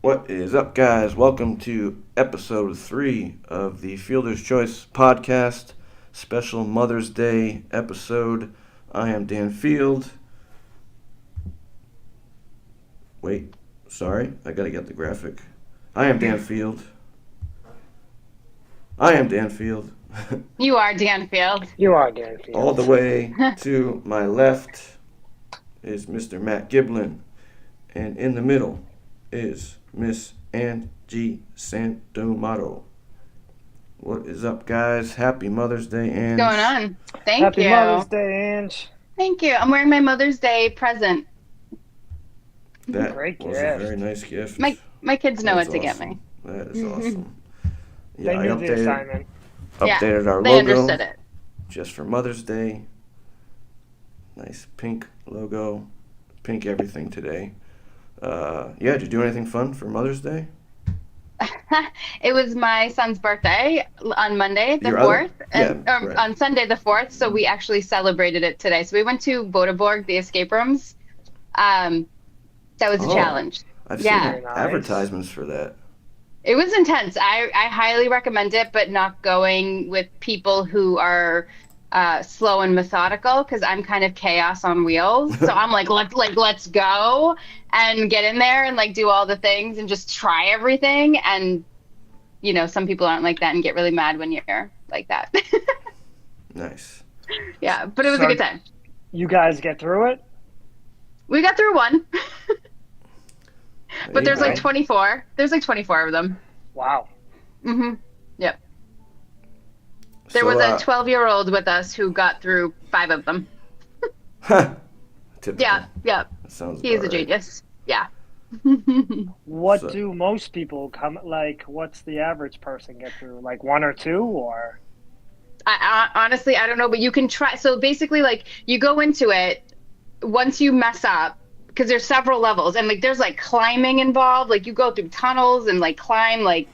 What is up, guys? Welcome to episode 3 of the Fielder's Choice podcast, special Mother's Day episode. I am Dan Field. Wait, sorry, I gotta get the graphic. I am Dan Field. You are Danfield. You are Danfield. All the way to my left is Mr. Matt Giblin, and in the middle is Miss Angie Santomato. What is up, guys? Happy Mother's Day, Ange. What's going on? Thank Happy you. Mother's Day, Ange. Thank you. I'm wearing my Mother's Day present. That Great was gift. a very nice gift. My kids know That's what to get awesome. me. That is awesome. They I knew the assignment. updated our They logo understood it. just for Mother's Day. Nice pink logo, pink everything today. Did you do anything fun for Mother's Day? It was my son's birthday on Monday, the Your 4th, other- right. on Sunday, the 4th. So we actually celebrated it today. So we went to Bodeborg, the escape rooms. That was a Oh. challenge. I've Yeah. seen Nice. advertisements for that. It was intense. I highly recommend it, but not going with people who are slow and methodical because I'm kind of chaos on wheels. So I'm like, let's go and get in there and like do all the things and just try everything. And some people aren't like that and get really mad when you're like that. Nice. Yeah, but it was a So- good time. You guys get through it? We got through one, but there's There you like go. 24. There's like 24 of them. Wow. Yep. There So, was a 12-year-old with us who got through 5 of them. typical. Yeah. That sounds He is a about right. genius. Yeah. What So- do most people come like? What's the average person get through? Like 1 or 2, or I honestly, I don't know, but you can try. So basically, like, you go into it once you mess up, because there's several levels, and like there's like climbing involved. Like you go through tunnels and like climb like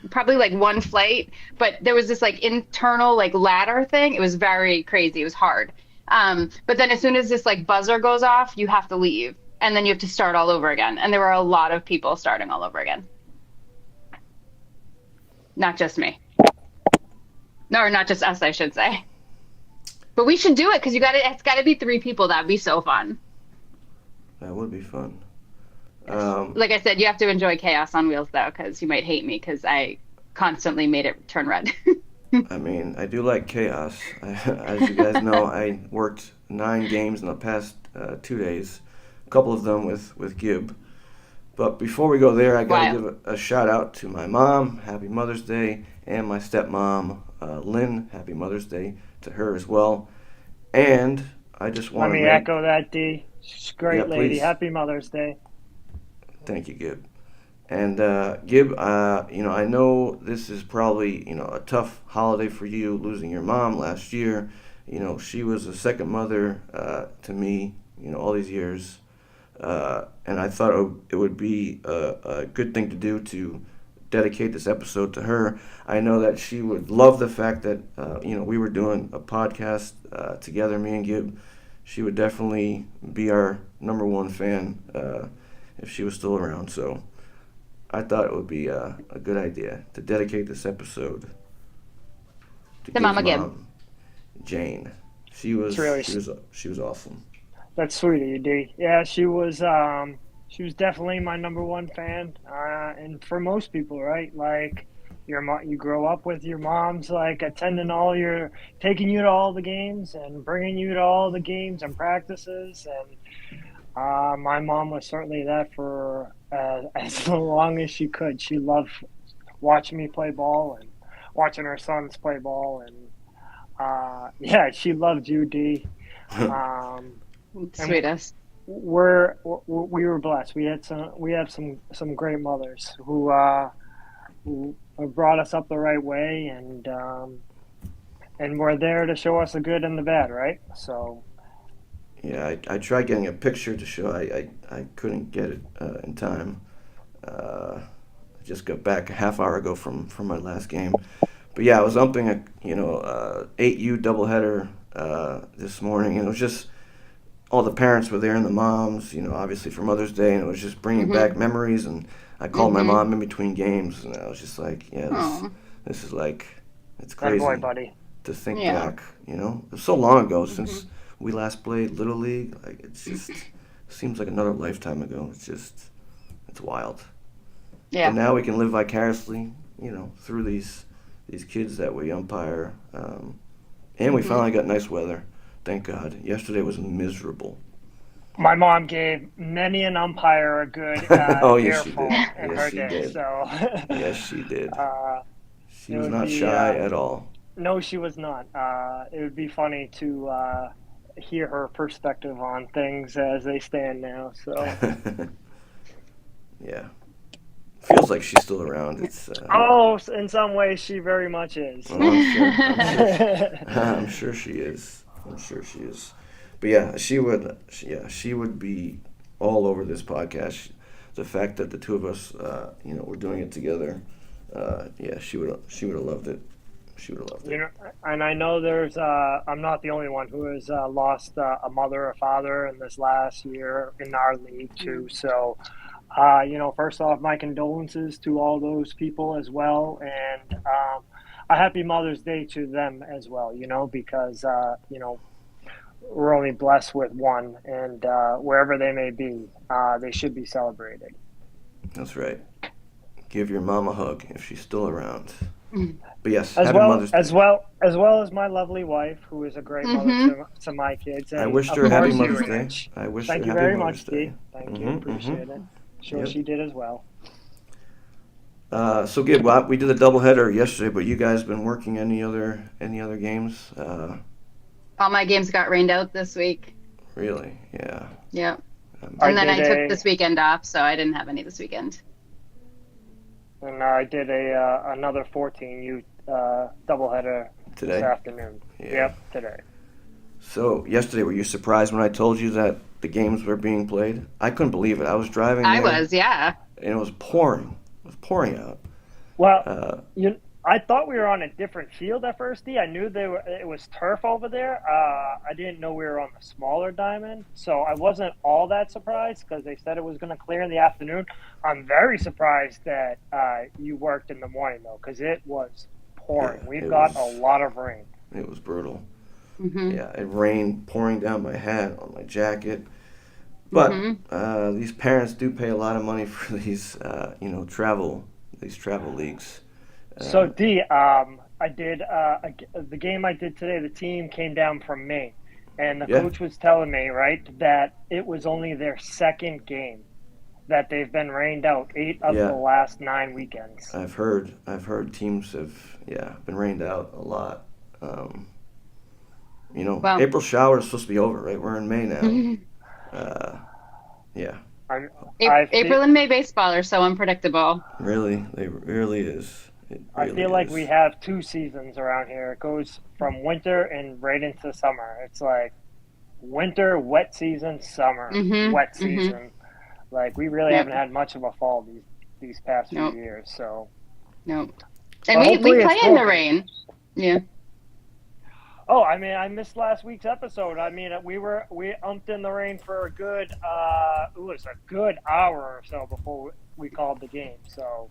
probably like one flight, but there was this like internal like ladder thing. It was very crazy. It was hard. But then as soon as this like buzzer goes off, you have to leave, and then you have to start all over again. And there were a lot of people starting all over again. Not just me. No, or not just us, I should say. But we should do it because it's got to be 3 people. That'd be so fun. That would be fun. Like I said, you have to enjoy chaos on wheels though, because you might hate me because I constantly made it turn red. I mean, I do like chaos. As you guys know, I worked 9 games in the past 2 days, a couple of them with Gib. But before we go there, I got to Wow. give a shout out to my mom, Happy Mother's Day, and my stepmom, Lynn, Happy Mother's Day to her as well. And I just let want to me echo that, D. She's a great Yeah, lady. please. Happy Mother's Day. Thank you, Gib. And Gib, I know this is probably, a tough holiday for you, losing your mom last year. She was a second mother to me, all these years. And I thought it would be a good thing to do to dedicate this episode to her. I know that she would love the fact that, we were doing a podcast together, me and Gib. She would definitely be our number 1 fan if she was still around. So I thought it would be a good idea to dedicate this episode to To Gib's Mama Gib. mom, Jane. She was It's really she was awesome. That's sweet of you, D. Yeah, she was definitely my number 1 fan. And for most people, right? Like your mom, you grow up with your mom's like taking you to all the games and bringing you to all the games and practices. And my mom was certainly that for as long as she could. She loved watching me play ball and watching her sons play ball. And she loved you, D. Sweetest. We were blessed. We have some great mothers who brought us up the right way and were there to show us the good and the bad, right? So Yeah, I tried getting a picture to show. I couldn't get it in time. I just got back a half hour ago from my last game. But yeah, I was umping a 8U doubleheader this morning, and it was just all the parents were there and the moms, obviously for Mother's Day, and it was just bringing back memories. And I called my Mhm. mom in between games, and I was just like, yeah, Aw. this is like, it's That crazy boy, buddy. to think Yeah. back. You know, it was so long ago since Mhm. we last played Little League. Like, it's just seems like another lifetime ago. It's wild. But Yeah. now we can live vicariously, you know, through these kids that we umpire. And we Mhm. finally got nice weather. Thank God. Yesterday was miserable. My mom gave many an umpire a good Oh, yes, she earful did. in Yes, her she day. did. So Yes, she did. She it was would not be shy at all. no, she was not. It would be funny to hear her perspective on things as they stand now. So, Yeah. Feels like she's still around. It's oh, in some ways, she very much is. oh, I'm sure. I'm sure she is. I'm sure she is. But yeah, she would be all over this podcast. The fact that the two of us, you know, we're doing it together. Yeah, she would have loved it. She would have loved You it. know, and I know there's. I'm not the only one who has lost a mother or father in this last year in our league too. So, you know, first off, my condolences to all those people as well, and a happy Mother's Day to them as well. You know, because you know, we're only blessed with one, and wherever they may be, they should be celebrated. That's right. Give your mom a hug if she's still around. But yes, As happy well Mother's as Day. well as well as my lovely wife, who is a great mother Mhm. to my kids, I and wished of her a happy course you, Mother's Day. Rich. I wished her Thank a you happy very Mother's much, Day. Dee. Thank you, Mm-hmm. appreciate it. Sure, Yep. she did as well. So Gib, we did a doubleheader yesterday, but you guys been working any other games? All my games got rained out this week. Really? Yeah. Yep. I And then did I took a this weekend off, so I didn't have any this weekend. and I did a another 14U doubleheader this Today? afternoon. Yeah. Yep, today. So yesterday, were you surprised when I told you that the games were being played? I couldn't believe it. I was driving I there, was, yeah. and it was pouring. It was pouring out. Well, Uh, I thought we were on a different field at first, Dee. I knew it was turf over there. I didn't know we were on the smaller diamond, so I wasn't all that surprised because they said it was going to clear in the afternoon. I'm very surprised that you worked in the morning though, because it was pouring. Yeah, We've it got a was. lot of rain. It was brutal. Mhm. Yeah, it rained pouring down my hat on my jacket. But Mhm. these parents do pay a lot of money for these travel leagues. So, Uh, Dee, I did the game I did today. The team came down from Maine, and the yeah, coach was telling me right that it was only their second game that they've been rained out 8 of the yeah. last 9 weekends. I've heard teams have been rained out a lot. Um, Well, April shower is supposed to be over, right? We're in May now. Uh, yeah, I'm, I feel, April and May baseball are so unpredictable. it really is. It I really feel like we is. have two seasons around here. It goes from winter and right into summer. It's like winter, wet season, summer, Mhm. wet Mhm. season. Like we really Yep. haven't had much of a fall these past few Nope. years. So, Nope. And but we hopefully play it's in the broken. rain. Yeah. Oh, I mean, I missed last week's episode. I mean, we umped in the rain for a good it was a good hour or so before we called the game. So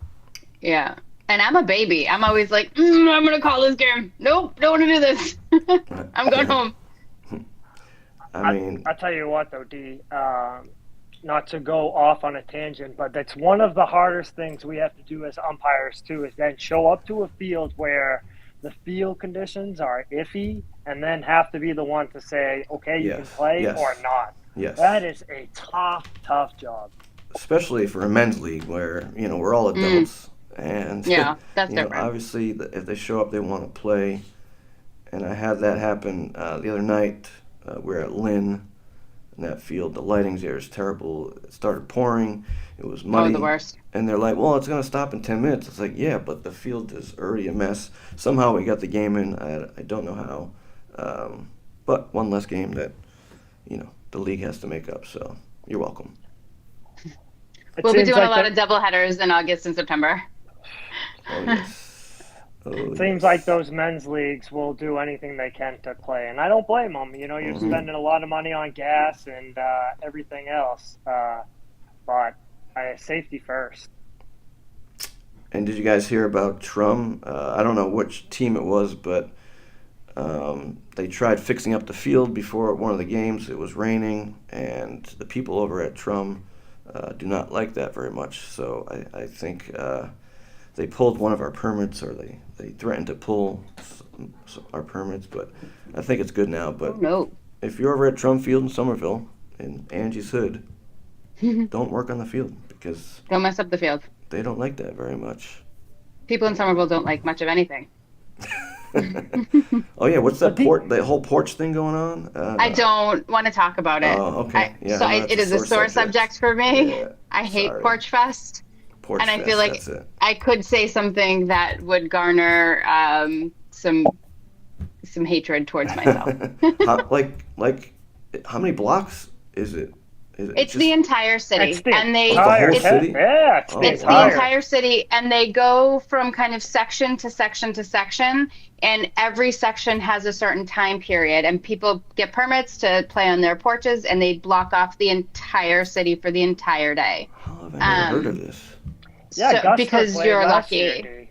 Yeah. And I'm a baby. I'm always like, I'm gonna call this game. Nope, don't want to do this. I'm going home. I I mean, I tell you what though, D, not to go off on a tangent, but that's one of the hardest things we have to do as umpires too, is then show up to a field where the field conditions are iffy, and then have to be the one to say, okay, you can yes, play yes, or not. yes. That is a tough job. Especially for a men's league where we're all Mm. adults, and Yeah, that's different. obviously if they show up, they want to play. And I had that happen the other night. We're at Lynn, in that field. The lighting there is terrible. It started pouring. It was Oh, muddy. the worst. And they're like, well, it's going to stop in 10 minutes. It's like, yeah, but the field is already a mess. Somehow we got the game in. I don't know how. But one less game that, the league has to make up. So you're welcome. It We'll be seems doing a like lot the- of double headers in August and September. Oh, yes. Oh, Seems yes. like those men's leagues will do anything they can to play, and I don't blame them. You're Mhm. spending a lot of money on gas and everything else, but safety first. And did you guys hear about Trum? I don't know which team it was, but they tried fixing up the field before one of the games. It was raining, and the people over at Trum do not like that very much. So I think they pulled one of our permits, or they threatened to pull our permits, but I think it's good now. But no. if you're over at Trum Field in Somerville, in Angie's Hood, don't work on the field because Don't mess up the field. they don't like that very much. People in Somerville don't like much of anything. Oh yeah, what's that the whole porch thing going on? I don't want to talk about it. Oh, okay. Yeah, so no, it is a sore subject for me. Yeah, I hate sorry. Porch Fest. Porch And I Fest, feel like that's it. I could say something that would garner some hatred towards myself. How many blocks is it? It's the entire city, It's the and they entire whole city? Yeah, it's Oh, the it's the entire. entire city, and they go from kind of section to section to section, and every section has a certain time period, and people get permits to play on their porches, and they block off the entire city for the entire day. How have I never heard of this? Yeah, So- Gus because played you're last lucky. year, dude.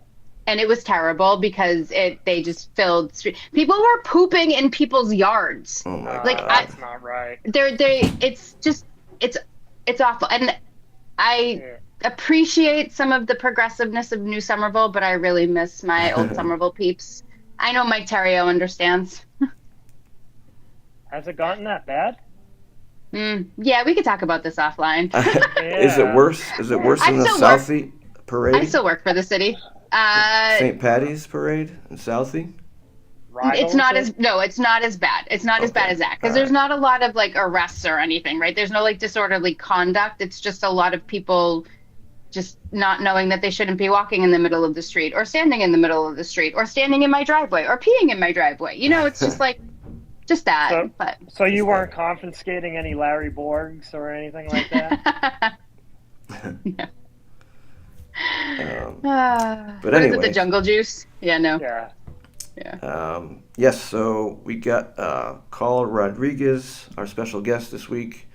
And it was terrible because they just filled people were pooping in people's yards. Oh my Like, god. That's not right. It's awful. And I Yeah. appreciate some of the progressiveness of New Somerville, but I really miss my old Somerville peeps. I know Mike Terrio understands. Has it gotten that bad? Yeah, we could talk about this offline. Is it worse? Is it worse I than the still work- Southie I parade? still work for the city. St. Patty's parade in Southie? It's not as bad. It's not as Okay. bad as that because All there's right. not a lot of like arrests or anything, right? There's no like disorderly conduct. It's just a lot of people just not knowing that they shouldn't be walking in the middle of the street or standing in the middle of the street or standing in my driveway or peeing in my driveway. You know, it's just like just that. So- But So you weren't confiscating any Larry Borgs or anything like that? no. But What is it, anyway. the jungle juice? Yeah, no. Yeah. Yes, so we got Carl Rodriguez, our special guest this week,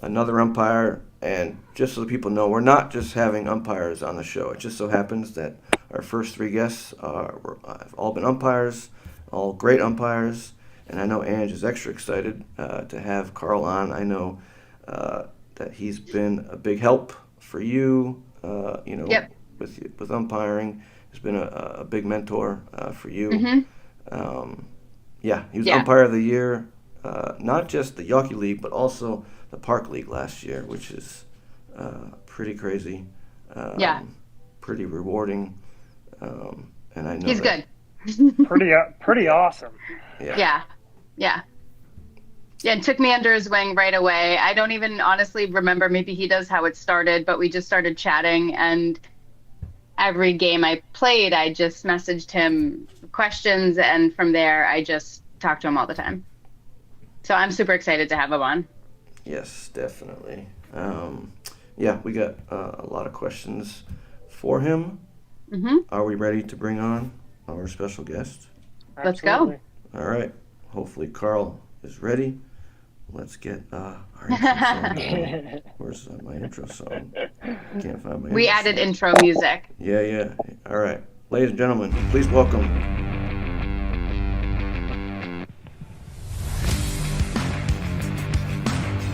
another umpire. And just so the people know, we're not just having umpires on the show. It just so happens that our first three guests have all been umpires, all great umpires. And I know Ange is extra excited to have Carl on. I know that he's been a big help for you, Yep. with umpiring. He's been a big mentor for you. Mm-hmm. He was Yeah. Umpire of the Year, not just the Yawkey League, but also the Park League last year, which is pretty crazy. Pretty rewarding. And I know He's that, good. Pretty awesome. Yeah. Yeah, and took me under his wing right away. I don't even honestly remember, maybe he does, how it started, but we just started chatting, and every game I played, I just messaged him questions, and from there, I just talked to him all the time. So I'm super excited to have him on. Yes, definitely. We got a lot of questions for him. Mm-hmm. Are we ready to bring on our special guest? Let's go. Absolutely. All right. Hopefully Carl is ready. Let's get our intro song. Where's my intro song? Can't find my We intro added song. intro music. Yeah. All right. Ladies and gentlemen, please welcome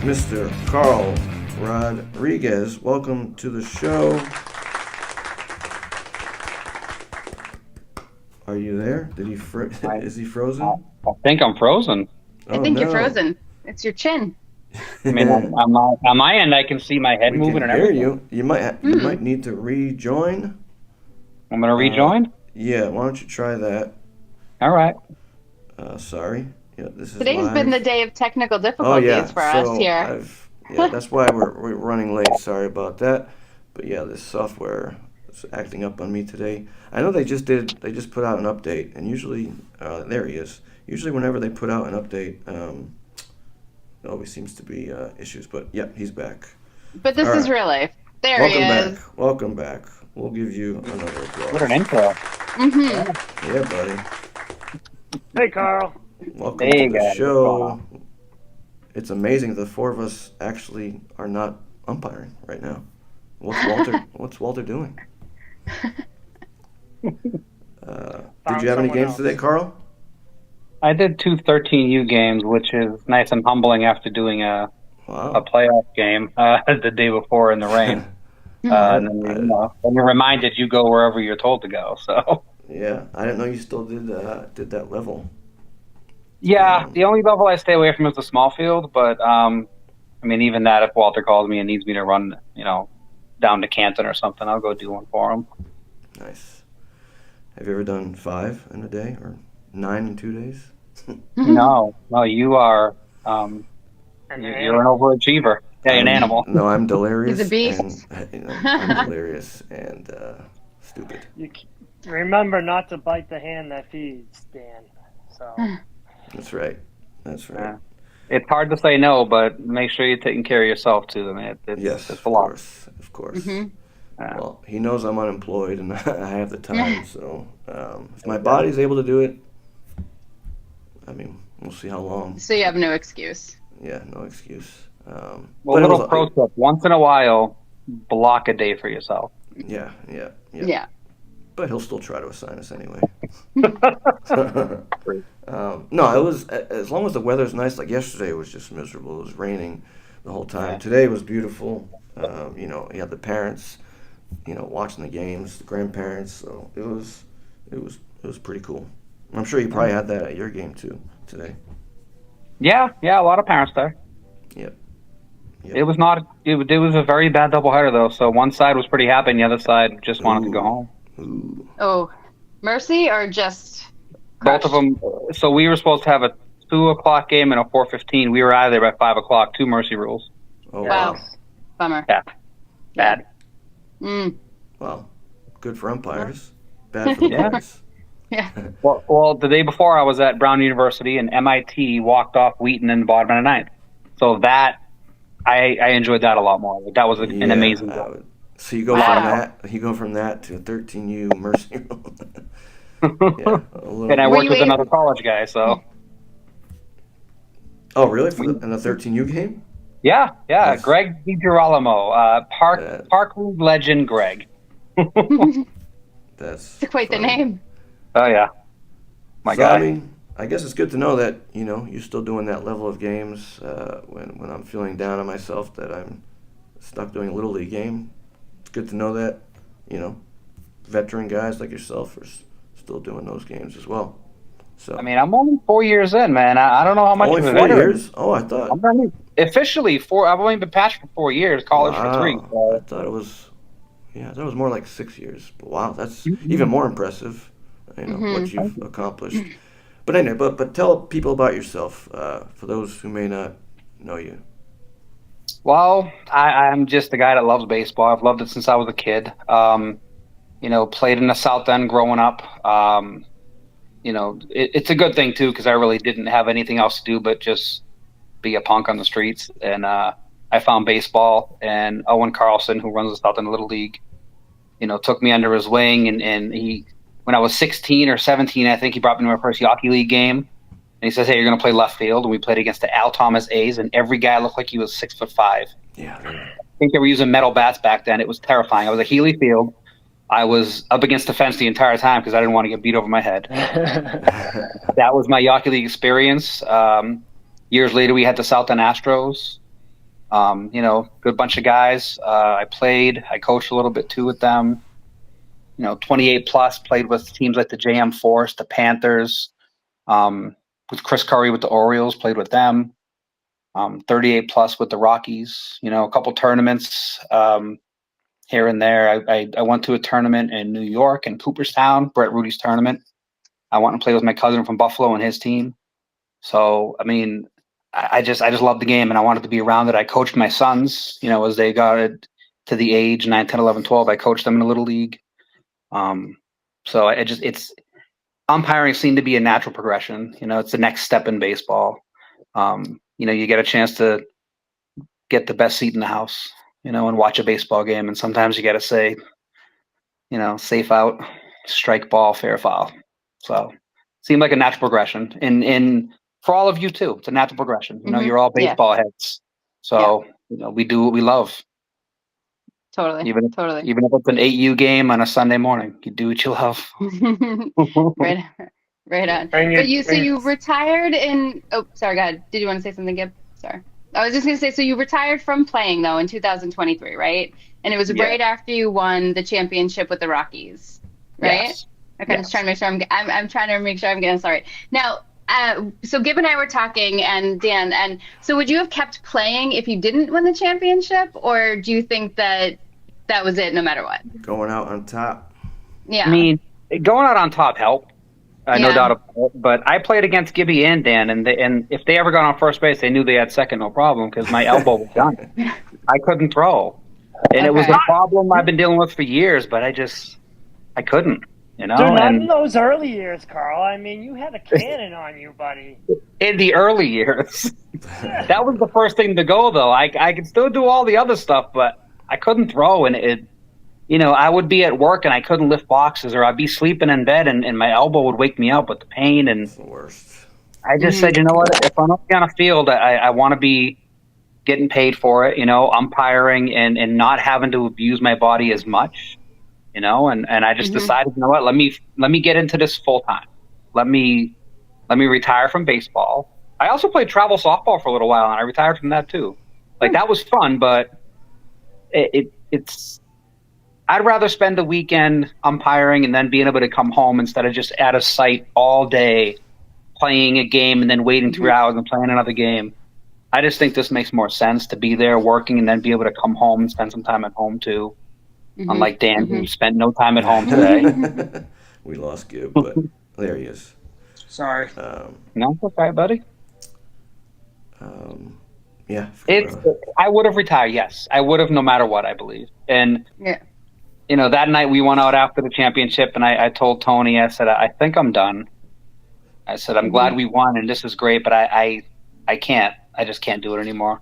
Mr. Carl Rodriguez. Welcome to the show. Are you there? Did he is he frozen? I think I'm frozen. I think you're frozen. It's your chin. I mean, on my end, I can see my head We moving can and hear everything. you. You might need to rejoin. I'm going to rejoin? Yeah, why don't you try that? All right. Sorry. Yeah, this is Today's live. been the day of technical Oh difficulties yeah, for us here. That's why we're running late. Sorry about that. But yeah, this software is acting up on me today. I know they just put out an update, and usually there he is. Usually whenever they put out an update, there always seems to be issues. But yeah, he's back. But this All is right. real life. There he is. Welcome back. We'll give you another applause. What an intro. Mm-hmm. Yeah, buddy. Hey, Carl. Welcome Hey, to the guys. show. It's amazing the four of us actually are not umpiring right now. What's Walter doing? Did you have any games today, Carl? I did 2 13U games, which is nice and humbling after doing a playoff game the day before in the rain. And then you're reminded you go wherever you're told to go. So yeah, I didn't know you still did that level. Yeah, the only level I stay away from is the small field, but I mean, even that, if Walter calls me and needs me to run, down to Canton or something, I'll go do one for him. Nice. Have you ever done 5 in a day or 9 in 2 days? No, you are. You're an overachiever. Yeah, an animal. No, I'm delirious. He's a beast. I'm delirious and stupid. Remember not to bite the hand that feeds, Dan. So. That's right. Yeah. It's hard to say no, but make sure you're taking care of yourself too. I mean, it's a lot. Of course. Mm-hmm. Well, he knows I'm unemployed and I have the time, so if my body's able to do it, I mean, we'll see how long. So you have no excuse. Yeah, no excuse. Well, a little pro tip: once in a while, block a day for yourself. Yeah. But he'll still try to assign us anyway. No, it was, as long as the weather's nice. Like yesterday, it was just miserable. It was raining the whole time. Yeah. Today was beautiful. You had the parents, watching the games, the grandparents. So it was pretty cool. I'm sure you probably had that at your game too today. Yeah, a lot of parents there. Yep. It was not. It was a very bad doubleheader though. So one side was pretty happy, and the other side just wanted to go home. Ooh. Oh, mercy or just crushed? Both of them. So we were supposed to have a 2:00 game and a 4:15. We were out of there by 5:00. 2 mercy rules. Oh wow. Bummer. Yeah. Bad. Well, good for umpires. Bad for the players. Yeah. Well, the day before I was at Brown University and MIT walked off Wheaton in the bottom of the ninth. So that I enjoyed that a lot more. That was an amazing game. So you go from that to a 13U mercy rule. And I worked with another college guy, so. Oh, really? In a 13U game? Yeah. Nice. Greg DiGirolamo, Park League legend Greg. That's quite the name. Oh yeah, my guy. I mean, I guess it's good to know that you're still doing that level of games when I'm feeling down on myself that I'm stuck doing a little league game. It's good to know that veteran guys like yourself are still doing those games as well. So I mean, I'm only 4 years in, man. I don't know how much. Only 4 years? Oh, I thought. Officially 4. I've only been patched for 4 years. College for 3. So. I thought it was. Yeah, I thought it was more like 6 years. But wow, that's even more impressive. What you've accomplished. But anyway, but tell people about yourself for those who may not know you. Well, I'm just a guy that loves baseball. I've loved it since I was a kid. Played in the South End growing up. It's a good thing too because I really didn't have anything else to do but just be a punk on the streets. And I found baseball, and Owen Carlson, who runs the South End Little League, took me under his wing, and he. When I was 16 or 17, I think he brought me to my first Yawkey League game. And he says, "Hey, you're going to play left field." And we played against the Al Thomas A's, and every guy looked like he was 6'5". Yeah. I think they were using metal bats back then. It was terrifying. I was at Healy Field. I was up against the fence the entire time because I didn't want to get beat over my head. That was my Yawkey League experience. Years later, we had the South End Astros. Good bunch of guys. I coached a little bit too with them. 28 plus, played with teams like the JM Force, the Panthers, with Chris Curry with the Orioles, played with them. 38 plus with the Rockies, a couple tournaments here and there. I went to a tournament in New York in Cooperstown, Brett Rudy's tournament. I went and played with my cousin from Buffalo and his team. So, I mean, I just loved the game and I wanted to be around it. I coached my sons, as they got to the age 9, 10, 11, 12, I coached them in a little league. So it's umpiring seemed to be a natural progression. It's the next step in baseball. You get a chance to get the best seat in the house, and watch a baseball game. And sometimes you got to say, safe out, strike ball, fair foul. So it seemed like a natural progression. And for all of you too, it's a natural progression. You're all baseball heads. So, we do what we love. Totally. Even Totally. even if it's an 8U game on a Sunday morning, you do what you love. Right. Right on. And But you retired in. Oh, sorry. Go ahead. Did you want to say something, Gib? Sorry. I was just gonna say. So you retired from playing though in 2023, right? And it was Yeah. right after you won the championship with the Rockies, right? Yes. Okay. I'm just trying to make sure I'm trying to make sure I'm getting this all right. Now, so Gib and I were talking, and Dan, and so would you have kept playing if you didn't win the championship, or do you think that was it no matter what? Going out on top. Yeah. I mean, going out on top helped, no Yeah. doubt about it. But I played against Gibby and Dan, and if they ever got on first base, they knew they had second, no problem, because my elbow was done. I couldn't throw, and it was Okay. a problem I've been dealing with for years. But I couldn't, Dude, not in And those early years, Carl. I mean, you had a cannon on you, buddy. in the early years, that was the first thing to go. Though I could still do all the other stuff, but I couldn't throw, and I would be at work and I couldn't lift boxes, or I'd be sleeping in bed and my elbow would wake me up with the pain. And It's the worst. I just said, you know what? If I'm not on a field, I want to be getting paid for it, umpiring and not having to abuse my body as much, and I just decided, you know what? Let me get into this full time. Let me retire from baseball. I also played travel softball for a little while, and I retired from that too. Like that was fun, but it's. I'd rather spend the weekend umpiring and then being able to come home instead of just at a site all day playing a game and then waiting 3 hours and playing another game. I just think this makes more sense to be there working and then be able to come home and spend some time at home too. Unlike Dan, who spent no time at home today. We lost Gib, but there he is. Sorry. No, it's okay, buddy. Yeah. I would have retired, yes. I would have no matter what, I believe. And Yeah. that night we went out after the championship, and I told Tony, I said, I think I'm done. I said, I'm glad we won, and this is great, but I can't. I just can't do it anymore.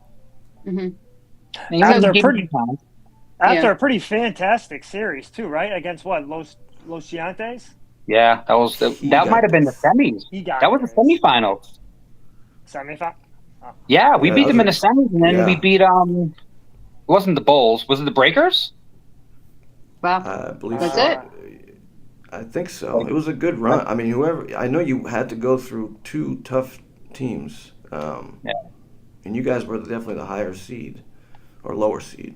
After a pretty fantastic series, too, right? Against what? Los Giantes? Yeah, that might have been the semis. That was the semifinals. Semifinal? Oh. Yeah, we beat them in the semis, and then we beat, it wasn't the Bulls. Was it the Breakers? Wow. I believe That's so. it? I think so. It was a good run. I mean, I know you had to go through two tough teams. And you guys were definitely the higher seed or lower seed.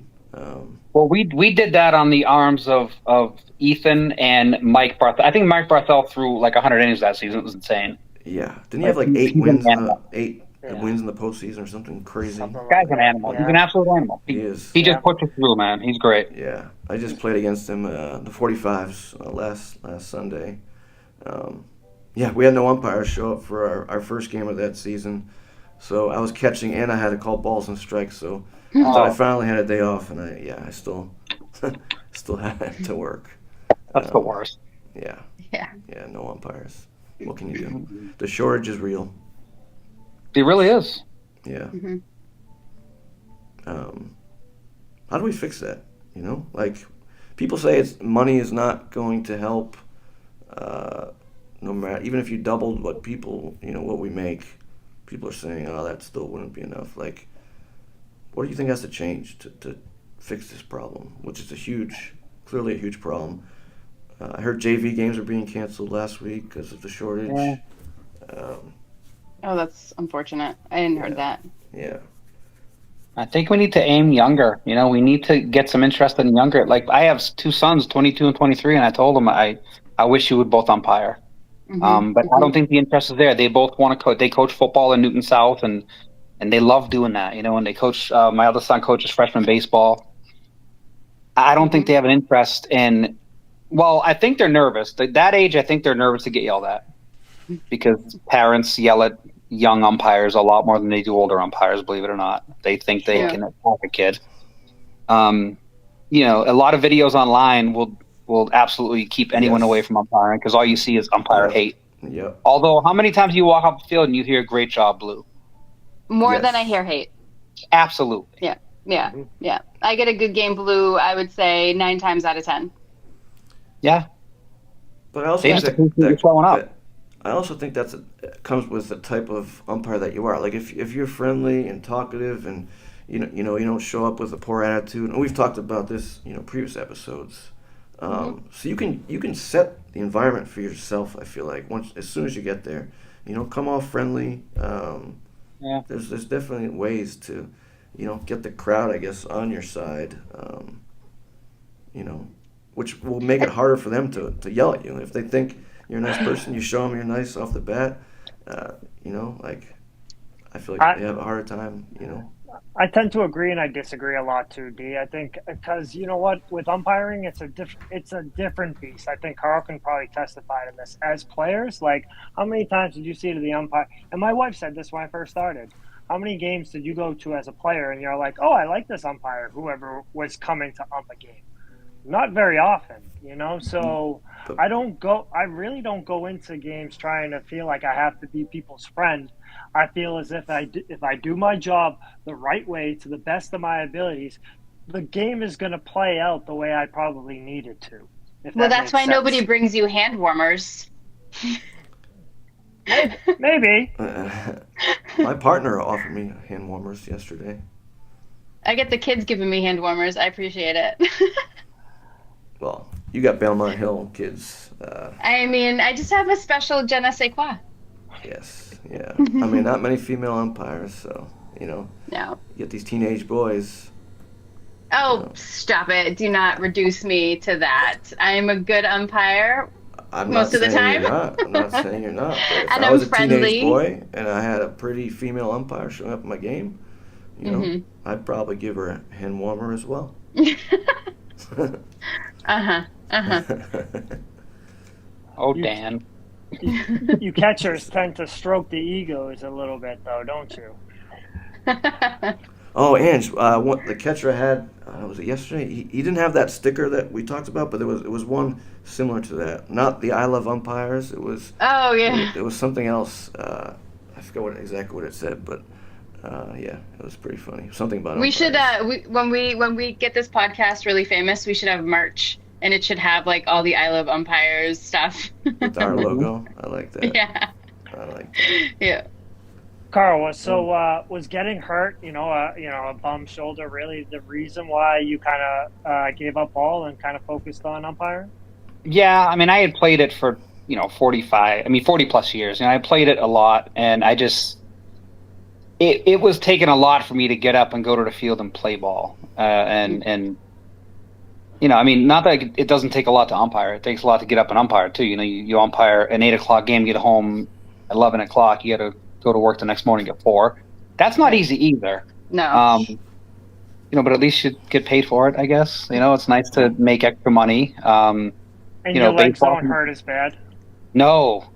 Well, we did that on the arms of Ethan and Mike Barthel. I think Mike Barthel threw like 100 innings that season. It was insane. Yeah. Didn't he have like eight wins in the postseason or something crazy? Guy's an animal. Yeah. He's an absolute animal. He is. He just pushes through, man. He's great. Yeah. I just played against him the 45s last Sunday. We had no umpires show up for our first game of that season. So I was catching and I had to call balls and strikes. So I finally had a day off, and I still had to work. That's the worst. Yeah. Yeah. Yeah, no umpires. What can you do? The shortage is real. It really is. Yeah. How do we fix that? Like people say money is not going to help. No matter, even if you doubled what what we make, people are saying, oh, that still wouldn't be enough. Like, what do you think has to change to fix this problem, which is clearly a huge problem? I heard JV games are being canceled last week because of the shortage. Yeah. Oh, that's unfortunate. I hadn't heard that. Yeah. I think we need to aim younger. We need to get some interest in younger. Like, I have two sons, 22 and 23, and I told them I wish you would both umpire. But I don't think the interest is there. They both want to coach. They coach football in Newton South, and they love doing that. And they coach. My other son coaches freshman baseball. I don't think they have an interest in. Well, I think they're nervous. At that age, I think they're nervous to get yelled at because parents yell at young umpires a lot more than they do older umpires. Believe it or not, they think they can attack a kid. A lot of videos online will absolutely keep anyone away from umpiring because all you see is umpire hate. Yep. Although, how many times do you walk off the field and you hear "Great job, Blue"? More than I hear hate. Absolutely. Yeah. I get a good game, Blue. I would say 9 times out of 10. Yeah. But I also think that comes with the type of umpire that you are. Like if you're friendly and talkative and you don't show up with a poor attitude. And we've talked about this, previous episodes. So you can set the environment for yourself. I feel like as soon as you get there, come off friendly. There's definitely ways to, get the crowd, I guess, on your side. Which will make it harder for them to yell at you. If they think you're a nice person, you show them you're nice off the bat. I feel like they have a harder time. I tend to agree and I disagree a lot too, D. I think because you know what, with umpiring, it's a different beast. I think Carl can probably testify to this. As players, like how many times did you see to the umpire? And my wife said this when I first started. How many games did you go to as a player and you're like, oh, I like this umpire, whoever was coming to ump a game? Not very often, So I really don't go into games trying to feel like I have to be people's friend. I feel as if I do my job the right way to the best of my abilities, the game is going to play out the way I probably need it to. Well, that's why nobody brings you hand warmers. Maybe. My partner offered me hand warmers yesterday. I get the kids giving me hand warmers. I appreciate it. Well, you got Belmont Hill kids. I just have a special je ne sais quoi. Yes, yeah. Not many female umpires, so, No. You get these teenage boys. Oh, stop it. Do not reduce me to that. I'm a good umpire most of the time. I'm not saying you're not. But if And I was I'm a friendly. teenage boy and I had a pretty female umpire showing up in my game, I'd probably give her a hand warmer as well. Oh, Dan. You catchers tend to stroke the egos a little bit, though, don't you? Oh, Ange, the catcher I had, was it yesterday? He didn't have that sticker that we talked about, but it was one similar to that. Not the I love umpires. It was. Oh yeah. It was something else. I forgot exactly what it said, but it was pretty funny. Something about. We umpires. should when we get this podcast really famous, we should have merch, and it should have like all the I love umpires stuff. With our logo. I like that. Yeah. I like that. Yeah. Carl, was getting hurt, a bum shoulder, really the reason why you kind of gave up ball and kind of focused on umpiring? Yeah, I had played it for 40 plus years, and I played it a lot, and I just it was taking a lot for me to get up and go to the field and play ball, and not that it doesn't take a lot to umpire. It takes a lot to get up and umpire too. You umpire an 8:00 game, get home at 11:00. You got to go to work the next morning at 4. That's not easy either. No. But at least you get paid for it, I guess. It's nice to make extra money. And your legs don't hurt as bad? No.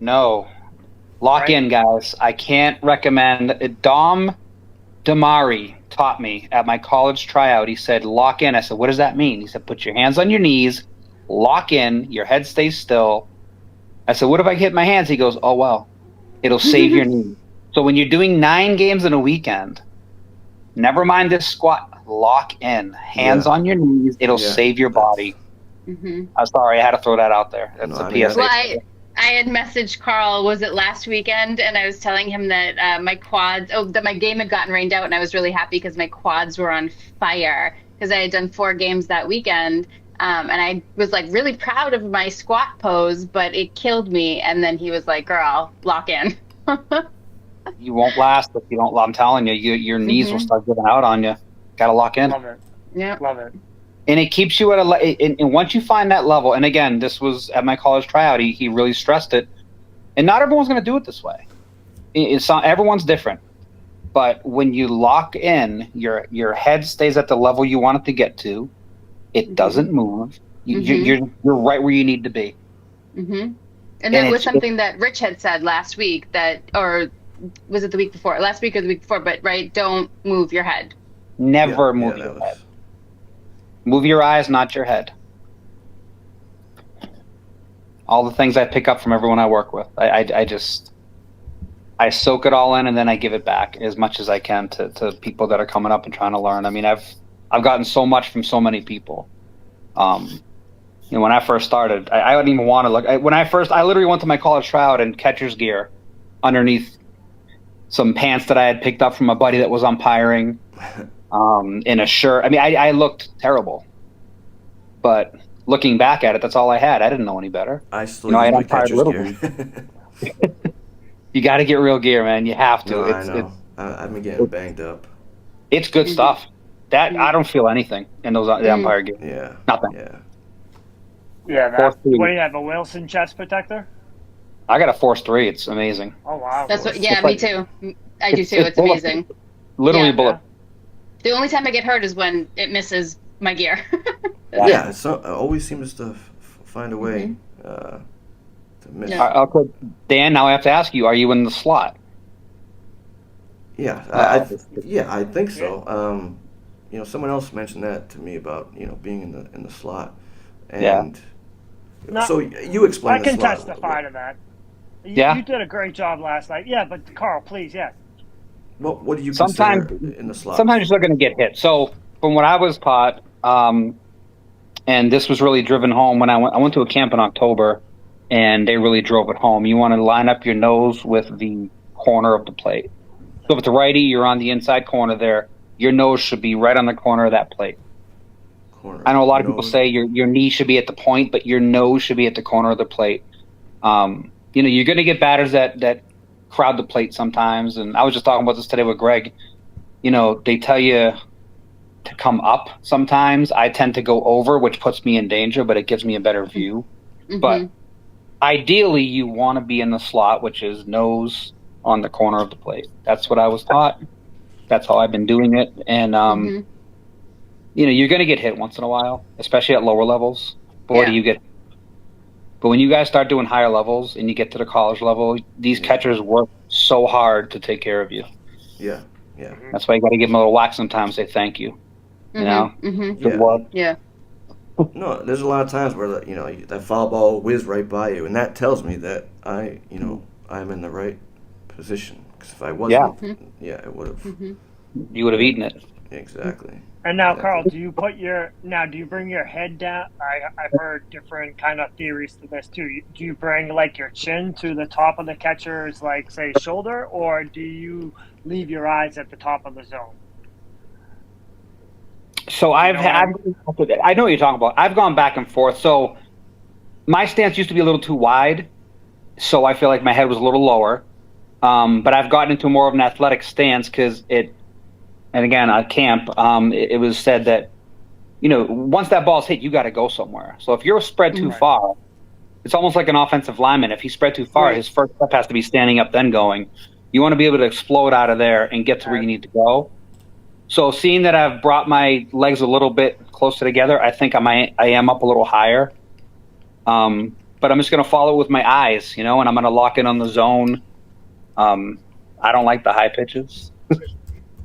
Lock in, guys. I can't recommend it. Dom Damari taught me at my college tryout. He said, lock in. I said, what does that mean? He said, put your hands on your knees, lock in, your head stays still. I said, what if I hit my hands? He goes, oh, well, it'll save your knees. So when you're doing 9 games in a weekend, never mind this squat, lock in. Hands on your knees. It'll save your body. Mm-hmm. I'm sorry. I had to throw that out there. That's a PSA. Well, I had messaged Carl, was it last weekend? And I was telling him that my quads, that my game had gotten rained out. And I was really happy because my quads were on fire because I had done 4 games that weekend. And I was like really proud of my squat pose, but it killed me. And then he was like, girl, lock in. You won't last if you don't. I'm telling you, your knees will start giving out on you. Got to lock in. Love it. Yeah, love it. And it keeps you at and once you find that level, and again, this was at my college tryout. He really stressed it, and not everyone's going to do it this way. Everyone's different, but when you lock in, your head stays at the level you want it to get to. It doesn't move. You're right where you need to be. Mm-hmm. And that was something that Rich had said last week, or was it the week before? Last week or the week before, but right, don't move your head. Never move your head. Move your eyes, not your head. All the things I pick up from everyone I work with. I soak it all in and then I give it back as much as I can to people that are coming up and trying to learn. I've gotten so much from so many people. When I first started, I wouldn't even want to look. I literally went to my college tryout in catcher's gear underneath some pants that I had picked up from a buddy that was umpiring. in a shirt. I mean, I looked terrible, but looking back at it, that's all I had. I didn't know any better. I still I use had my umpired a catcher's little gear. bit. You got to get real gear, man. You have to. No, I know. I've been getting banged up. It's good stuff. That I don't feel anything in those the umpire gear. Yeah. Nothing. Yeah. Yeah. Force What do three. you have? A Wilson chest protector? I got a Force 3. It's amazing. Oh wow. That's what. Yeah, It's me like- too. I do too. It's bullet- amazing. Literally Yeah. bullet. The only time I get hurt is when it misses my gear. Yeah. So it always seems to find a way to miss. Yeah. Okay, Dan, now I have to ask you: are you in the slot? Yeah, I think so. Someone else mentioned that to me about being in the slot, and No, so you explain. I can the slot. testify to that. Yeah. You did a great job last night. Yeah, but Carl, please, yeah. What do you Sometimes- consider in the slot? Sometimes you're still going to get hit. So, from what I was taught, and this was really driven home when I went to a camp in October, and they really drove it home. You want to line up your nose with the corner of the plate. So if it's a righty, you're on the inside corner there. Your nose should be right on the corner of that plate. Corner. I know a lot of people Nose. say your knee should be at the point, but your nose should be at the corner of the plate. You're going to get batters that crowd the plate sometimes. And I was just talking about this today with Greg. They tell you to come up sometimes. I tend to go over, which puts me in danger, but it gives me a better view. But ideally, you want to be in the slot, which is nose on the corner of the plate. That's what I was taught. That's how I've been doing it. And, you're going to get hit once in a while, especially at lower levels. Boy, do you get. But when you guys start doing higher levels and you get to the college level, these catchers work so hard to take care of you. Yeah. Yeah. That's why you got to give them a little whack sometimes. Say thank you. You know. Mm-hmm. Good work. Yeah. No, there's a lot of times where that foul ball will whiz right by you, and that tells me that I'm in the right position. Because if I wasn't, it would have. You would have eaten it. Exactly. And now, Carl, do you bring your head down? I've heard different kind of theories to this too. Do you bring like your chin to the top of the catcher's, like say shoulder, or do you leave your eyes at the top of the zone? So I know what you're talking about. I've gone back and forth. So my stance used to be a little too wide, so I feel like my head was a little lower. But I've gotten into more of an athletic stance because and again, at camp, it was said that, once that ball's hit, you got to go somewhere. So if you're spread too far, it's almost like an offensive lineman. If he's spread too far, his first step has to be standing up, then going. You want to be able to explode out of there and get to where you need to go. So seeing that I've brought my legs a little bit closer together, I think I am up a little higher. But I'm just going to follow it with my eyes, and I'm going to lock in on the zone. I don't like the high pitches.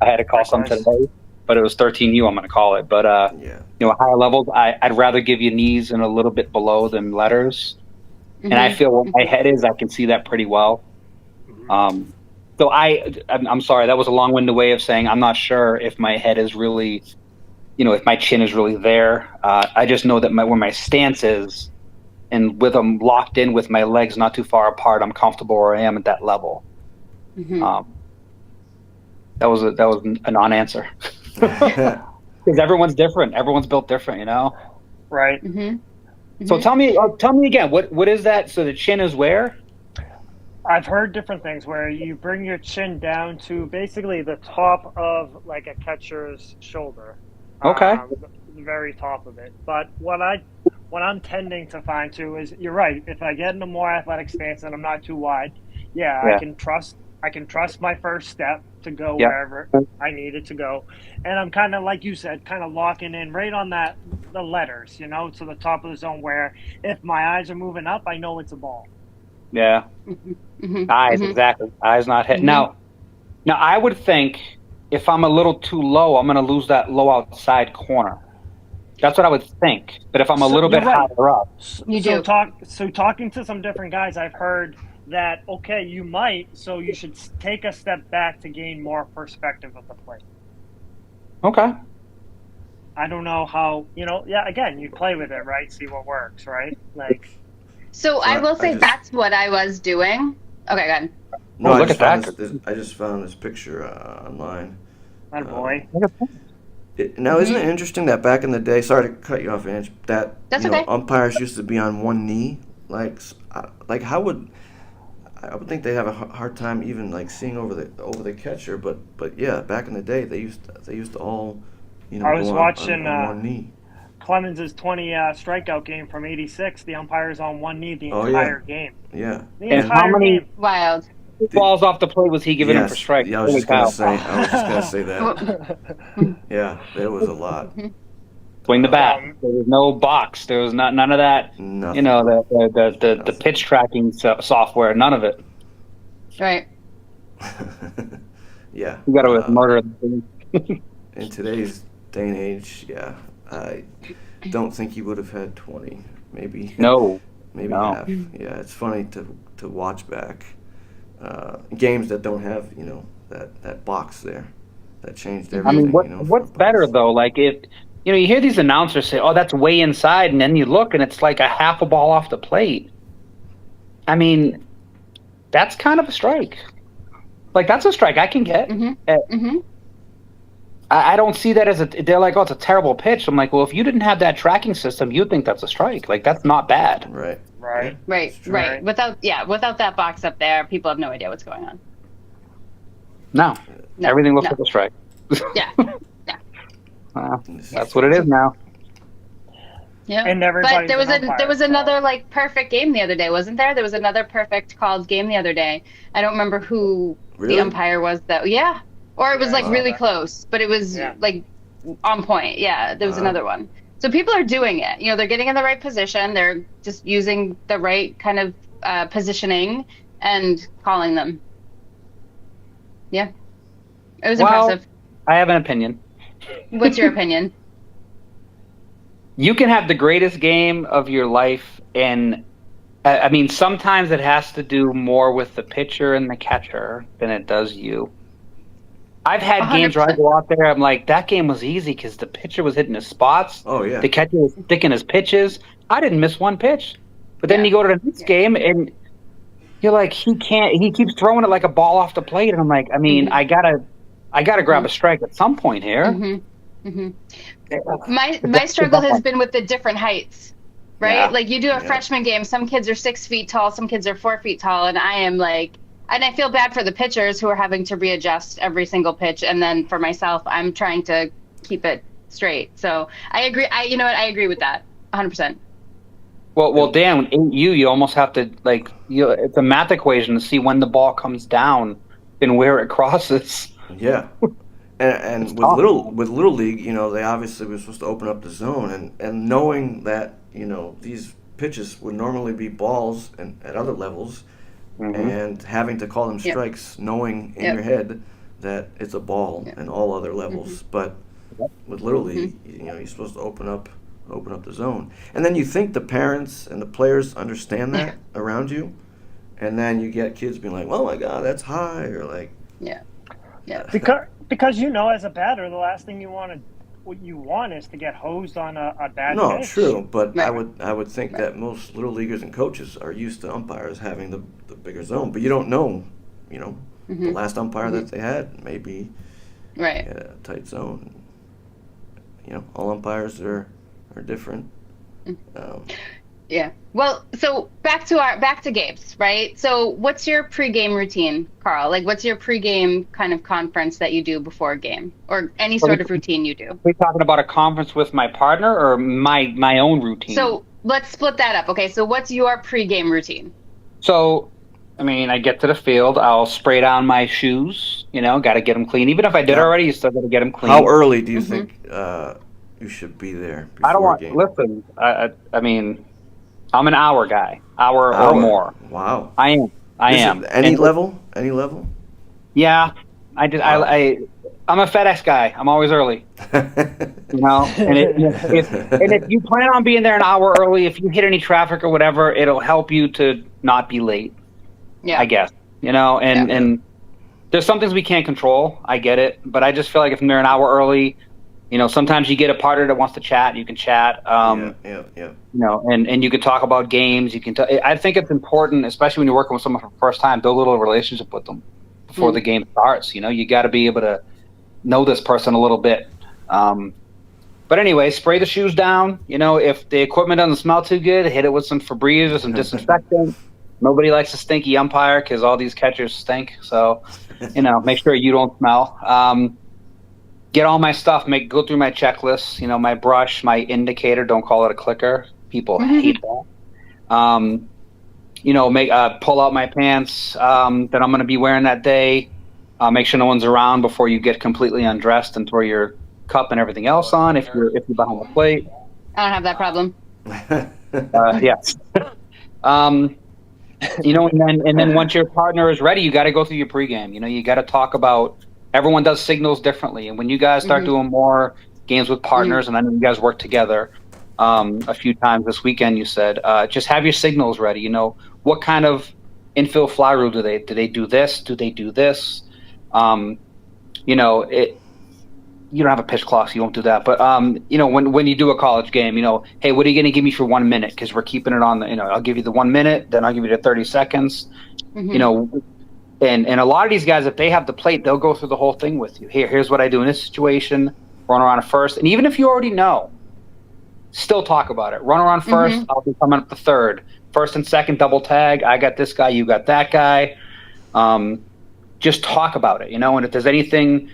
I had to call some today, but it was 13U. I'm going to call it. But higher levels, I'd rather give you knees and a little bit below than letters. And I feel where my head is, I can see that pretty well. So I'm sorry, that was a long-winded way of saying I'm not sure if my head is really, if my chin is really there. I just know that where my stance is, and with them locked in with my legs not too far apart, I'm comfortable where I am at that level. That was a non-answer. Because everyone's different. Everyone's built different, Right. So tell me again, what is that? So the chin is where? I've heard different things where you bring your chin down to basically the top of like a catcher's shoulder. Okay. The very top of it. But what I'm tending to find too is you're right. If I get in a more athletic stance and I'm not too wide, I can trust my first step to go wherever I need it to go. And I'm kind of, like you said, kind of locking in right on the letters, to the top of the zone where if my eyes are moving up, I know it's a ball. Yeah. Eyes, exactly. Eyes not hit. Now, I would think if I'm a little too low, I'm going to lose that low outside corner. That's what I would think. But if I'm a little bit higher up. Talking to some different guys, I've heard that, okay, you might, so you should take a step back to gain more perspective of the plate. Okay. I don't know how, again, you play with it, right? See what works, right? Like. So I will say that's what I was doing. Okay, go ahead. No, look at that. I just found this picture online. That boy. Now, isn't it interesting that back in the day? Sorry to cut you off, Ange. That That's okay. umpires used to be on one knee. Like how would I would think they have a hard time even like seeing over the catcher. But yeah, back in the day they used to all I was go watching on one knee. Clemens' 20 strikeout game from '86. The umpire's on one knee the Oh, entire game. Yeah. The And entire how many game. Wild. balls off the plate was he giving him for strike? Yeah, I was Holy just gonna cow. say that. Yeah, there was a lot. Swing the bat. There was no box. There was none of that. Nothing. You know, the pitch tracking software. None of it. Right. Yeah. You got to murder the thing. In today's day and age, yeah, I don't think he would have had 20. Maybe. No. Maybe No. half. Yeah, it's funny to watch back games that don't have that box there that changed everything. I mean, what's better though? Like if you hear these announcers say, "Oh, that's way inside," and then you look and it's like a half a ball off the plate. I mean, that's kind of a strike. Like that's a strike I can get. I don't see that as they're like, oh, it's a terrible pitch. I'm like, well, if you didn't have that tracking system, you'd think that's a strike. Like that's not bad. Right. Right. Without that box up there, people have no idea what's going on. No. Everything looks like a strike. Yeah. That's what it is now. Yeah. And but there was umpire, another like perfect game the other day, wasn't there? There was another perfect called game the other day. I don't remember who Really? the umpire was though. Yeah. Or it was like really close, but it was like on point. Yeah, there was another one. So people are doing it. They're getting in the right position. They're just using the right kind of positioning and calling them. Yeah. It was impressive. I have an opinion. What's your opinion? You can have the greatest game of your life, and I mean, sometimes it has to do more with the pitcher and the catcher than it does you. I've had 100%. games where I go out there, I'm like, that game was easy because the pitcher was hitting his spots. Oh, yeah. The catcher was sticking his pitches. I didn't miss one pitch. But then you go to the next game, and you're like, he keeps throwing it like a ball off the plate. And I'm like, I mean, I gotta grab a strike at some point here. My struggle has been with the different heights, right? Yeah. Like you do a freshman game, some kids are 6 feet tall, some kids are 4 feet tall, and I am like, and I feel bad for the pitchers who are having to readjust every single pitch, and then for myself, I'm trying to keep it straight. So I agree. I agree with that 100%. Well, Dan, you almost have to it's a math equation to see when the ball comes down and where it crosses. Yeah. And with little league, they obviously were supposed to open up the zone, and knowing that these pitches would normally be balls and at other levels, and having to call them strikes, knowing in your head that it's a ball in all other levels. But with little league, you're supposed to open up the zone, and then you think the parents and the players understand that around you, and then you get kids being like, "Oh my God, that's high," or like, Because as a batter, the last thing you want is to get hosed on a bad no, pitch. true, but I would think that most little leaguers and coaches are used to umpires having the bigger zone, but you don't know, the last umpire that they had maybe a tight zone. All umpires are different. Yeah. Well, so back to games, right? So what's your pregame routine, Carl? Like what's your pregame kind of conference that you do before a game, or any sort of routine you do? Are we talking about a conference with my partner or my own routine? So let's split that up. Okay, so what's your pregame routine? So, I mean, I get to the field, I'll spray down my shoes, got to get them clean. Even if I did already, you still got to get them clean. How early do you think you should be there before I don't want, a game? listen, I mean, I'm an hour guy, hour or more. Wow. I am. Any level? Yeah, I did. Wow. I'm a FedEx guy. I'm always early. And if you plan on being there an hour early, if you hit any traffic or whatever, it'll help you to not be late. Yeah. I guess. And there's some things we can't control. I get it, but I just feel like if I'm there an hour early, sometimes you get a partner that wants to chat. You can chat. And you can talk about games. You can. I think it's important, especially when you're working with someone for the first time, build a little relationship with them before the game starts. You got to be able to know this person a little bit. But anyway, spray the shoes down. If the equipment doesn't smell too good, hit it with some Febreze or some disinfectant. Nobody likes a stinky umpire because all these catchers stink. So, make sure you don't smell. Get all my stuff. Go through my checklist. My brush, my indicator. Don't call it a clicker. People hate that. Pull out my pants that I'm going to be wearing that day. Make sure no one's around before you get completely undressed and throw your cup and everything else on if you're behind the plate. I don't have that problem. Yes. And then once your partner is ready, you got to go through your pregame. You got to talk about. Everyone does signals differently, and when you guys start doing more games with partners, and I know you guys work together a few times this weekend, you said just have your signals ready. What kind of infield fly rule do they do this? Do they do this? You don't have a pitch clock, so you won't do that. But when you do a college game, hey, what are you going to give me for 1 minute? Because we're keeping it on the. I'll give you the 1 minute, then I'll give you the 30 seconds. And a lot of these guys, if they have the plate, they'll go through the whole thing with you. Here's what I do in this situation. Run around at first, and even if you already know, still talk about it. Run around first. I'll be coming up the third. First and second, double tag. I got this guy. You got that guy. Just talk about it, And if there's anything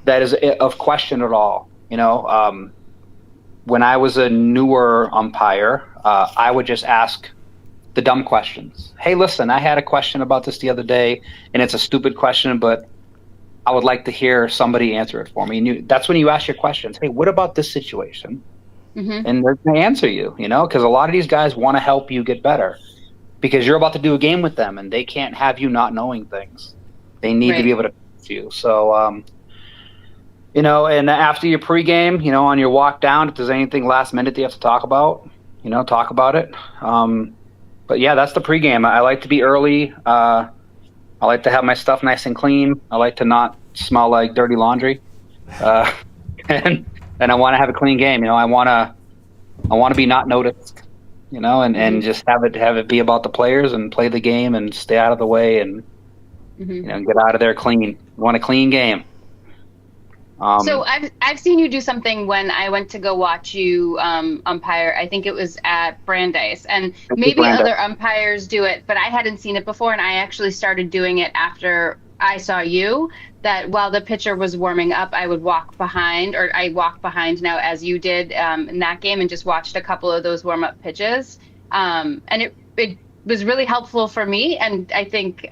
that is of question at all, when I was a newer umpire, I would just ask the dumb questions. Hey, listen, I had a question about this the other day, and it's a stupid question, but I would like to hear somebody answer it for me. And that's when you ask your questions. Hey, what about this situation? And they're going to answer you, because a lot of these guys want to help you get better because you're about to do a game with them, and they can't have you not knowing things. They need to be able to talk to you. So, and after your pregame, on your walk down, if there's anything last minute that you have to talk about, talk about it. But yeah, that's the pregame. I like to be early. I like to have my stuff nice and clean. I like to not smell like dirty laundry. And I want to have a clean game. I want to be not noticed, and just have it be about the players and play the game and stay out of the way and, get out of there clean. I want a clean game. So I've seen you do something when I went to go watch you umpire. I think it was at Brandeis, and maybe other umpires do it, but I hadn't seen it before, and I actually started doing it after I saw you. That while the pitcher was warming up, I would walk behind, or I walk behind now as you did in that game, and just watched a couple of those warm up pitches, and it was really helpful for me, and I think.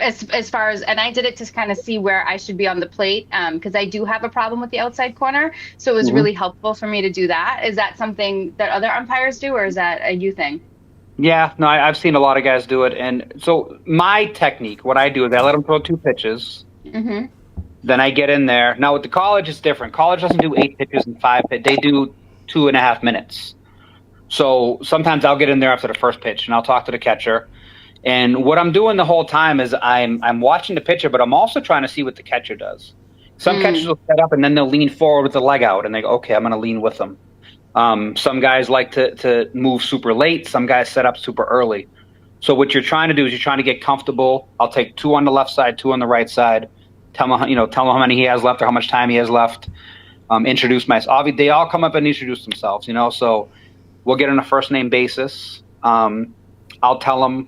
As far as, and I did it to kind of see where I should be on the plate because I do have a problem with the outside corner. So it was really helpful for me to do that. Is that something that other umpires do, or is that a you thing? Yeah, no, I've seen a lot of guys do it. And so my technique, what I do is I let them throw 2 pitches. Then I get in there. Now with the college, it's different. College doesn't do 8 pitches and 5 pitches. They do 2.5 minutes. So sometimes I'll get in there after the first pitch and I'll talk to the catcher. And what I'm doing the whole time is I'm watching the pitcher, but I'm also trying to see what the catcher does. Some catchers will set up and then they'll lean forward with the leg out, and they go, okay, I'm going to lean with them. Some guys like to move super late. Some guys set up super early. So what you're trying to do is you're trying to get comfortable. I'll take 2 on the left side, 2 on the right side. Tell him how many he has left or how much time he has left. Introduce myself. They all come up and introduce themselves. So we'll get on a first name basis. I'll tell them.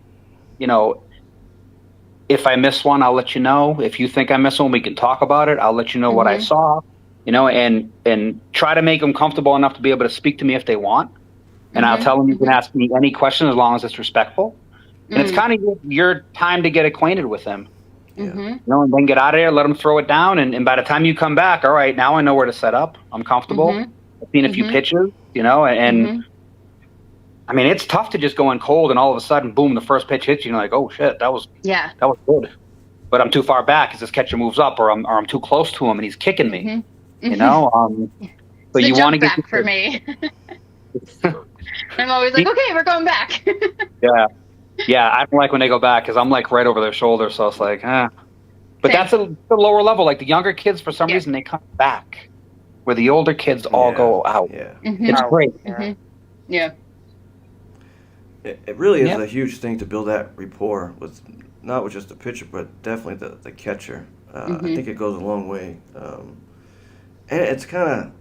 If I miss one, I'll let you know. If you think I miss one, we can talk about it. I'll let you know what I saw, and try to make them comfortable enough to be able to speak to me if they want. And I'll tell them you can ask me any question as long as it's respectful. And it's kind of your time to get acquainted with them. And then get out of there, let them throw it down. And by the time you come back, all right, now I know where to set up. I'm comfortable. I've seen a few pitches, and I mean, it's tough to just go in cold and all of a sudden, boom, the first pitch hits you. And you're like, oh shit, that was good. But I'm too far back as this catcher moves up, or I'm too close to him and he's kicking me. So you want to get back for me. I'm always like, okay, we're going back. Yeah, I don't like when they go back because I'm like right over their shoulder, so it's like, But that's a lower level. Like the younger kids, for some reason, they come back, where the older kids all go out. It's great. Yeah. It really is a huge thing to build that rapport with, not with just the pitcher, but definitely the catcher. I think it goes a long way. And it's kind of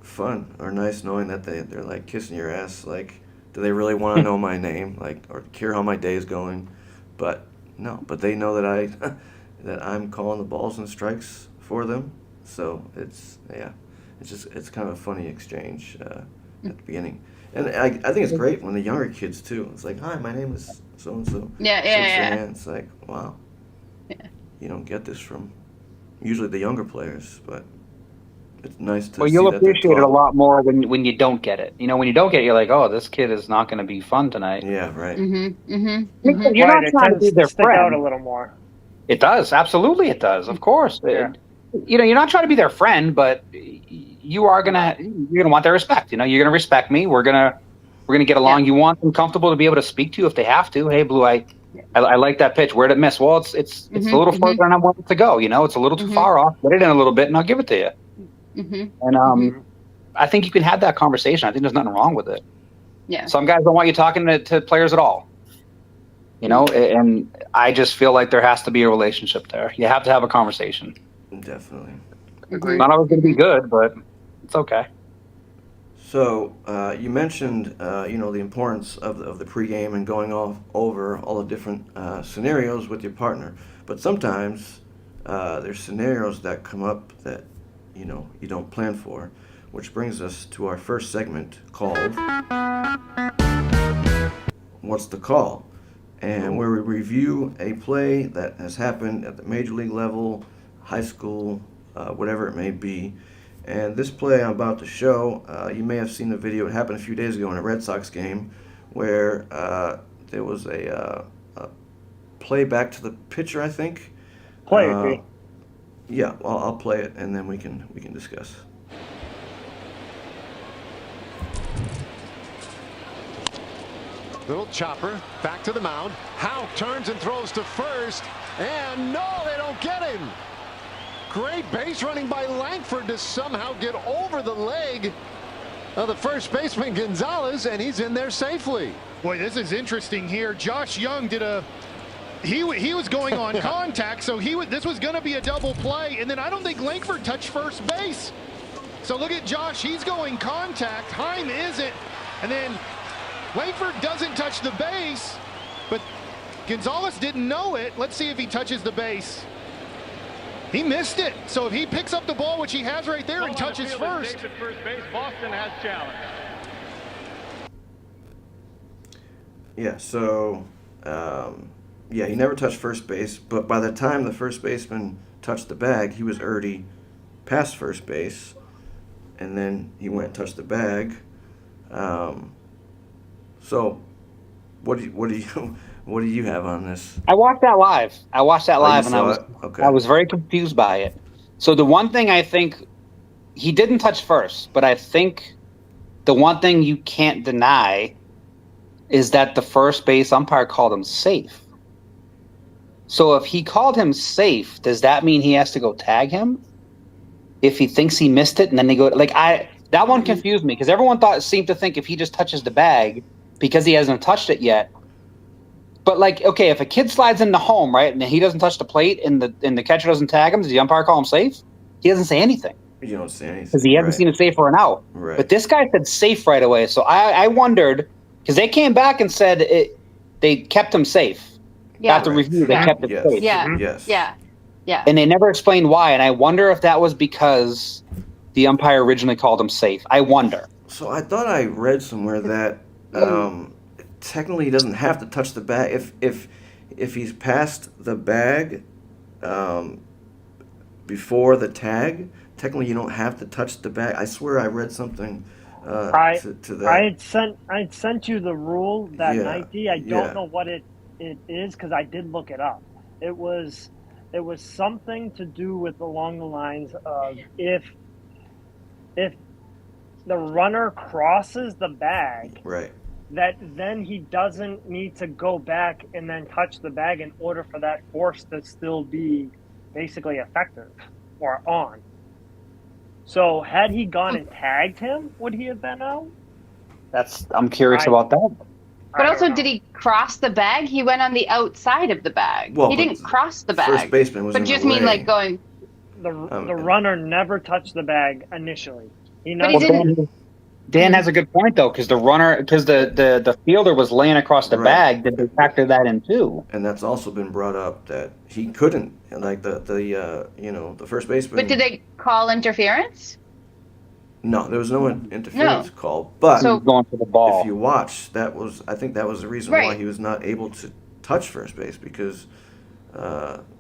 fun or nice knowing that they're like kissing your ass. Like, do they really want to know my name, like, or care how my day is going? But no, but they know that that I'm calling the balls and strikes for them. So it's kind of a funny exchange at the beginning. And I think it's great when the younger kids too. It's like, hi, my name is so and so. Yeah. It's like, wow. Yeah. You don't get this from usually the younger players, but it's nice to. Well, see you'll that they're appreciate it a taught. lot more when you don't get it. You know, when you don't get it, you're like, oh, this kid is not going to be fun tonight. Yeah, right. You're not It trying to tends be their stick out friend. a little more. It does, absolutely, it does. Of course, Yeah. you know, you're not trying to be their friend, but you're gonna want their respect. You know, you're gonna respect me. We're gonna get along. Yeah. You want them comfortable to be able to speak to you if they have to. Hey, Blue, I like that pitch. Where'd it miss? Well, it's a little further than I want it to go. You know, it's a little too far off. Get it in a little bit, and I'll give it to you. And I think you can have that conversation. I think there's nothing wrong with it. Yeah. Some guys don't want you talking to players at all. You know, and I just feel like there has to be a relationship there. You have to have a conversation. Definitely. Agreed. Not always going to be good, but it's okay. So you mentioned, the importance of the pregame and going over all the different scenarios with your partner. But sometimes there's scenarios that come up that you don't plan for, which brings us to our first segment called "What's the Call?" and where we review a play that has happened at the major league level, high school, whatever it may be. And this play I'm about to show, you may have seen the video. It happened a few days ago in a Red Sox game where there was a play back to the pitcher, I think. Play it, Yeah, I'll play it and then we can discuss. Little chopper, back to the mound. Howe turns and throws to first. And no, they don't get him. Great base running by Langford to somehow get over the leg of the first baseman Gonzalez, and he's in there safely. Boy, this is interesting here. Josh Young did he was going on contact, so this was going to be a double play, and then I don't think Langford touched first base. So look at Josh, he's going contact. Heim isn't, and then Langford doesn't touch the base, but Gonzalez didn't know it. Let's see if he touches the base. He missed it. So if he picks up the ball, which he has right there, and touches first. Boston has challenged. Yeah, so, he never touched first base, but by the time the first baseman touched the bag, he was already past first base, and then he went and touched the bag. So, what do you have on this? I watched that live. And Okay. I was very confused by it. So the one thing I think he didn't touch first, but I think the one thing you can't deny is that the first base umpire called him safe. So if he called him safe, does that mean he has to go tag him? If he thinks he missed it and then they go that one confused me because everyone seemed to think if he just touches the bag because he hasn't touched it yet. But okay, if a kid slides into home, right, and he doesn't touch the plate and the catcher doesn't tag him, does the umpire call him safe? He doesn't say anything. You don't say anything. Because he hasn't seen it safe for an out. Right. But this guy said safe right away. So I wondered, because they came back and said they kept him safe. Yeah. After review, they kept it safe. Yeah. Yes. Yeah. And they never explained why. And I wonder if that was because the umpire originally called him safe. I wonder. So I thought I read somewhere that technically he doesn't have to touch the bag if he's past the bag before the tag. Technically, you don't have to touch the bag. I swear I read something to that. I sent you the rule that night, D. I don't know what it is because I did look it up. It was something to do with along the lines of if the runner crosses the bag, Right. that then he doesn't need to go back and then touch the bag in order for that force to still be basically effective or on. So had he gone and tagged him, would he have been out? I'm curious about that. But also, did he cross the bag? He went on the outside of the bag. Well, he didn't cross the bag. First baseman was but in just the mean way. going. the runner never touched the bag initially. He But he never. didn't. Dan has a good point though, because the fielder was laying across the Right. bag. Did they factor that in too? And that's also been brought up that he couldn't, like the first baseman. But did they call interference? No, there was no interference call. But So- Going for the ball. if you watch, I think that was the reason why Right. he was not able to touch first base, because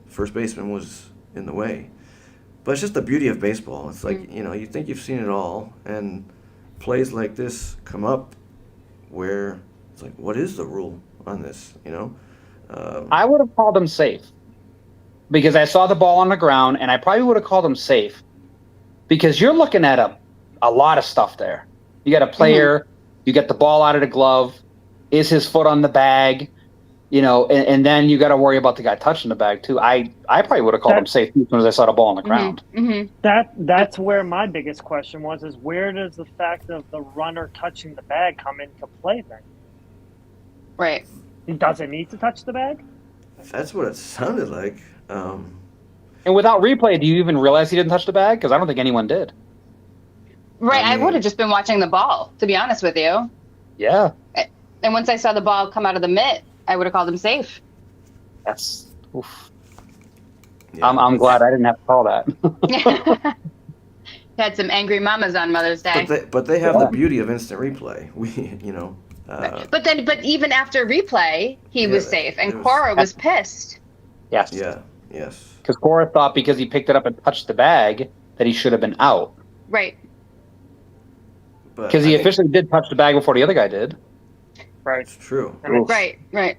first baseman was in the way. But it's just the beauty of baseball. It's like, you think you've seen it all, and plays like this come up where it's like, what is the rule on this, I would have called him safe because I saw the ball on the ground, and I probably would have called him safe because you're looking at a lot of stuff there. You got a player, you get the ball out of the glove, is his foot on the bag, and then you got to worry about the guy touching the bag too. I probably would have called him safe as soon as I saw the ball on the ground. Mm-hmm. That's where my biggest question was: is where does the fact of the runner touching the bag come into play then? Right. He doesn't need to touch the bag. That's what it sounded like. And without replay, do you even realize he didn't touch the bag? Because I don't think anyone did. Right. I mean- would have just been watching the ball, to be honest with you. Yeah, And once I saw the ball come out of the mitt, I would have called him safe. that's. Oof. Yeah. I'm glad I didn't have to call that. Had some angry mamas on Mother's Day. But they have the beauty of instant replay. But even after replay, he was safe, and it was- Cora was pissed. Yes. Yes. Because Cora thought because he picked it up and touched the bag that he should have been out. Right. But Because I he think officially did touch the bag before the other guy did. Right. it's true. I mean, Right.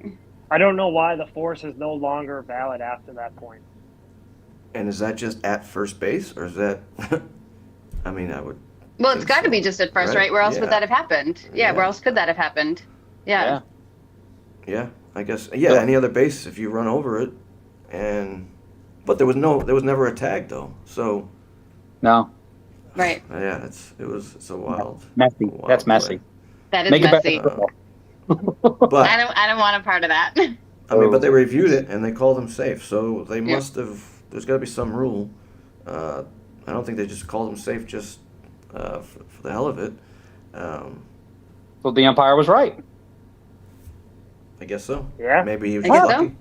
I don't know why the force is no longer valid after that point. And is that just at first base, or is that? I mean, I would. Well, it's think got to so. be just at first, Right? right? Where else Yeah. would that have happened? Yeah, where else could that have happened? Yeah. Yeah, I guess. Yeah, any other base if you run over it, but there was never a tag though. So No. Right. yeah, it was so wild. Messy. Wild That's play. messy. That is Make it messy. better. Football. But I don't want a part of that. I mean, but they reviewed it and they called him safe. So they must have. There's got to be some rule. I don't think they just called him safe just for the hell of it. So the umpire was right. I guess so. Yeah. Maybe he was I guess just so. lucky.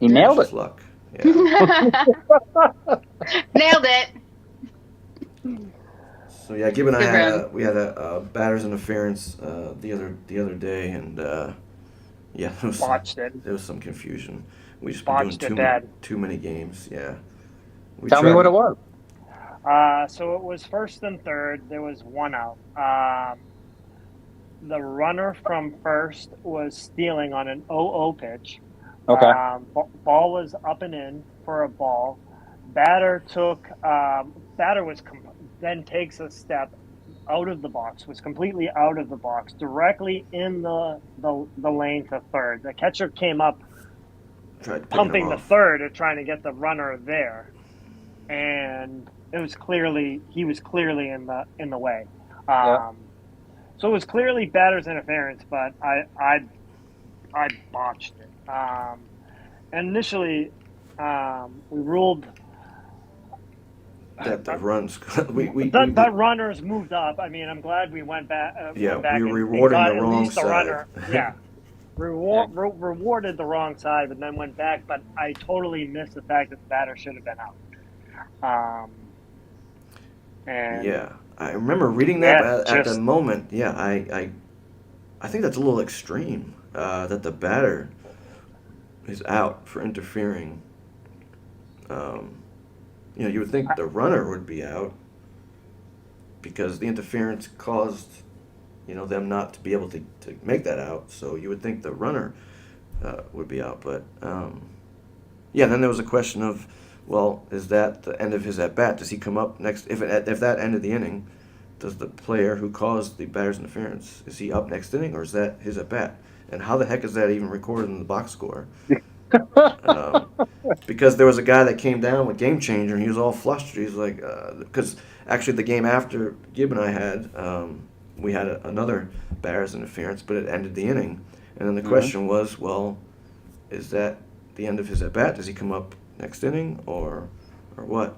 He nailed Just it. luck. Yeah. Nailed it. So yeah, Gib and I Good had round. we had a batter's interference the other day, and yeah, Botched it. there was some confusion. We just Botched been it doing bad. too many games. Yeah. Tell me what it was. So it was first and third. There was one out. The runner from first was stealing on an 0-0 pitch. Okay. Ball was up and in for a ball. Batter then takes a step out of the box, was completely out of the box, directly in the lane to third. The catcher came up Tried picking pumping him the off. third or trying to get the runner there, and he was clearly in the way. So it was clearly batter's interference, but I botched it. And initially, we ruled that the runs that runners moved up. I mean, I'm glad we went back. Yeah, went back we were and rewarding got the at wrong least the side. runner. Yeah. Rewarded the wrong side, but then went back. But I totally missed the fact that the batter should have been out. And yeah, I remember reading that Yeah, at the just- moment. Yeah, I think that's a little extreme. That the batter is out for interfering. You would think the runner would be out because the interference caused, them not to be able to make that out. So you would think the runner would be out. But, then there was a question of, well, is that the end of his at-bat? Does he come up next? If that ended the inning, does the player who caused the batter's interference, is he up next inning or is that his at-bat? And how the heck is that even recorded in the box score? Because there was a guy that came down with Game Changer and he was all flustered. He's like, because actually the game after Gib and I had, we had another batter's interference, but it ended the inning. And then the question was, well, is that the end of his at-bat? Does he come up next inning or or what?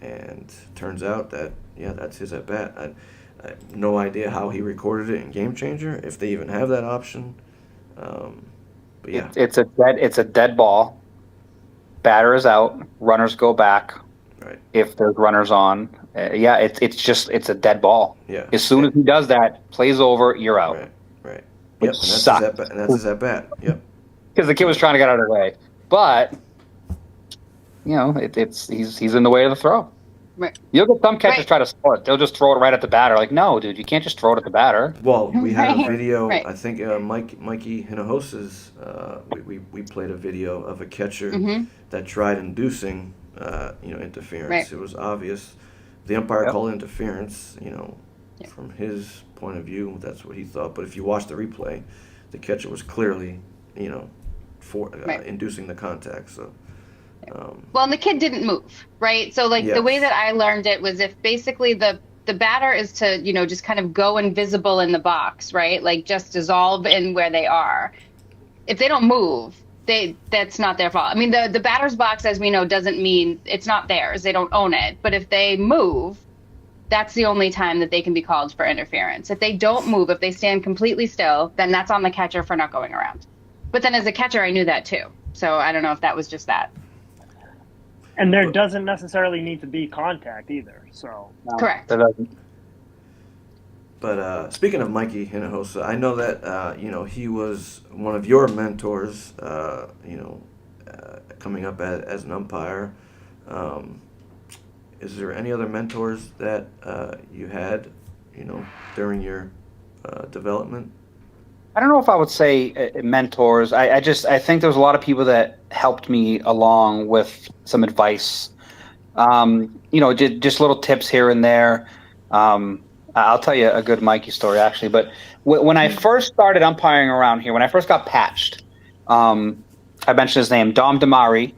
And turns out that, yeah, that's his at bat. I have no idea how he recorded it in Game Changer, if they even have that option. But yeah, It's a dead ball. Batter is out. Runners go back. right. If there's runners on, it's a dead ball. Yeah. As soon as he does that, plays over, you're out. Right. Right. Which Yep. sucks. And that's his at bat. Yep. Because the kid was trying to get out of the way, but he's in the way of the throw. Right. You'll get some catchers Right. try to throw it. They'll just throw it right at the batter. Like, no, dude, you can't just throw it at the batter. Well, we had a Right. video. Right. I think Mikey Hinahos's. We played a video of a catcher Mm-hmm. that tried inducing, interference. Right. It was obvious. The umpire Yep. called it interference. Yep. From his point of view, that's what he thought. But if you watch the replay, the catcher was clearly, Right. inducing the contact. So. Well, and the kid didn't move, right? So like the way Yes. that I learned it was if basically the batter is to, just kind of go invisible in the box, right? Like just dissolve in where they are. If they don't move, that's not their fault. I mean, the batter's box, as we know, doesn't mean it's not theirs. They don't own it. But if they move, that's the only time that they can be called for interference. If they don't move, if they stand completely still, then that's on the catcher for not going around. But then as a catcher, I knew that too. So I don't know if that was just that. And there doesn't necessarily need to be contact either. So Correct. That doesn't. But speaking of Mikey Hinojosa, I know that he was one of your mentors. Coming up as an umpire. Is there any other mentors that you had, during your development? I don't know if I would say mentors. I think there was a lot of people that helped me along with some advice. Just little tips here and there. I'll tell you a good Mikey story actually. But when I first started umpiring around here, when I first got patched, I mentioned his name, Dom Damari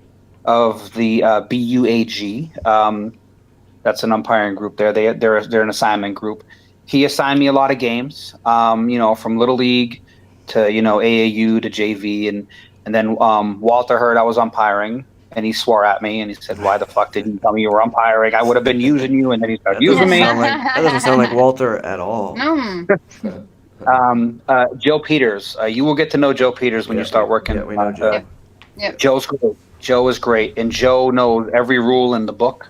of the BUAG. That's an umpiring group there. They're an assignment group. He assigned me a lot of games, from Little League to, AAU to JV. And then Walter heard I was umpiring, and he swore at me, and he said, why the fuck didn't you tell me you were umpiring? I would have been using you. And then he started using me. That doesn't sound like Walter at all. Joe Peters. You will get to know Joe Peters when you start working. Yeah, we know Joe. Yep. Joe's great. Joe is great. And Joe knows every rule in the book.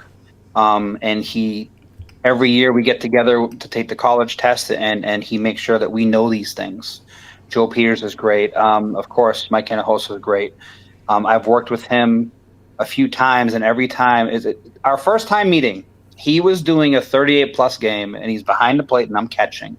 And every year we get together to take the college test, and he makes sure that we know these things. Joe Peters is great. Of course, Mike Hinojosa is great. I've worked with him a few times, and every time our first time meeting, he was doing a 38-plus game, and he's behind the plate, and I'm catching.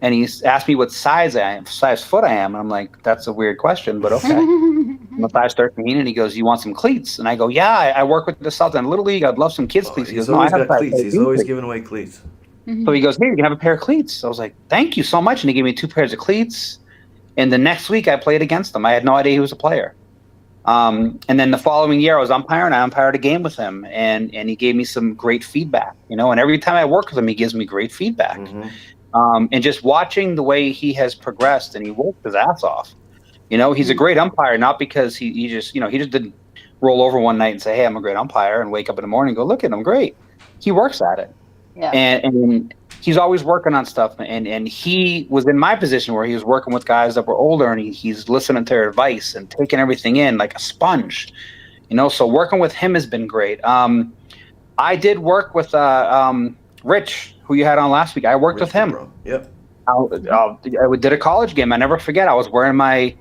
And he's asked me what size foot I am, and I'm like, that's a weird question, but okay. I'm a size 13, and he goes, you want some cleats? And I go, yeah, I work with the Southern Little League. I'd love some kids' cleats. He He's goes, always no, I have got cleats. size He's 13 always cleats. giving away cleats. So he goes, hey, you can have a pair of cleats. I was like, thank you so much. And he gave me 2 pairs of cleats. And the next week I played against him. I had no idea he was a player. And then the following year I was umpiring. I umpired a game with him, and he gave me some great feedback. And every time I work with him, he gives me great feedback. Mm-hmm. And just watching the way he has progressed, and he worked his ass off. He's a great umpire, not because he just didn't roll over one night and say, hey, I'm a great umpire, and wake up in the morning and go, look at him, great. He works at it. Yeah. And he's always working on stuff. And he was in my position where he was working with guys that were older, and he's listening to their advice and taking everything in like a sponge. So working with him has been great. I did work with Rich, who you had on last week. I worked with him. Bro. Yep. I did a college game. I never forget. I was wearing my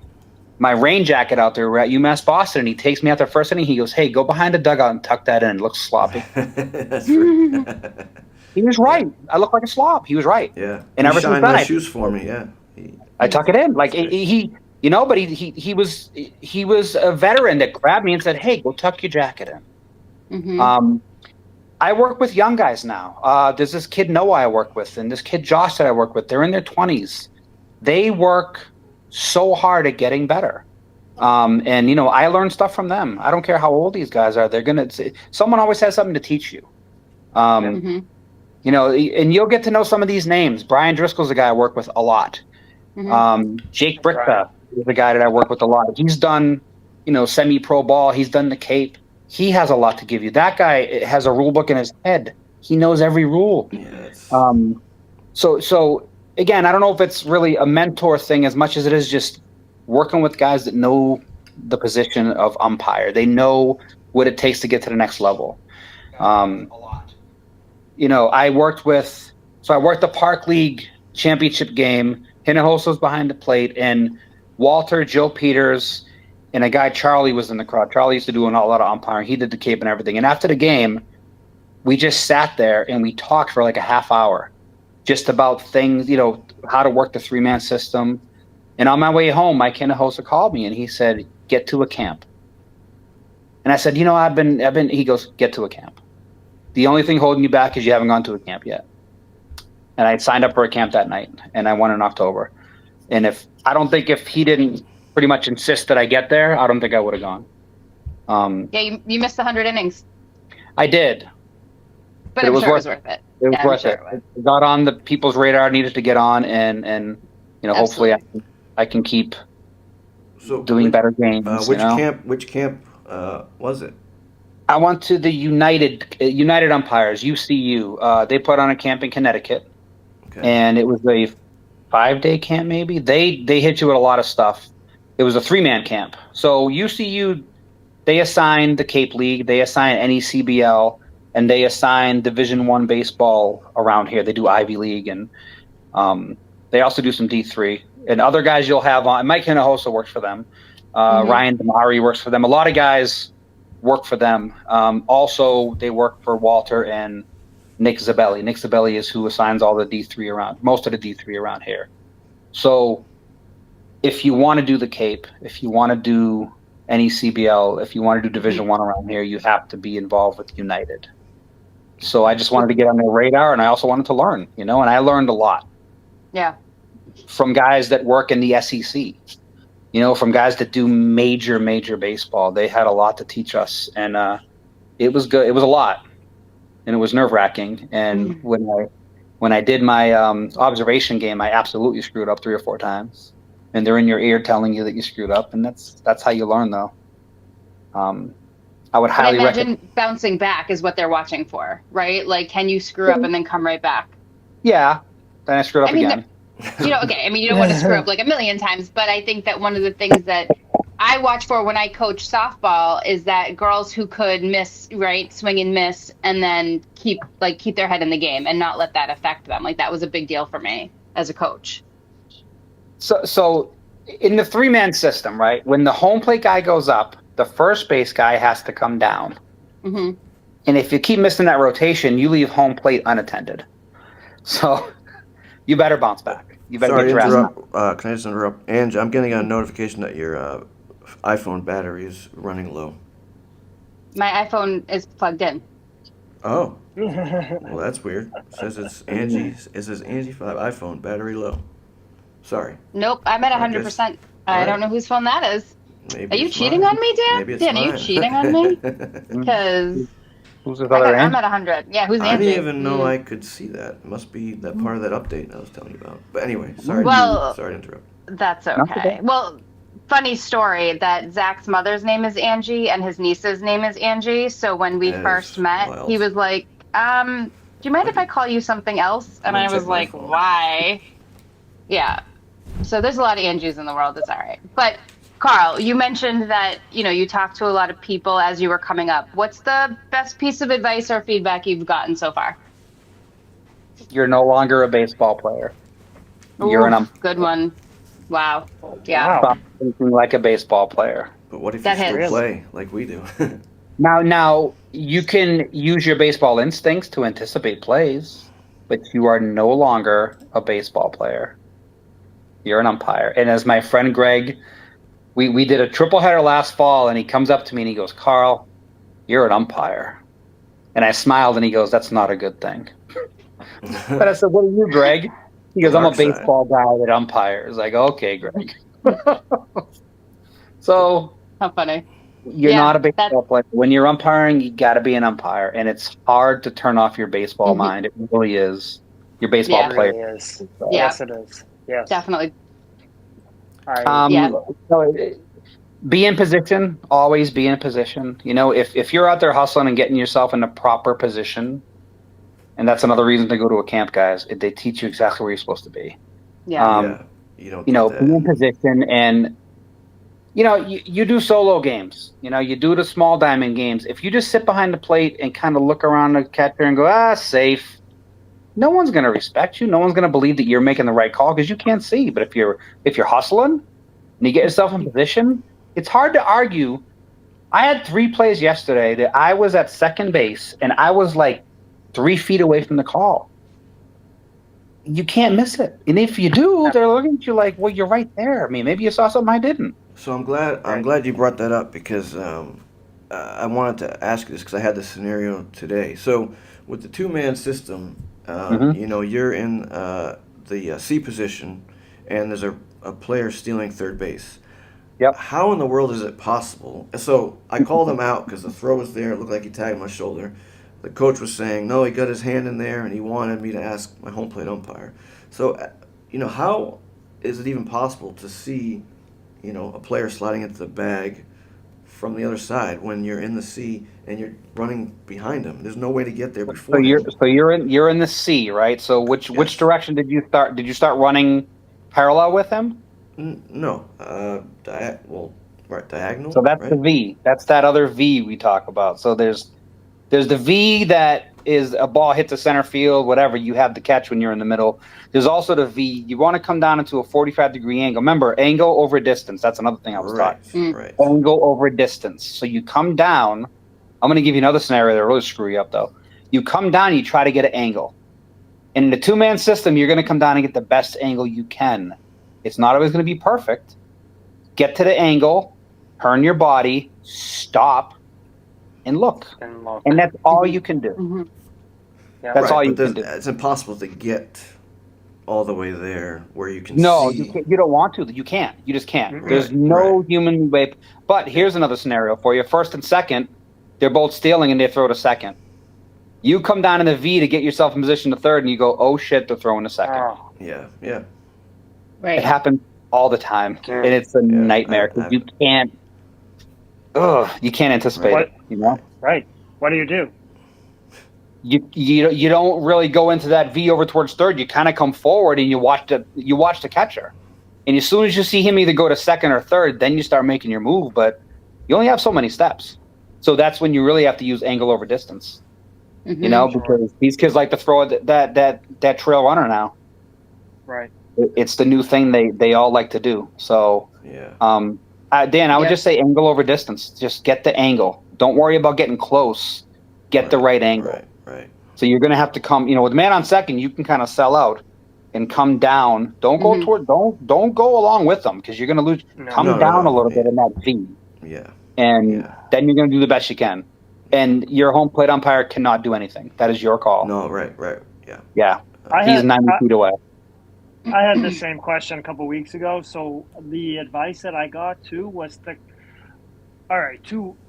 rain jacket out there. We're at UMass Boston, and he takes me out there first inning. He goes, hey, go behind the dugout and tuck that in. It looks sloppy. That's right. He was right. I look like a slob. He was right. Yeah. And ever since shined then, my shoes for me. Yeah. I tuck it in. Like but he was a veteran that grabbed me and said, hey, go tuck your jacket in. Mm-hmm. I work with young guys now. There's this kid Noah I work with, and this kid Josh that I work with. They're in their 20s. They work so hard at getting better. And I learn stuff from them. I don't care how old these guys are. Someone always has something to teach you. Mm-hmm. And you'll get to know some of these names. Brian Driscoll's a guy I work with a lot. Mm-hmm. Jake Britka is the guy that I work with a lot. He's done, semi-pro ball. He's done the Cape. he has a lot to give you. That guy has a rule book in his head. He knows every rule. Yes. So again, I don't know if it's really a mentor thing as much as it is just working with guys that know the position of umpire. They know what it takes to get to the next level. I worked the Park League championship game. Hinojosa's behind the plate, and Walter, Joe Peters, and a guy, Charlie, was in the crowd. Charlie used to do a lot of umpiring. He did the cape and everything. And after the game, we just sat there and we talked for like a half hour just about things, how to work the 3-man system. And on my way home, Mike Hinojosa called me and he said, get to a camp. And I said, he goes, get to a camp. The only thing holding you back is you haven't gone to a camp yet. And I signed up for a camp that night, and I went in October. And if he didn't pretty much insist that I get there, I don't think I would have gone. You missed the 100 innings. I did. But I'm sure it was worth it. It was worth it. It got on the people's radar I needed to get on, and hopefully I can keep doing better games. Which camp was it? I went to the United Umpires, UCU. They put on a camp in Connecticut. Okay. And it was a 5-day camp, maybe. They hit you with a lot of stuff. It was a 3-man camp. So UCU, they assigned the Cape League, they assigned NECBL, and they assigned Division I baseball around here. They do Ivy League, and they also do some D3. And other guys you'll have on. Mike Hinojosa works for them. Ryan Damari works for them. A lot of guys work for them. Also, they work for Walter and Nick Zabelli. Nick Zabelli is who assigns all the D3 around, most of the D3 around here. So if you want to do the Cape, if you want to do NECBL, if you want to do Division I around here, you have to be involved with United. So I just wanted to get on their radar, and I also wanted to learn, and I learned a lot. Yeah. From guys that work in the SEC, from guys that do major baseball. They had a lot to teach us, and it was good. It was a lot. And it was nerve-wracking. And when I did my observation game, I absolutely screwed up 3 or 4 times. And they're in your ear telling you that you screwed up, and that's how you learn, though. I would highly recommend. Bouncing back is what they're watching for, right? Like, can you screw up and then come right back? Yeah. Then I screwed up again. You don't want to screw up like a million times, but I think that one of the things that I watch for when I coach softball is that girls who could miss, right, swing and miss, and then keep their head in the game and not let that affect them. Like, that was a big deal for me as a coach. So in the 3-man system, right, when the home plate guy goes up, the first base guy has to come down. Mm-hmm. And if you keep missing that rotation, you leave home plate unattended. So you better bounce back. You better Sorry get your to interrupt. Can I just interrupt? Angie, I'm getting a notification that your iPhone battery is running low. My iPhone is plugged in. Oh. Well, that's weird. It says it's Angie 5 iPhone battery low. Sorry. Nope, I'm at 100%. I don't know whose phone that is. Maybe are you cheating on me, Dan? Maybe it's Dan, mine. are you cheating on me? Because who's his other I'm at 100. Yeah, who's Angie? I didn't even know I could see that. It must be that part of that update I was telling you about. But anyway, sorry to interrupt. That's okay. Well, funny story that Zach's mother's name is Angie and his niece's name is Angie. So when we first met, he was like, do you mind if I call you something else? And I was like, why? Yeah. So there's a lot of Angies in the world. It's all right. But Carl, you mentioned that, you talked to a lot of people as you were coming up. What's the best piece of advice or feedback you've gotten so far? You're no longer a baseball player. You're an umpire. Good one. Wow. Yeah. Stop thinking like a baseball player. But what if you still play like we do? Now, you can use your baseball instincts to anticipate plays, but you are no longer a baseball player. You're an umpire. And as my friend Greg, we did a triple header last fall, and he comes up to me and he goes, Carl, you're an umpire. And I smiled, and he goes, that's not a good thing. But I said, what are you, Greg? He goes, I'm a baseball guy that umpires. I go, okay, Greg. So how funny. You're not a baseball player. When you're umpiring, you got to be an umpire, and it's hard to turn off your baseball mind. It really is. Your baseball player. It really is. Yes, it is. Yes, definitely. So Be in position. Always be in position. You know, if you're out there hustling and getting yourself in the proper position, and that's another reason to go to a camp, guys. They teach you exactly where you're supposed to be. Yeah. You don't You know, get be in that. position, and you know, you do solo games. You know, you do the small diamond games. If you just sit behind the plate and kind of look around the catcher and go, safe. No one's going to respect you. No one's going to believe that you're making the right call because you can't see. But if you're hustling and you get yourself in position, it's hard to argue. I had 3 plays yesterday that I was at second base and I was like 3 feet away from the call. You can't miss it. And if you do, they're looking at you like, well, you're right there. I mean, maybe you saw something I didn't. So I'm glad you brought that up because I wanted to ask you this because I had this scenario today. So with the 2-man system, you know, you're in the C position, and there's a player stealing third base. Yep. How in the world is it possible? So I called him out because the throw was there. It looked like he tagged my shoulder. The coach was saying, no, he got his hand in there, and he wanted me to ask my home plate umpire. So, you know, how is it even possible to see, you know, a player sliding into the bag from the other side when you're in the C and you're running behind him? There's no way to get there before. So you're in the C, right? So which direction did you start? Did you start running parallel with him? No, diagonal. So that's right? the V. That's that other V we talk about. So there's the V that is a ball hits the center field, whatever. You have the catch when you're in the middle. There's also the V. You want to come down into a 45-degree angle. Remember, angle over distance. That's another thing I was taught. Right. Angle over distance. So you come down. I'm going to give you another scenario that will really screw you up, though. You come down, you try to get an angle. In the 2-man system, you're going to come down and get the best angle you can. It's not always going to be perfect. Get to the angle, turn your body, stop, and look. And that's all you can do. Mm-hmm. Yeah. That's all you can do. It's impossible to get all the way there where you can No, see. you don't want to. You can't. You just can't. Right, There's no human way. But here's another scenario for you. First and second, they're both stealing and they throw to second. You come down in the V to get yourself in position to third, and you go, oh, shit, they're throwing to second. Oh, Yeah. Right. It happens all the time, Yeah. and it's a nightmare because you can't anticipate it. You know, right. What do you do? You don't really go into that V over towards third. You kind of come forward and you watch the catcher, and as soon as you see him either go to second or third, then you start making your move. But you only have so many steps, so that's when you really have to use angle over distance. Mm-hmm. You know, because these kids like to throw that trail runner now. Right. It's the new thing they all like to do. So, Yeah. Dan, I would just say angle over distance. Just get the angle. Don't worry about getting close. Get the right angle. Right. So you're going to have to come. You know, with man on second, you can kind of sell out and come down. Don't go toward. Don't go along with them because you're going to lose. Come down a little bit in that V. Yeah. And then you're going to do the best you can. And your home plate umpire cannot do anything. That is your call. No. Right. Yeah. Yeah. He's 90 feet away. I had the same question a couple weeks ago. So the advice that I got too was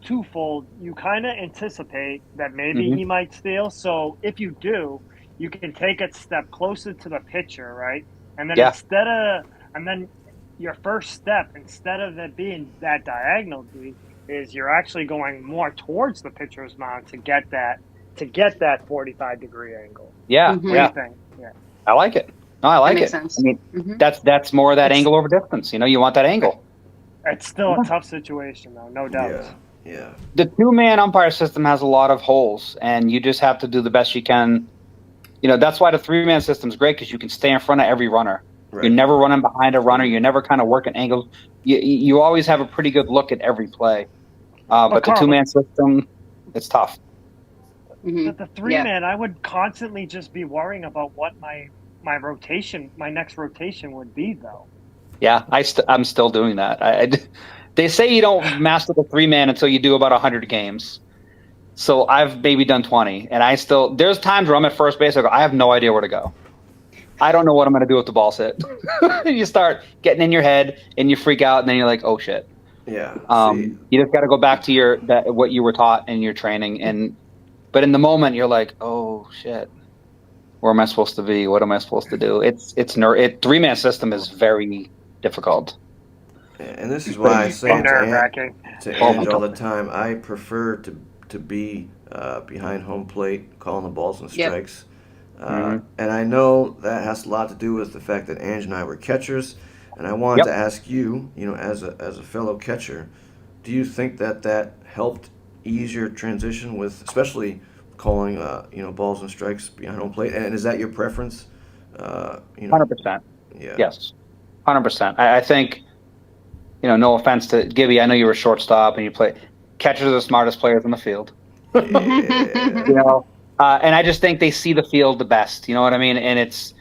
twofold. You kind of anticipate that maybe he might steal. So if you do, you can take a step closer to the pitcher, right? And then then your first step, instead of it being that diagonal V, is you're actually going more towards the pitcher's mound to get that 45-degree angle. Yeah. What do you think? Yeah. I like it. No, I like That makes it. sense. I mean, that's more of that angle over distance. You know, you want that angle. It's still a tough situation, though, no doubt. Yeah. The 2-man umpire system has a lot of holes, and you just have to do the best you can. You know, that's why the 3-man system is great because you can stay in front of every runner. Right. You're never running behind a runner. You're never kind of working angles. You always have a pretty good look at every play. But the 2-man system, it's tough. But the 3-man, I would constantly just be worrying about what my next rotation would be, though. Yeah, I'm still doing that. They say you don't master the 3-man until you do about 100 games. So I've maybe done 20, and there's times where I'm at first base. I go, I have no idea where to go. I don't know what I'm going to do with the ball hit. You start getting in your head, and you freak out, and then you're like, oh shit. Yeah. You just got to go back to what you were taught in your training, but in the moment you're like, oh shit. Where am I supposed to be? What am I supposed to do? 3-man system is very difficult. And this is why I say And nerve-wracking. to Ange all the time, I prefer to be behind home plate, calling the balls and strikes. And I know that has a lot to do with the fact that Ange and I were catchers. And I wanted to ask you, as a fellow catcher, do you think that helped ease your transition with, especially calling, balls and strikes behind home plate? And is that your preference? 100%. Yeah. Yes, 100%. I think, no offense to Gibby, I know you were shortstop and you play. Catchers are the smartest players in the field. Yeah. And I just think they see the field the best. You know what I mean? And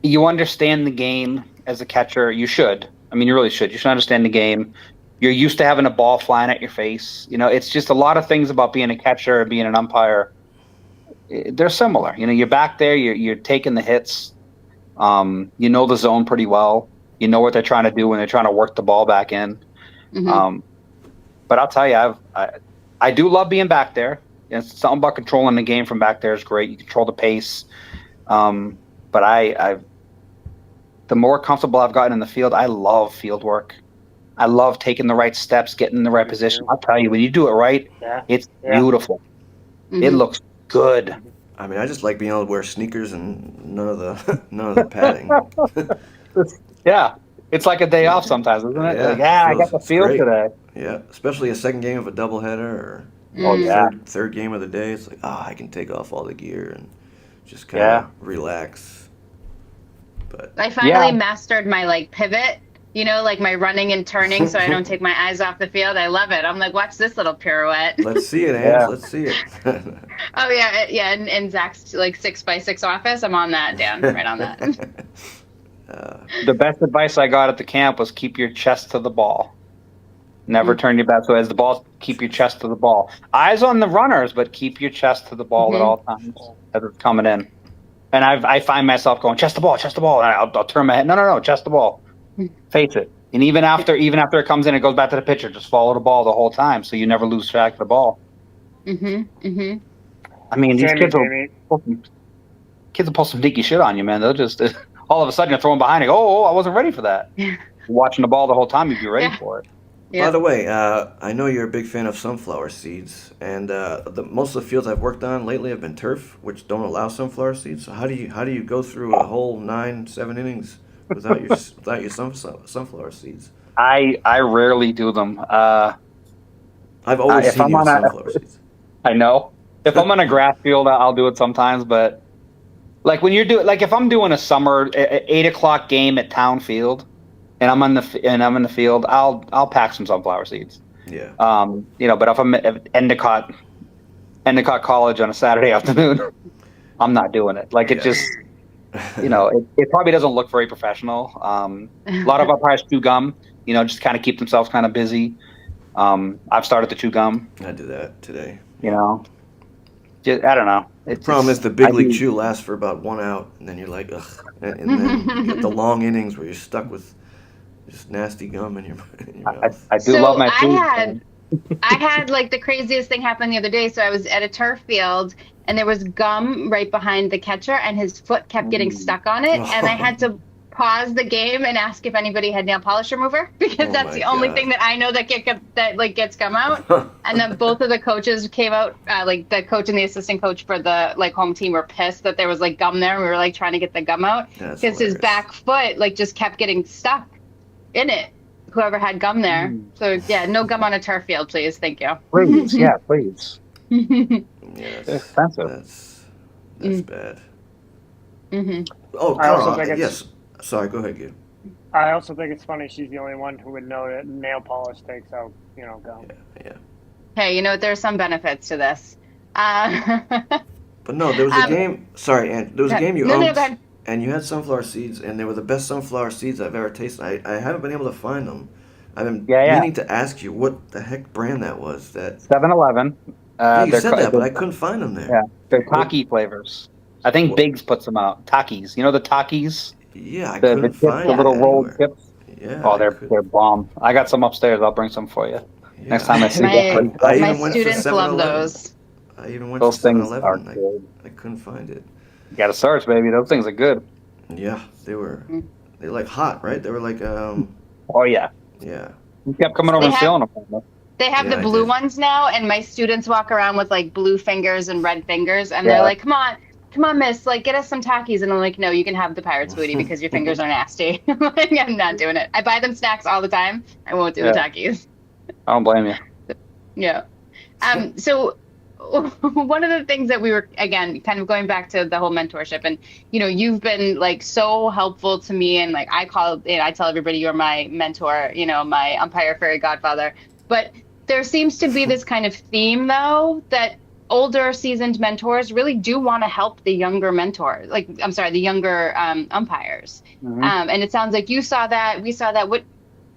you understand the game as a catcher. You should. I mean, you really should. You should understand the game. You're used to having a ball flying at your face. It's just a lot of things about being a catcher and being an umpire. They're similar. You're back there. You're taking the hits. You know the zone pretty well. You know what they're trying to do when they're trying to work the ball back in. But I'll tell you, I do love being back there. It's something about controlling the game from back there is great. You control the pace. But the more comfortable I've gotten in the field, I love field work. I love taking the right steps, getting in the right position. I'll tell you, when you do it right, it's beautiful. It looks good. I mean, I just like being able to wear sneakers and none of the padding. Yeah, it's like a day off sometimes, isn't it? Yeah, I got the field today. Yeah, especially a second game of a doubleheader or third game of the day. It's like, I can take off all the gear and just kind of relax. But I finally mastered my pivot. Like my running and turning, so I don't take my eyes off the field. I love it. I'm like, watch this little pirouette. Let's see it, Ange. Let's see it. Oh yeah. In Zach's 6x6 office, I'm on that, Dan. Right on that. The best advice I got at the camp was keep your chest to the ball. Never turn your back. So as the ball, keep your chest to the ball. Eyes on the runners, but keep your chest to the ball at all times as it's coming in. And I find myself going, chest the ball. And I'll turn my head. No, chest the ball. Face it. And even after it comes in, it goes back to the pitcher. Just follow the ball the whole time, so you never lose track of the ball. I mean, these kids will pull some sneaky shit on you, man. They'll just all of a sudden you're throwing behind it. Oh, I wasn't ready for that. Watching the ball the whole time, you'd be ready for it. By the way, I know you're a big fan of sunflower seeds, and most of the fields I've worked on lately have been turf, which don't allow sunflower seeds. So how do you go through a whole 9-7 innings without your sunflower seeds? I rarely do them. I've always seen you with sunflower seeds. I know. If I'm on a grass field, I'll do it sometimes. But when you're doing, if I'm doing a summer 8:00 game at Town Field, and I'm in the field, I'll pack some sunflower seeds. Yeah. But if I'm at Endicott College on a Saturday afternoon, I'm not doing it. It just. It probably doesn't look very professional. A lot of umpires chew gum, just kind of keep themselves kind of busy. I've started to chew gum. I did that today. I don't know. The problem is the big league chew lasts for about 1 out, and then you're like, ugh. And then you get the long innings where you're stuck with just nasty gum in your mouth. I do love my chew. I had the craziest thing happen the other day. So I was at a turf field and there was gum right behind the catcher and his foot kept getting stuck on it. And I had to pause the game and ask if anybody had nail polish remover because that's the only thing that I know that gets gum out. And then both of the coaches came out, the coach and the assistant coach for the home team were pissed that there was gum there. And we were trying to get the gum out because his back foot just kept getting stuck in it. Whoever had gum there. So yeah, no gum on a turf field, please. Thank you. Please, please. Yes, it's expensive. That's bad. Oh, Carl, yes. Sorry, go ahead, Gib. I also think it's funny she's the only one who would know that nail polish takes out, gum. Yeah. Hey, there are some benefits to this. But no, there was a game. Sorry, Ann. There was a game you owned. And you had sunflower seeds, and they were the best sunflower seeds I've ever tasted. I haven't been able to find them. I've been meaning to ask you what the heck brand that was. That 7-Eleven. You said that, but I couldn't find them there. Yeah, they're Taki flavors. I think Biggs puts them out. Takis. You know the Takis? Yeah, I couldn't find the little rolled chips. Yeah. Oh, they're bomb. I got some upstairs. I'll bring some for you next time I see them. My students love those. I even went those to 7-Eleven. Things I couldn't find it. You got to search, baby. Those things are good. Yeah, they were. They hot, right? They were Oh yeah. Yeah. He kept coming over and stealing them. They have the I blue did. ones now, and my students walk around with like blue fingers and red fingers, and Yeah. they're like, come on, miss, like get us some Takis. And I'm like, no, you can have the Pirates booty because your fingers are nasty. Like, I'm not doing it. I buy them snacks all the time. I won't do the Takis. I don't blame you. Yeah. So one of the things that we were, again, kind of going back to the whole mentorship, and, you know, you've been like so helpful to me. And like, I tell everybody you're my mentor, you know, my umpire fairy godfather. But there seems to be this kind of theme, though, that older seasoned mentors really do want to help the younger mentors, the younger umpires. Mm-hmm. And it sounds like you saw that, we saw that.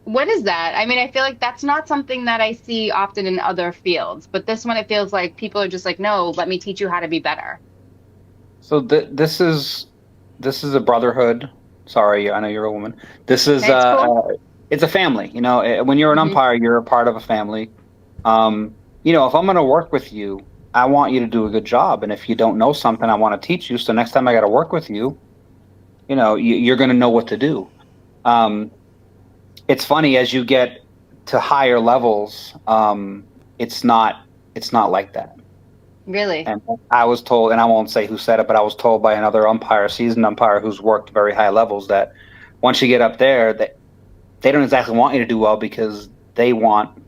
What is that? I mean, I feel like that's not something that I see often in other fields, but this one, it feels like people are just like, no, let me teach you how to be better. So this is a brotherhood. Sorry, I know you're a woman. This is Cool. It's a family. You know, when you're an umpire, you're a part of a family. You know, if I'm going to work with you, I want you to do a good job. And if you don't know something, I want to teach you. So next time I got to work with you, you know, you're going to know what to do. It's funny, as you get to higher levels, it's not like that. Really? And I was told, and I won't say who said it, but I was told by another umpire, seasoned umpire who's worked very high levels, that once you get up there, that they don't exactly want you to do well because they want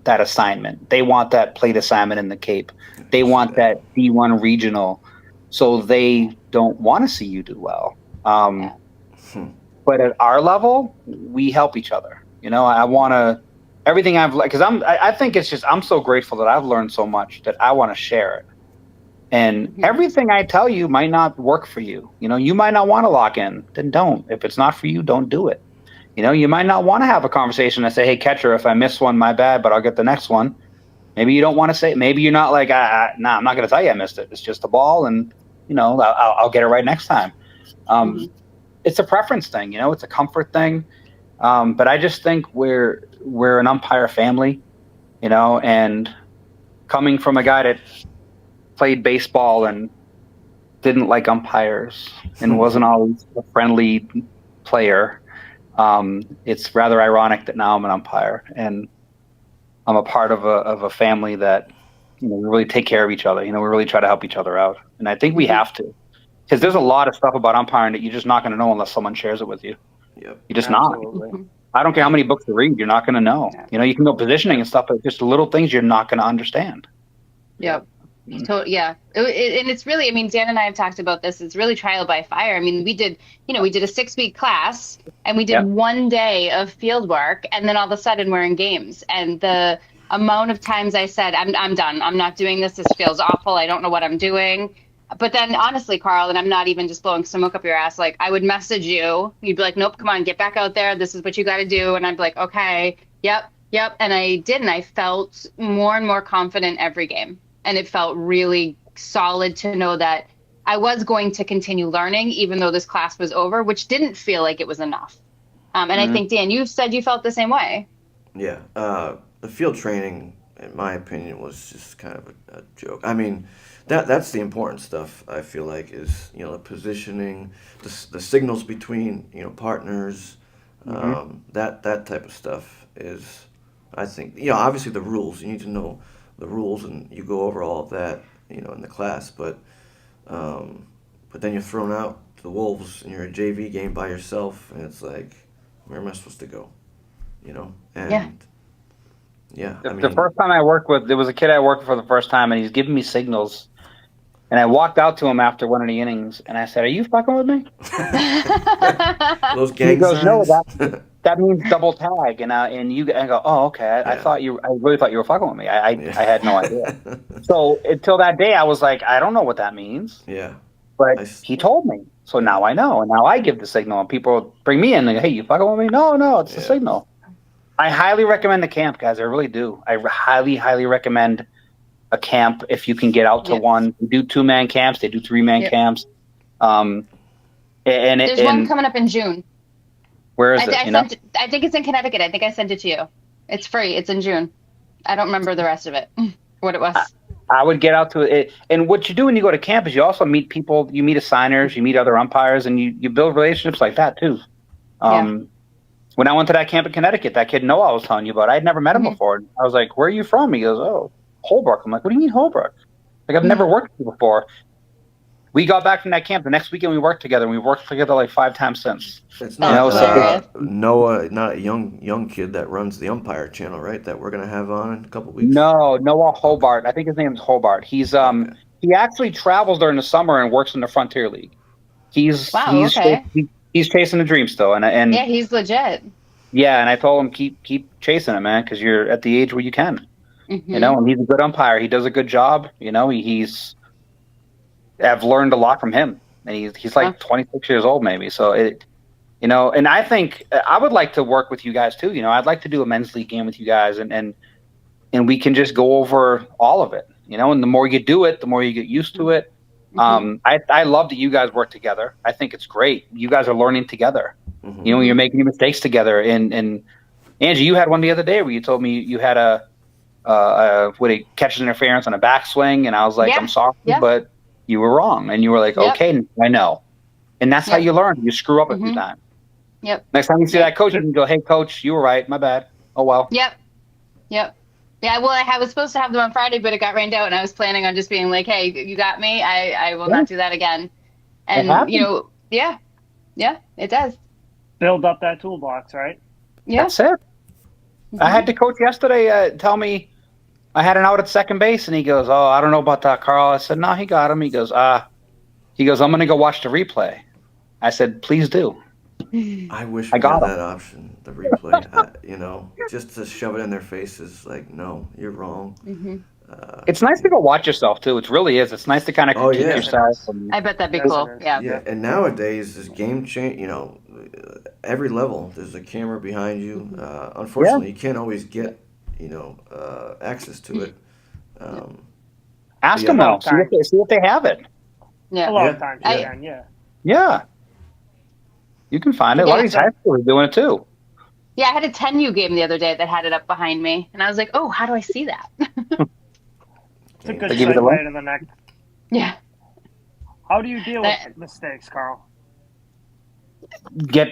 that assignment. They want that plate assignment in the Cape. They want that D1 regional. So they don't want to see you do well. But at our level, we help each other. You know, I want to, everything I've, because I think it's just, I'm so grateful that I've learned so much that I want to share it. And everything I tell you might not work for you. You know, you might not want to lock in, then don't. If it's not for you, don't do it. You know, you might not want to have a conversation and say, hey, catcher, if I miss one, my bad, but I'll get the next one. Maybe you don't want to say, maybe you're not like, nah, I'm not going to tell you I missed it. It's just a ball, and, you know, I'll get it right next time. It's a preference thing, you know, it's a comfort thing. But I just think we're an umpire family, you know, and coming from a guy that played baseball and didn't like umpires and wasn't always a friendly player, it's rather ironic that now I'm an umpire and I'm a part of a family that, you know, we really take care of each other. You know, we really try to help each other out. And I think we have to. Because there's a lot of stuff about umpiring that you're just not going to know unless someone shares it with you. Yep. You're just Absolutely. not. I don't care how many books you read, you're not going to know. You know, you can know positioning and stuff, but just little things you're not going to understand. Yep. Yeah. And it's really, I mean, Dan and I have talked about this. It's really trial by fire. I mean, we did a 6-week class and we did 1 day of field work, and then all of a sudden we're in games. And the amount of times I said, I'm done. I'm not doing this. This feels awful. I don't know what I'm doing. But then honestly, Carl, and I'm not even just blowing smoke up your ass, like I would message you. You'd be like, nope, come on, get back out there. This is what you got to do. And I'd be like, okay, yep. And I did. And I felt more and more confident every game. And it felt really solid to know that I was going to continue learning, even though this class was over, which didn't feel like it was enough. And I think, Dan, you've said you felt the same way. Yeah. The field training, in my opinion, was just kind of a joke. I mean, that's the important stuff, I feel like, is, you know, the positioning, the signals between, you know, partners, that type of stuff is, I think, you know, obviously the rules. You need to know the rules, and you go over all of that, you know, in the class. But then you're thrown out to the wolves, and you're a JV game by yourself, and it's like, where am I supposed to go? You know? And yeah, I mean, the first time I worked with, there was a kid I worked with for the first time, and he's giving me signals. And I walked out to him after one of the innings, and I said, "Are you fucking with me?" those gang he goes, signs? "No, that means double tag." And I go, "Oh, okay. I really thought you were fucking with me. I had no idea." So until that day, I was like, "I don't know what that means." Yeah. But he told me, so now I know, and now I give the signal, and people bring me in and go, "Hey, you fucking with me?" No, it's the signal. I highly recommend the camp, guys. I really do. I highly, highly recommend a camp if you can get out to one. They do 2-man camps. They do 3-man camps. There's one coming up in June. Where is it? I think it's in Connecticut. I think I sent it to you. It's free. It's in June. I don't remember the rest of it, what it was. I would get out to it. And what you do when you go to camp is you also meet people. You meet assigners. You meet other umpires, and you build relationships like that too. when I went to that camp in Connecticut, that kid Noah I was telling you about, I had never met him before. I was like, "Where are you from?" He goes, "Oh, Holbrook." I'm like, "What do you mean Holbrook?" Like, I've never worked with you before. We got back from that camp. The next weekend we worked together, and we worked together like 5 times since. It's not serious? Noah, not a young kid that runs the Umpire channel, right? That we're gonna have on in a couple weeks. No, Noah Hobart. I think his name is Hobart. He's he actually travels during the summer and works in the Frontier League. He's chasing the dream still, and yeah, he's legit. Yeah, and I told him keep chasing it, man, because you're at the age where you can. You know, and he's a good umpire. He does a good job. You know, I've learned a lot from him, and he's like 26 years old maybe. So you know, and I think I would like to work with you guys too. You know, I'd like to do a men's league game with you guys, and we can just go over all of it. You know, and the more you do it, the more you get used to it. I love that you guys work together. I think it's great. You guys are learning together. You know, you're making your mistakes together. And Angie, you had one the other day where you told me you had a catcher's interference on a backswing, and I was like, I'm sorry, but you were wrong. And you were like, okay, I know. And that's how you learn. You screw up a few times. Next time you see that coach, you can go, hey, coach, you were right. My bad. Oh, well. Yeah, well, I was supposed to have them on Friday, but it got rained out, and I was planning on just being like, hey, you got me. I will not do that again. And, you know, it does. Build up that toolbox, right? Yeah. That's it. I had the coach yesterday tell me I had an out at second base, and he goes, oh, I don't know about that, Carl. I said, no, he got him. He goes, I'm going to go watch the replay. I said, please do. I wish we had that option, the replay. You know, just to shove it in their faces, like, no, you're wrong. It's nice to go watch yourself too. It really is. It's nice to kind of critique yourself. I bet that'd be cool. Yeah. And nowadays, this game change. You know, every level there's a camera behind you. Unfortunately, you can't always get access to it. Ask them though. See if they have it. Yeah. A lot of times, Yeah. You can find it. A lot of these high schools are doing it too. Yeah, I had a 10U game the other day that had it up behind me, and I was like, oh, how do I see that? It's a good segue to the next. Yeah. How do you deal with mistakes, Carl?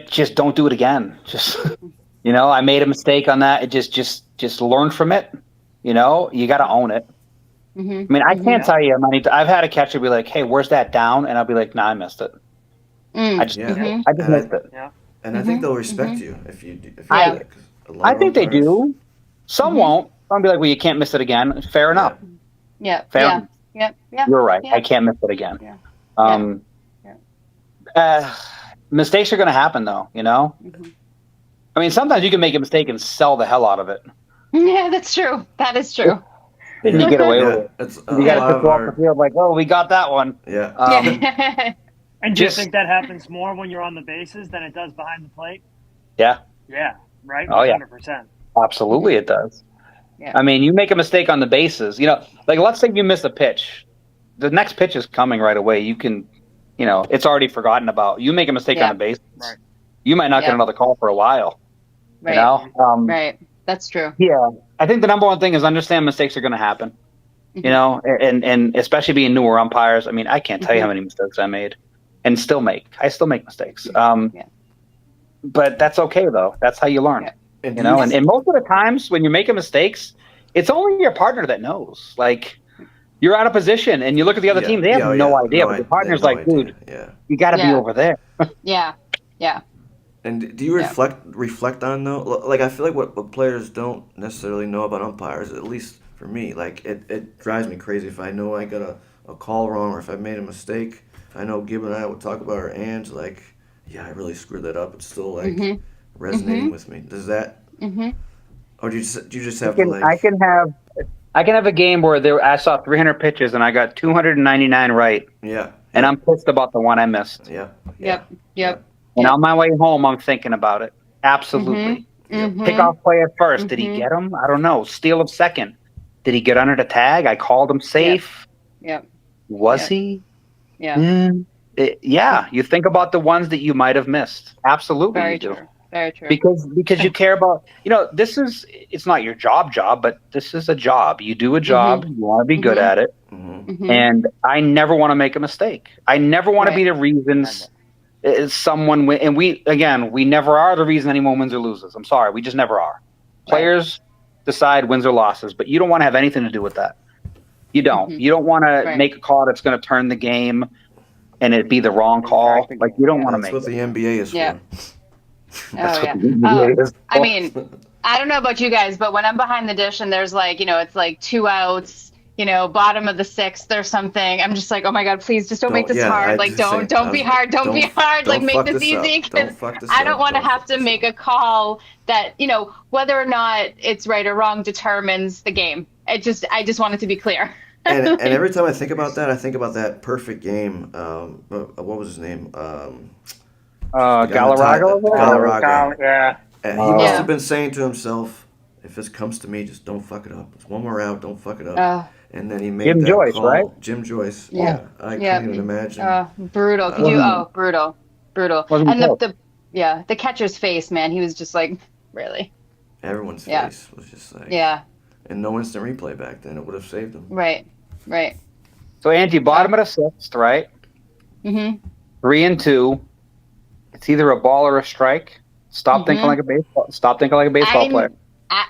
Just don't do it again. Just, I made a mistake on that. It just learn from it. You got to own it. I mean, I can't tell you how many. I've had a catcher be like, "Hey, where's that down?" And I'll be like, "Nah, I missed it. I just missed it." Yeah. And I think they'll respect you if you do it. I think they do. Some won't. I'll be like, "Well, you can't miss it again." Fair enough. Yeah. Fair. Yeah. You're right. I can't miss it again. Mistakes are going to happen, though. I mean, sometimes you can make a mistake and sell the hell out of it. Yeah, that's true. That is true. Then you get away with it. You got to go off the field like, "Oh, we got that one." Yeah. And do you think that happens more when you're on the bases than it does behind the plate? Yeah. Yeah. Right. Oh, 100%. Absolutely, it does. Yeah. I mean, you make a mistake on the bases. Like let's say you miss a pitch. The next pitch is coming right away. You can, it's already forgotten about. You make a mistake on the bases. Right. You might not get another call for a while. Right. Right. That's true. Yeah. I think the number one thing is understand mistakes are going to happen. And especially being newer umpires. I mean, I can't tell you how many mistakes I made and still make. I still make mistakes. But that's okay though. That's how you learn. And most of the times when you're making mistakes, it's only your partner that knows. Like you're out of position and you look at the other team, they have no idea. But your partner's like, dude, you got to be over there. Yeah. And do you reflect on though? Like I feel like what players don't necessarily know about umpires, at least for me, like it drives me crazy if I know I got a call wrong or if I made a mistake. I know Gib and I would talk about our Ange, like, I really screwed that up. It's still like resonating with me. Does that? Or do you just have to like? I can have a game where I saw 300 pitches and I got 299 right. Yeah. And I'm pissed about the one I missed. Yep. And on my way home, I'm thinking about it. Absolutely. Pick off play at first. Did he get him? I don't know. Steal of second. Did he get under the tag? I called him safe. Yep. Was he? Yeah. You think about the ones that you might have missed. Absolutely. Very you do. true. Very true. Because you care about, it's not your job, but this is a job. You do a job. You want to be good at it. And I never want to make a mistake. I never want to be the reasons is someone and we never are the reason anyone wins or loses. I'm sorry, we just never are. Players decide wins or losses, but you don't want to have anything to do with that. You don't. You don't want to make a call that's going to turn the game and it be the wrong call. Like, you don't want to make. That's what the NBA is for. I mean, I don't know about you guys, but when I'm behind the dish and there's like, it's like 2 outs, bottom of the 6th or something, I'm just like, oh my God, please just don't make this hard. Like, don't be hard. Don't be hard. Like, make this easy, because I don't want to have to make a call that, whether or not it's right or wrong determines the game. I just want it to be clear. and every time I think about that, I think about that perfect game. What was his name? Galarraga. Yeah. And he must have been saying to himself, if this comes to me, just don't fuck it up. It's one more out, don't fuck it up. And then he made Jim that Joyce, call. right? Jim Joyce. Yeah. I can't even imagine. Brutal. Brutal. And the catcher's face, man, he was just like, really? Everyone's face was just like. Yeah. And no instant replay back then. It would have saved him. Right. So, Angie, bottom of the 6th, right? 3-2. It's either a ball or a strike. Stop thinking like a baseball. Stop thinking like a baseball player.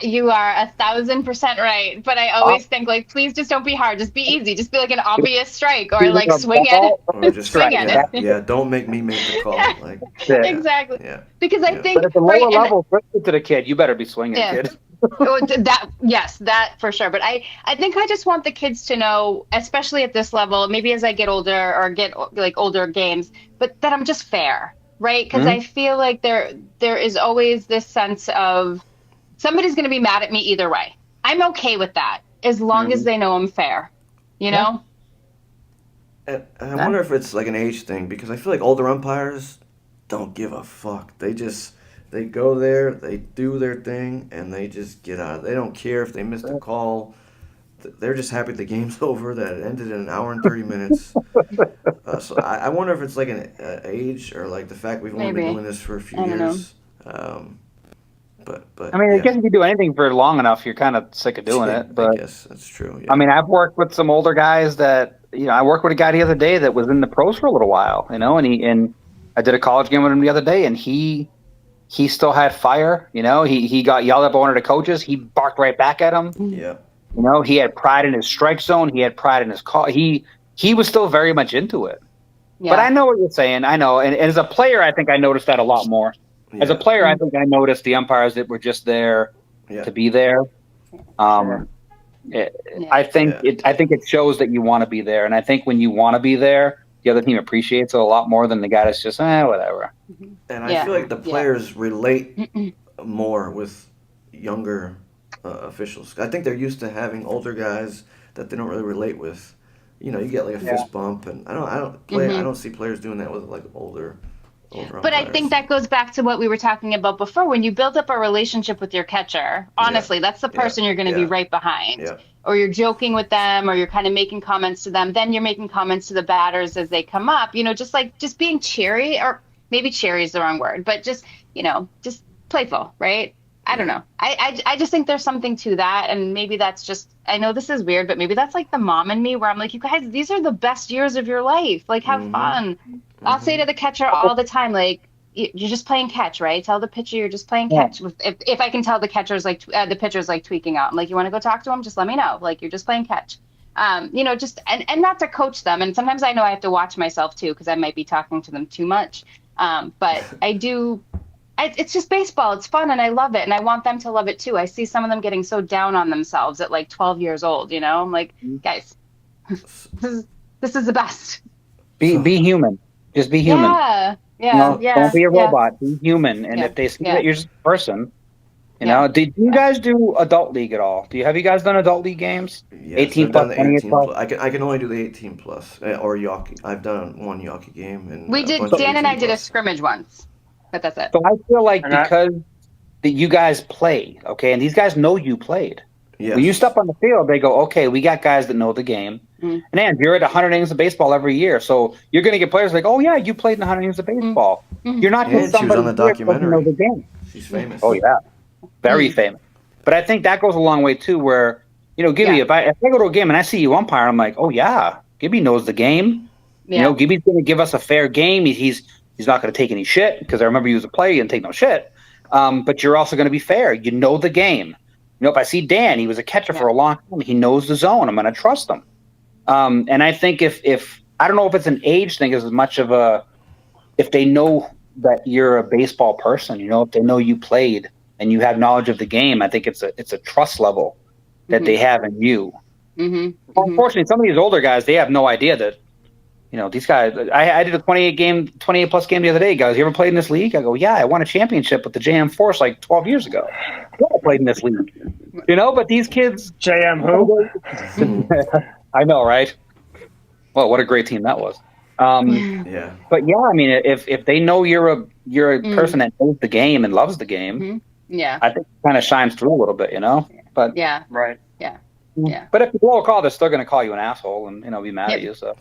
You are 1,000% right. But I always think, like, please just don't be hard. Just be easy. Just be like an obvious strike, or like swing at it. Or just swing at it. Yeah, don't make me make the call. Like, exactly. Yeah. Because I think but at the lower level, to the kid, you better be swinging, kid. That for sure. But I think I just want the kids to know, especially at this level, maybe as I get older or get like older games, but that I'm just fair, right? Because I feel like there is always this sense of somebody's going to be mad at me either way. I'm okay with that as long as they know I'm fair, you know? And I wonder if it's like an age thing, because I feel like older umpires don't give a fuck. They go there, they do their thing, and they just get out. They don't care if they missed a call. They're just happy the game's over, that it ended in an hour and 30 minutes. So I wonder if it's like an age, or like the fact we've only been doing this for a few years. But I mean, I guess if you do anything for long enough, you're kind of sick of doing it. But I guess that's true. Yeah. I mean, I've worked with some older guys that, I worked with a guy the other day that was in the pros for a little while, and I did a college game with him the other day, and he still had fire. He got yelled at by one of the coaches. He barked right back at him. Yeah. He had pride in his strike zone. He had pride in his call. He was still very much into it. Yeah. But I know what you're saying. I know. And as a player, I think I noticed that a lot more. Yeah. As a player, I think I noticed the umpires that were just there to be there. I think it shows that you want to be there. And I think when you want to be there, the other team appreciates it a lot more than the guy that's just, whatever. And I feel like the players relate more with younger officials. I think they're used to having older guys that they don't really relate with. You get like a fist bump, and I don't see players doing that with like older umpires. But I think that goes back to what we were talking about before. When you build up a relationship with your catcher, honestly, that's the person you're going to be right behind. Yeah. Or you're joking with them, or you're kind of making comments to them. Then you're making comments to the batters as they come up. Just being cheery, or maybe cheery is the wrong word, but just playful, right? I don't know. I just think there's something to that, and maybe that's just, I know this is weird, but maybe that's like the mom in me, where I'm like, you guys, these are the best years of your life. Like, have fun. I'll say to the catcher all the time, like, you're just playing catch, right? Tell the pitcher you're just playing catch. If I can tell the catcher's like the pitcher's like tweaking out, I'm like, you want to go talk to him? Just let me know. Like, you're just playing catch. Just and not to coach them. And sometimes I know I have to watch myself too, because I might be talking to them too much. But I do. It's just baseball. It's fun, and I love it, and I want them to love it too. I see some of them getting so down on themselves at like 12 years old. I'm like, guys, this is the best. Be human. Just be human. Yeah. Don't be a robot. Be human. And if they see that you're just a person, did you guys do adult league at all? Have you guys done adult league games? Yes, 18 plus, 28 plus? I can only do the 18 plus or Yawkey. I've done one Yawkey game. And we did. Dan and I did a scrimmage once, but that's it. So I feel like because you guys played, okay, and these guys know you played. Yes. When you step on the field, they go, okay, we got guys that know the game. And then you're at 100 innings of baseball every year. So you're going to get players like, oh, yeah, you played in 100 innings of baseball. You're not just somebody on the documentary. Know the game. She's famous. Oh, yeah. Very famous. But I think that goes a long way, too, where, Gibby, if I go to a game and I see you umpire, I'm like, oh, yeah, Gibby knows the game. Yeah. Gibby's going to give us a fair game. He's He's not going to take any shit because I remember you as a player, you didn't take no shit. But you're also going to be fair. You know the game. If I see Dan, he was a catcher for a long time. He knows the zone. I'm going to trust him. And I think if I don't know if it's an age thing as much of if they know that you're a baseball person, if they know you played and you have knowledge of the game, I think it's a trust level that they have in you. Unfortunately, some of these older guys, they have no idea that, these guys. I did a 28 plus game the other day. Guys, you ever played in this league? I go, yeah, I won a championship with the JM Force like 12 years ago. I played in this league, But these kids, JM who? I know, right? Well, what a great team that was. Yeah. But yeah, I mean, if they know you're a person that knows the game and loves the game, yeah, I think it kind of shines through a little bit, But yeah, right. Yeah. But if you blow a call, they're still going to call you an asshole and be mad at you. So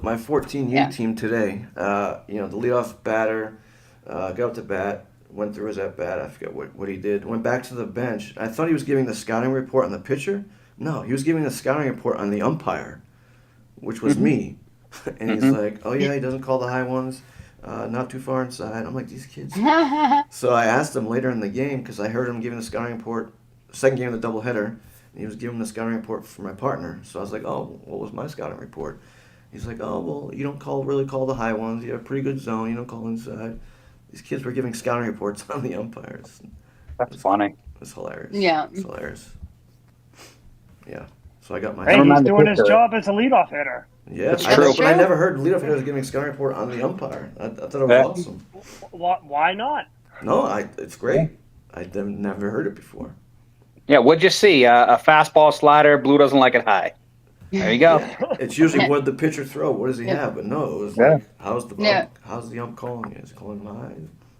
my 14U team today, the leadoff batter got up to bat, went through his at bat. I forget what he did. Went back to the bench. I thought he was giving the scouting report on the pitcher. No, he was giving the scouting report on the umpire, which was me. And he's like, "Oh yeah, he doesn't call the high ones, not too far inside." I'm like, these kids. So I asked him later in the game because I heard him giving the scouting report, second game of the doubleheader. And he was giving the scouting report for my partner. So I was like, "Oh, what was my scouting report?" He's like, "Oh, well, you don't really call the high ones. You have a pretty good zone. You don't call inside." These kids were giving scouting reports on the umpires. That's funny. It's hilarious. Yeah. It's hilarious. Yeah. So I got my... Hey, he's doing his job as a leadoff hitter. Yeah, true. But I never heard leadoff hitters giving a scouting report on the umpire. I thought it was awesome. Why not? No, it's great. I've never heard it before. Yeah, what'd you see? A fastball slider, Blue doesn't like it high. There you go. Yeah. It's usually what the pitcher throw. What does he have? But no, it was like, how's the ump calling it? Is he calling him high?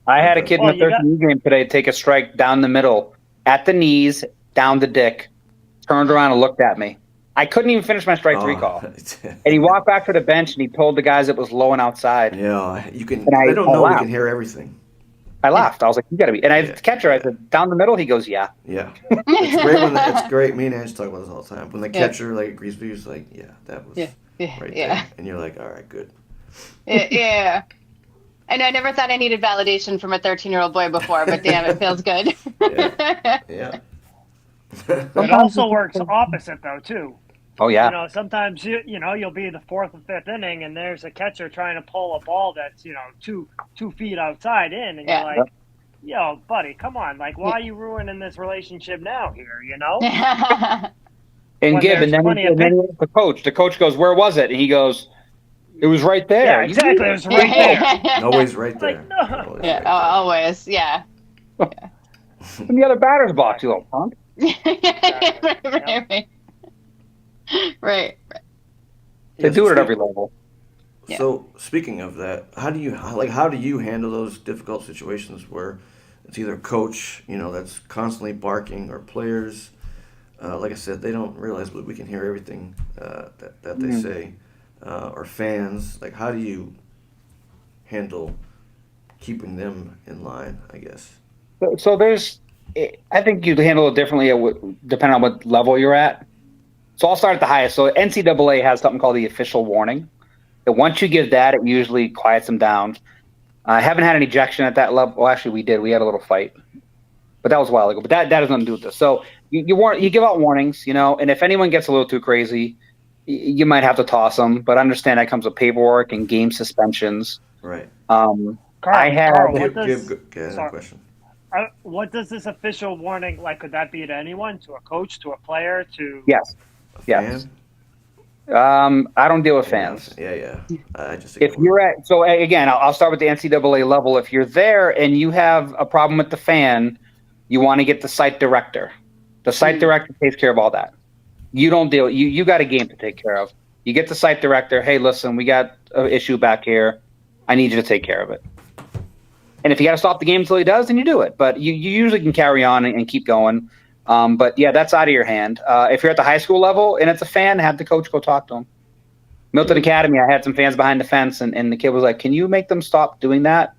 I had a kid in the 13U game today take a strike down the middle, at the knees, down the dick, turned around and looked at me. I couldn't even finish my strike three call. And he walked back to the bench and he told the guys it was low and outside. Yeah, you can. They don't know we can hear everything. I laughed. I was like, "You got to be." And I the catcher. I said, "Down the middle." He goes, "Yeah." Yeah, it's great when it's great. Me and Ange talk about this all the time. When the catcher agrees with you, it's like, "Yeah, that was right there," and you're like, "All right, good." Yeah. And I never thought I needed validation from a 13-year-old boy before, but damn, it feels good. Yeah. It also works opposite though too. Oh yeah. Sometimes you'll be the fourth or fifth inning, and there's a catcher trying to pull a ball that's 2 feet outside in, and you're like, "Yo, buddy, come on! Like, why are you ruining this relationship now? Here, And Gib, and then the coach. The coach goes, "Where was it?" And he goes, "It was right there." Yeah, exactly. It was right there. Always right there. Like, no. Always. Yeah. In the other batter's box, you little punk. Right. They do it at every level. So speaking of that, how do you handle those difficult situations where it's either coach, that's constantly barking, or players, like I said, they don't realize that we can hear everything that they say, or fans. Like, how do you handle keeping them in line, I guess? So I think you handle it differently depending on what level you're at. So I'll start at the highest. So NCAA has something called the official warning. And once you give that, it usually quiets them down. I haven't had an ejection at that level. Well, actually, we did. We had a little fight, but that was a while ago. But that has nothing to do with this. So you give out warnings, and if anyone gets a little too crazy, you might have to toss them. But understand that comes with paperwork and game suspensions. Right. Carl, question. What does this official warning, like, could that be to anyone, to a coach, to a player, to... Yes. I don't deal with fans. Yeah. If you're at, so again, I'll start with the NCAA level. If you're there and you have a problem with the fan, you want to get the site director. The site director takes care of all that. You don't deal. You got a game to take care of. You get the site director. Hey, listen, we got an issue back here. I need you to take care of it. And if you got to stop the game until he does, then you do it. But you usually can carry on and keep going. But yeah, that's out of your hand. If you're at the high school level and it's a fan, have the coach go talk to him. Milton Academy, I had some fans behind the fence, and the kid was like, "Can you make them stop doing that?"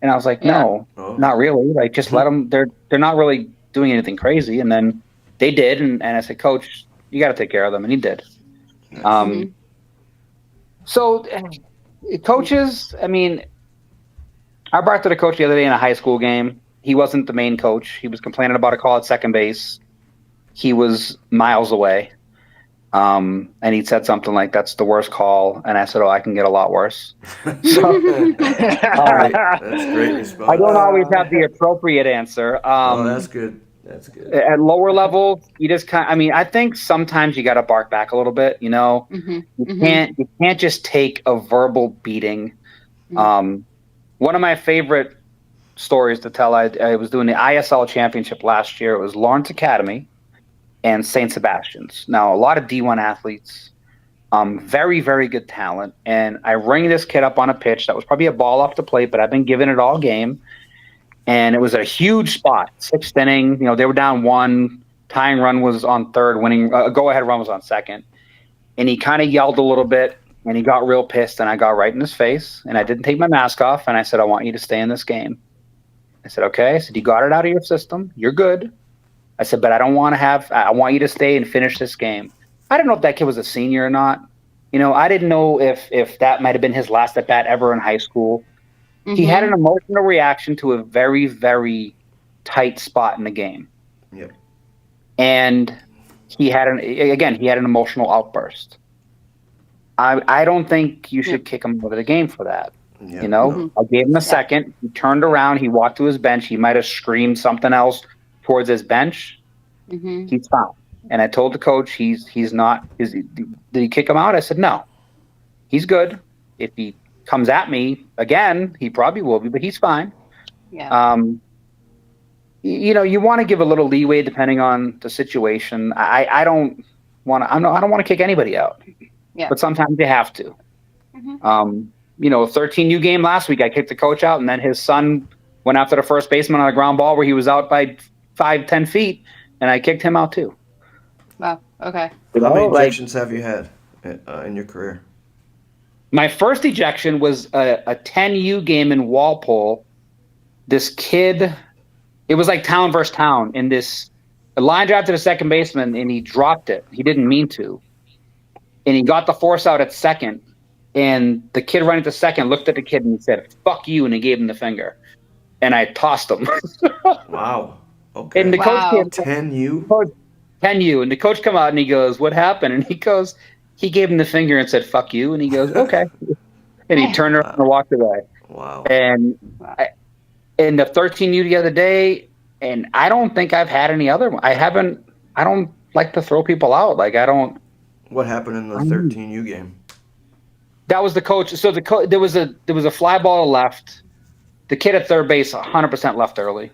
And I was like, "No, not really. Like, just let them. They're not really doing anything crazy." And then they did, and I said, "Coach, you got to take care of them," and he did. So coaches, I mean, I barked at a coach the other day in a high school game. He wasn't the main coach. He was complaining about a call at second base. He was miles away. And he said something like, "That's the worst call." And I said, "Oh, I can get a lot worse." So, That's great response. I don't always have the appropriate answer. Oh, that's good. That's good. At lower level, you just I think sometimes you got to bark back a little bit. You know, you can't just take a verbal beating. One of my favorite stories to tell, I was doing the ISL championship last year. It was Lawrence Academy and St. Sebastian's. Now, a lot of D1 athletes, very, very good talent. And I ring this kid up on a pitch that was probably a ball off the plate, but I've been giving it all game. And it was a huge spot, 6th inning. You know, they were down 1. Tying run was on 3rd. Winning go-ahead run was on 2nd. And he kind of yelled a little bit, and he got real pissed, and I got right in his face. And I didn't take my mask off, and I said, "I want you to stay in this game." I said, "Okay." I said, "You got it out of your system. You're good." I said, "But I want you to stay and finish this game." I didn't know if that kid was a senior or not. You know, I didn't know if that might have been his last at-bat ever in high school. He had an emotional reaction to a very, very tight spot in the game. Yep. And he had an emotional outburst. I don't think you should kick him out of the game for that. Yep. You know, I gave him a second. He turned around. He walked to his bench. He might have screamed something else towards his bench. He's fine. And I told the coach he's not. Did he kick him out? I said no. He's good. If he comes at me again, he probably will be, but he's fine. Yeah. You know, you want to give a little leeway depending on the situation. I don't want to kick anybody out. Yeah. But sometimes you have to. You know, 13U game last week, I kicked the coach out, and then his son went after the first baseman on a ground ball where he was out by 5-10 feet, and I kicked him out too. Wow. Okay. How many ejections have you had in your career? My first ejection was a 10U game in Walpole. This kid, it was like town versus town, in this a line drive to the second baseman, and he dropped it. He didn't mean to. And he got the force out at second, and the kid running to second looked at the kid and he said, "Fuck you," and he gave him the finger. And I tossed him. Wow. Okay. And the coach came, 10U? 10U. And the coach come out and he goes, "What happened?" And he goes, he gave him the finger and said, "Fuck you." And he goes, "Okay." And he turned around and walked away. Wow. And in the 13U the other day, and I don't think I've had any other. I don't like to throw people out. Like, I don't. What happened in the 13U game? That was the coach. So there was a fly ball to left. The kid at third base 100% left early.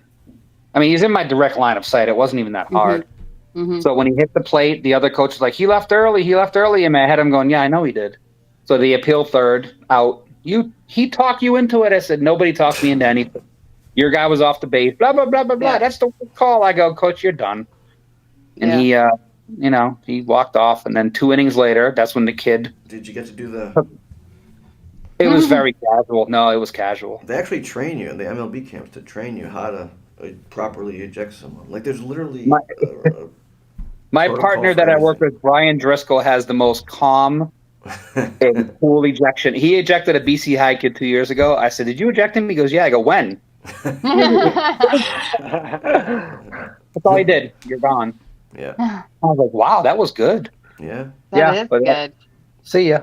I mean, he's in my direct line of sight. It wasn't even that hard. So when he hit the plate, the other coach was like, he left early. In my head, I'm going, yeah, I know he did. So they appeal third, out. He talked you into it. I said, nobody talked me into anything. Your guy was off the base, blah, blah, blah, blah, blah. Yeah. That's the call. I go, "Coach, you're done." And he walked off. And then 2 innings later, that's when the kid. Did you get to do the... It was very casual. No, it was casual. They actually train you in the MLB camps to train you how to properly eject someone. Like, there's literally... My partner that I work with, Brian Driscoll, has the most calm and cool ejection. He ejected a BC High kid 2 years ago. I said, "Did you eject him?" He goes, "Yeah." I go, "When?" That's all he did. "You're gone." Yeah. I was like, wow, that was good. Yeah. That is good. See ya.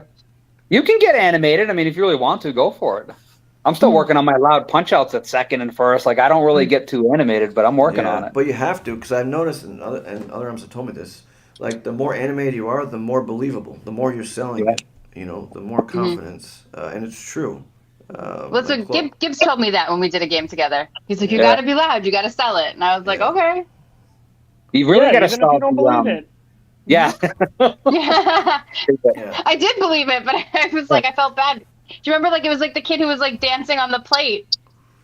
You can get animated. I mean, if you really want to, go for it. I'm still working on my loud punch-outs at second and first. Like, I don't really get too animated, but I'm working on it. But you have to, because I've noticed, and other umps have told me this, like, the more animated you are, the more believable. The more you're selling it, you know, the more confidence. And it's true. Well, so Gibbs told me that when we did a game together. He's like, "You got to be loud. You got to sell it." And I was like, okay. You really got to even if you don't believe it. Yeah. I did believe it, but I was like, I felt bad. Do you remember, like, it was like the kid who was, like, dancing on the plate?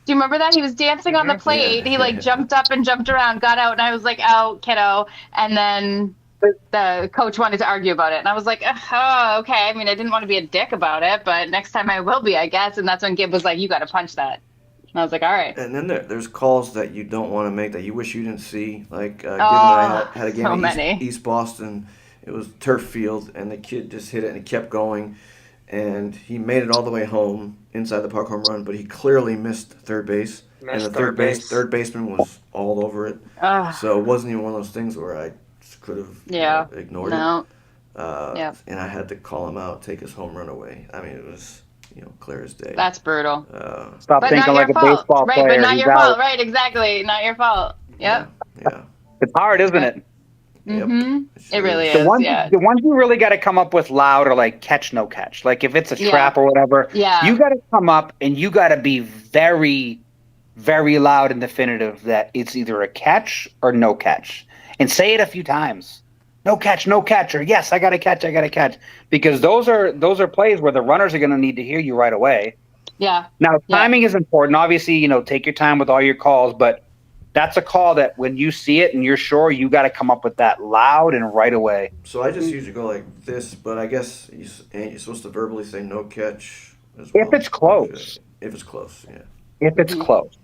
Do you remember that? He was dancing on the plate. He, like, jumped up and jumped around, got out, and I was like, "Oh, kiddo." And then the coach wanted to argue about it. And I was like, "Oh, okay." I mean, I didn't want to be a dick about it, but next time I will be, I guess. And that's when Gib was like, "You got to punch that." And I was like, all right. And then there's calls that you don't want to make that you wish you didn't see. Like, Gib and I had a game so in East Boston. It was turf field, and the kid just hit it, and it kept going. and he made it all the way home inside the park home run, but he clearly missed third base, and the third baseman was all over it. So it wasn't even one of those things where I could have ignored it. And I had to call him out, take his home run away. I mean, it was clear as day. That's brutal. Stop thinking like a baseball player. Right, but not your fault. Right, exactly. Not your fault. Yep. Yeah. It's hard, isn't it? Mm-hmm. It really is. The ones you really got to come up with loud are like catch, no catch. Like if it's a trap or whatever, you got to come up and you got to be very, very loud and definitive that it's either a catch or no catch. And say it a few times. No catch, or yes, I got to catch. Because those are plays where the runners are going to need to hear you right away. Yeah. Now, timing is important. Obviously, take your time with all your calls, but that's a call that when you see it and you're sure, you got to come up with that loud and right away. So I just usually go like this, but I guess you're supposed to verbally say no catch as well. If it's close. If it's close, yeah. If it's close.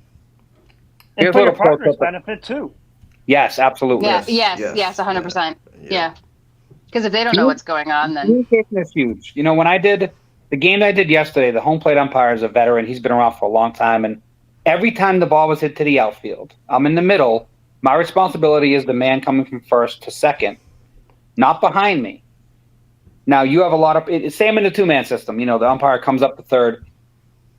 And for your partner's benefit, too. Yes, absolutely. Yes, 100%. Yeah. Because if they don't know what's going on, then... Communication is huge. When I did the game I did yesterday, the home plate umpire is a veteran. He's been around for a long time, and every time the ball was hit to the outfield, I'm in the middle. My responsibility is the man coming from first to second, not behind me. Now, you have a lot of – same in the two-man system. The umpire comes up to third,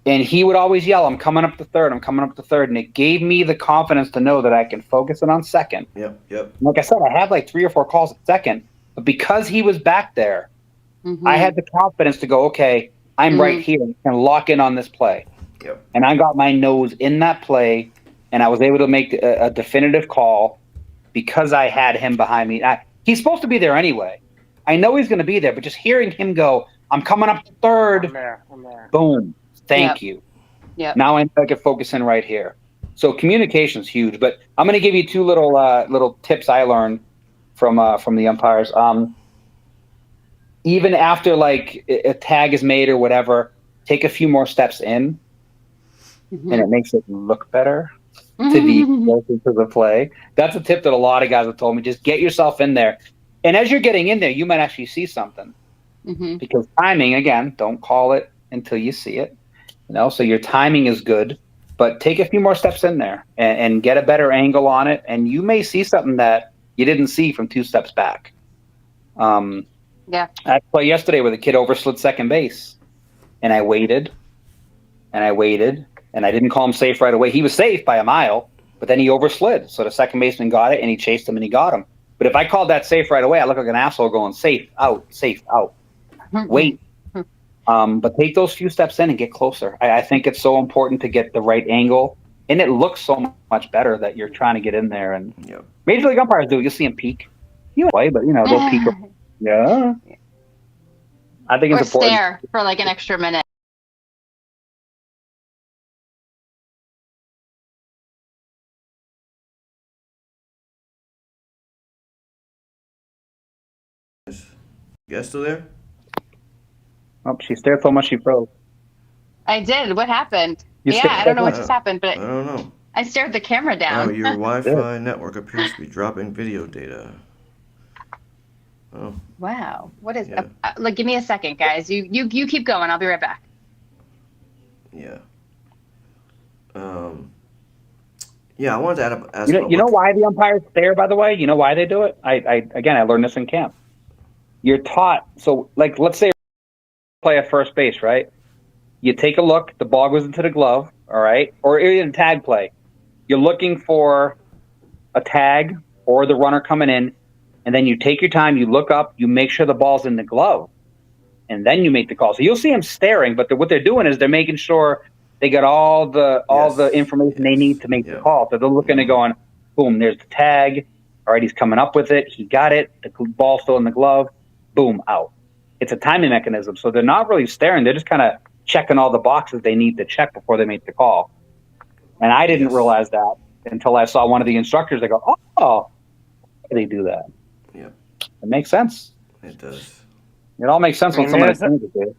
and he would always yell, I'm coming up to third, and it gave me the confidence to know that I can focus it on second. Yep. Like I said, I had like 3 or 4 calls at second, but because he was back there, I had the confidence to go, okay, I'm right here and lock in on this play. Yep. And I got my nose in that play, and I was able to make a definitive call because I had him behind me. He's supposed to be there anyway. I know he's going to be there, but just hearing him go, I'm coming up to third, I'm there. Boom, thank you. Yep. Now I can focus in right here. So communication is huge, but I'm going to give you 2 little tips I learned from the umpires. Even after like a tag is made or whatever, take a few more steps in. And it makes it look better to be closer to the play. That's a tip that a lot of guys have told me. Just get yourself in there. And as you're getting in there, you might actually see something. Because timing, again, don't call it until you see it. So your timing is good. But take a few more steps in there and get a better angle on it. And you may see something that you didn't see from 2 steps back. I had a play yesterday where the kid overslid second base. And I waited. And I didn't call him safe right away. He was safe by a mile, but then he overslid. So the second baseman got it, and he chased him, and he got him. But if I called that safe right away, I look like an asshole going, safe, out. Wait. But take those few steps in and get closer. I think it's so important to get the right angle. And it looks so much better that you're trying to get in there. And Major League umpires do it. You'll see them peek. But, they'll peek. Yeah. I think it's important. Or stare for like an extra minute. You guys still there? Oh, she stared so much she froze. I did. What happened? I don't know what just happened, but I don't know. I stared the camera down. Oh, your Wi-Fi network appears to be dropping video data. Oh. Wow. What is give me a second, guys. You keep going. I'll be right back. Yeah. I wanted to ask. You know why the umpires stare, by the way? You know why they do it? I learned this in camp. You're taught. So, like, let's say play at first base, right? You take a look. The ball goes into the glove, all right? Or in tag play, you're looking for a tag or the runner coming in, and then you take your time. You look up. You make sure the ball's in the glove, and then you make the call. So you'll see them staring, but what they're doing is they're making sure they got all the information they need to make the call. So they're looking and going, boom, there's the tag. All right, he's coming up with it. He got it. The ball's still in the glove. Boom, out. It's a timing mechanism. So they're not really staring. They're just kind of checking all the boxes they need to check before they make the call. And I didn't realize that until I saw one of the instructors. I go, oh, they do that. Yeah. It makes sense. It does. It all makes sense when someone explains it to you.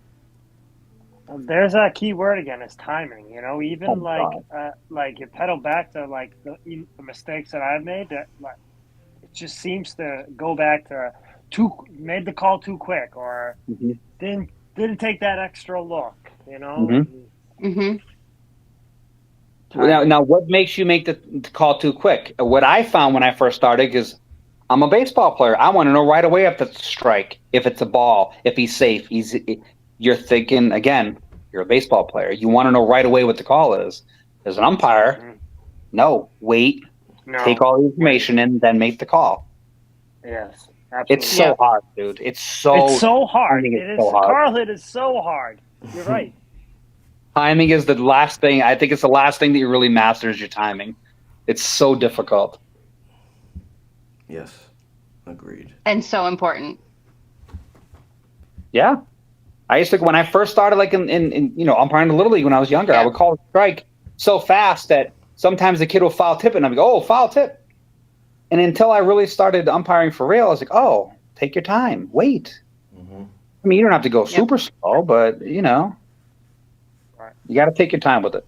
There's that key word again, is timing. Even like you pedal back to like the mistakes that I've made. That like it just seems to go back to made the call too quick, or didn't didn't take that extra look, you know. Mm-hmm. Mm-hmm. Now, what makes you make the call too quick? What I found when I first started is I'm a baseball player. I want to know right away if it's a strike, if it's a ball, if he's safe. You're thinking, again, you're a baseball player. You want to know right away what the call is. As an umpire, no, wait, take all the information in, then make the call. Yes, absolutely. It's so hard, dude. It's so hard. Timing It is so hard. Carl, it is so hard. You're right. Timing is the last thing. I think it's the last thing that you really master is your timing. It's so difficult. Yes, agreed. And so important. Yeah. I used to, when I first started, like in umpiring the Little League when I was younger, I would call a strike so fast that sometimes the kid will foul tip it, and I'd go, oh, foul tip. And until I really started umpiring for real, I was like, oh, take your time. Wait. Mm-hmm. I mean, you don't have to go super slow, but, you got to take your time with it.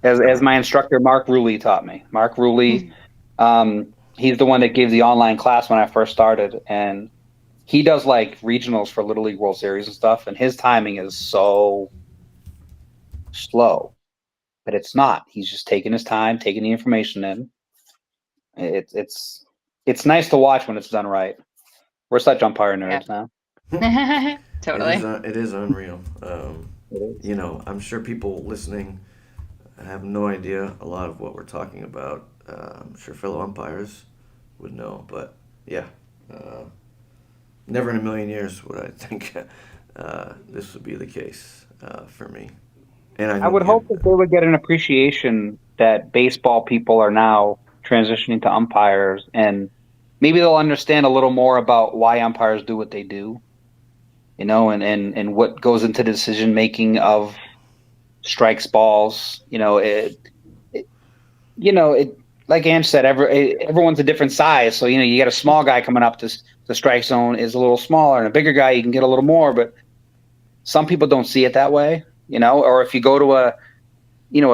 As my instructor, Mark Ruley, taught me. Mark Ruley, he's the one that gave the online class when I first started, and he does like regionals for Little League World Series and stuff, and his timing is so slow, but it's not. He's just taking his time, taking the information in. It's nice to watch when it's done right. We're such umpire nerds now. Totally. It is unreal. I'm sure people listening have no idea a lot of what we're talking about. I'm sure fellow umpires would know, but never in a million years would I think this would be the case for me. And I would hope that they would get an appreciation that baseball people are now transitioning to umpires, and maybe they'll understand a little more about why umpires do what they do, and what goes into the decision making of strikes, balls. Like Ange said, everyone's a different size. So, you get a small guy coming up to the strike zone is a little smaller, and a bigger guy, you can get a little more, but some people don't see it that way, or if you go to a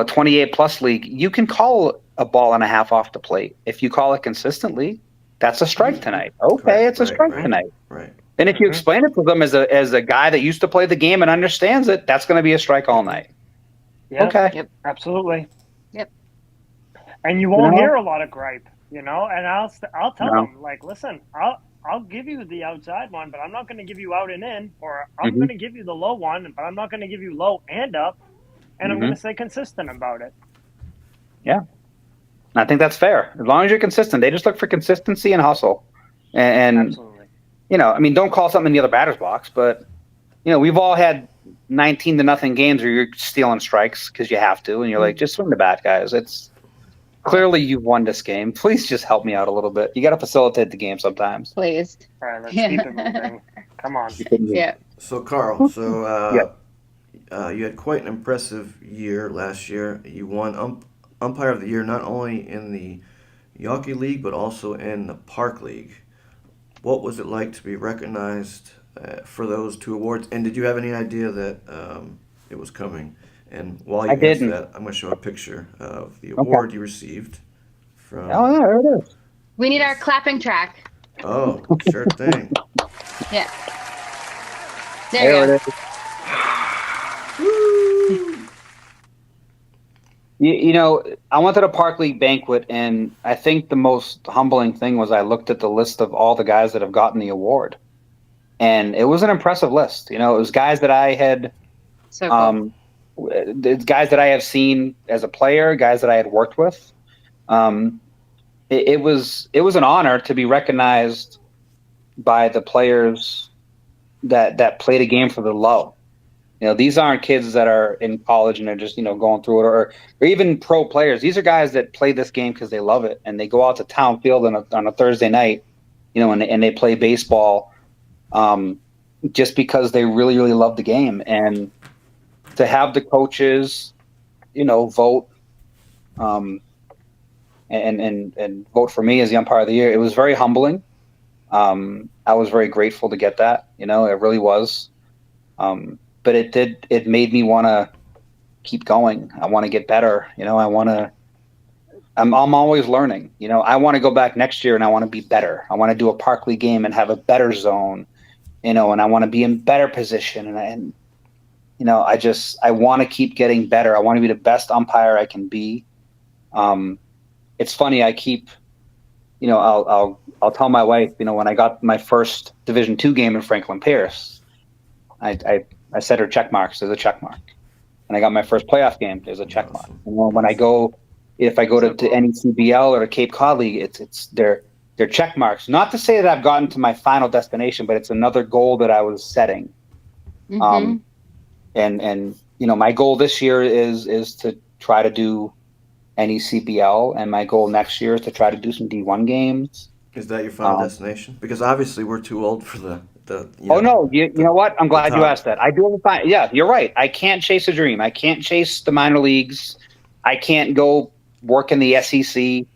28 plus league, you can call a ball and a half off the plate. If you call it consistently, that's a strike tonight. Okay. It's a strike tonight. Right. And if you explain it to them as a guy that used to play the game and understands it, that's going to be a strike all night. Yeah, okay. Yep. Absolutely. Yep. And you won't hear a lot of gripe, and I'll tell them, like, listen, I'll give you the outside one, but I'm not going to give you out and in, or I'm going to give you the low one, but I'm not going to give you low and up, and I'm going to stay consistent about it. Yeah. I think that's fair. As long as you're consistent, they just look for consistency and hustle. And absolutely. Don't call something in the other batter's box, but, we've all had 19-0 games where you're stealing strikes because you have to, and you're like, just swing the bat, guys. It's clearly you've won this game. Please just help me out a little bit. You got to facilitate the game sometimes. Please. All right, let's keep it moving. Come on. Yeah. So, Carl, you had quite an impressive year last year. You won Umpire of the Year not only in the Yawkey League, but also in the Park League. What was it like to be recognized for those two awards? And did you have any idea that it was coming? And while you answer that, I'm going to show a picture of the award you received from... Oh, yeah, there it is. We need our clapping track. Oh, sure thing. Yeah. There you go. I went to the Park League banquet, and I think the most humbling thing was I looked at the list of all the guys that have gotten the award. And it was an impressive list. It was guys that I had... So cool. It's guys that I have seen as a player, guys that I had worked with. It was an honor to be recognized by the players that played a game for the low. These aren't kids that are in college and they're just going through it, or even pro players. These are guys that play this game because they love it, and they go out to town field on a Thursday night, and they play baseball just because they really, really love the game. And to have the coaches, vote and vote for me as the umpire of the year, it was very humbling. I was very grateful to get that. It really was. But it made me want to keep going. I want to get better. I'm always learning. I want to go back next year and I want to be better. I want to do a Park League game and have a better zone and I want to be in better position, and I want to keep getting better. I want to be the best umpire I can be. It's funny. I keep, I'll tell my wife, when I got my first Division II game in Franklin Pierce, I set her check marks. There's a check mark. And I got my first playoff game. There's a check mark. And when if I go to any CBL or to Cape Cod League, it's they're check marks. Not to say that I've gotten to my final destination, but it's another goal that I was setting. Mm-hmm. And my goal this year is to try to do any CBL, and my goal next year is to try to do some D1 games. Is that your final destination? Because obviously we're too old for the. Oh no! You know what? I'm glad you asked that. I do have a fine. Yeah, you're right. I can't chase a dream. I can't chase the minor leagues. I can't go work in the SEC.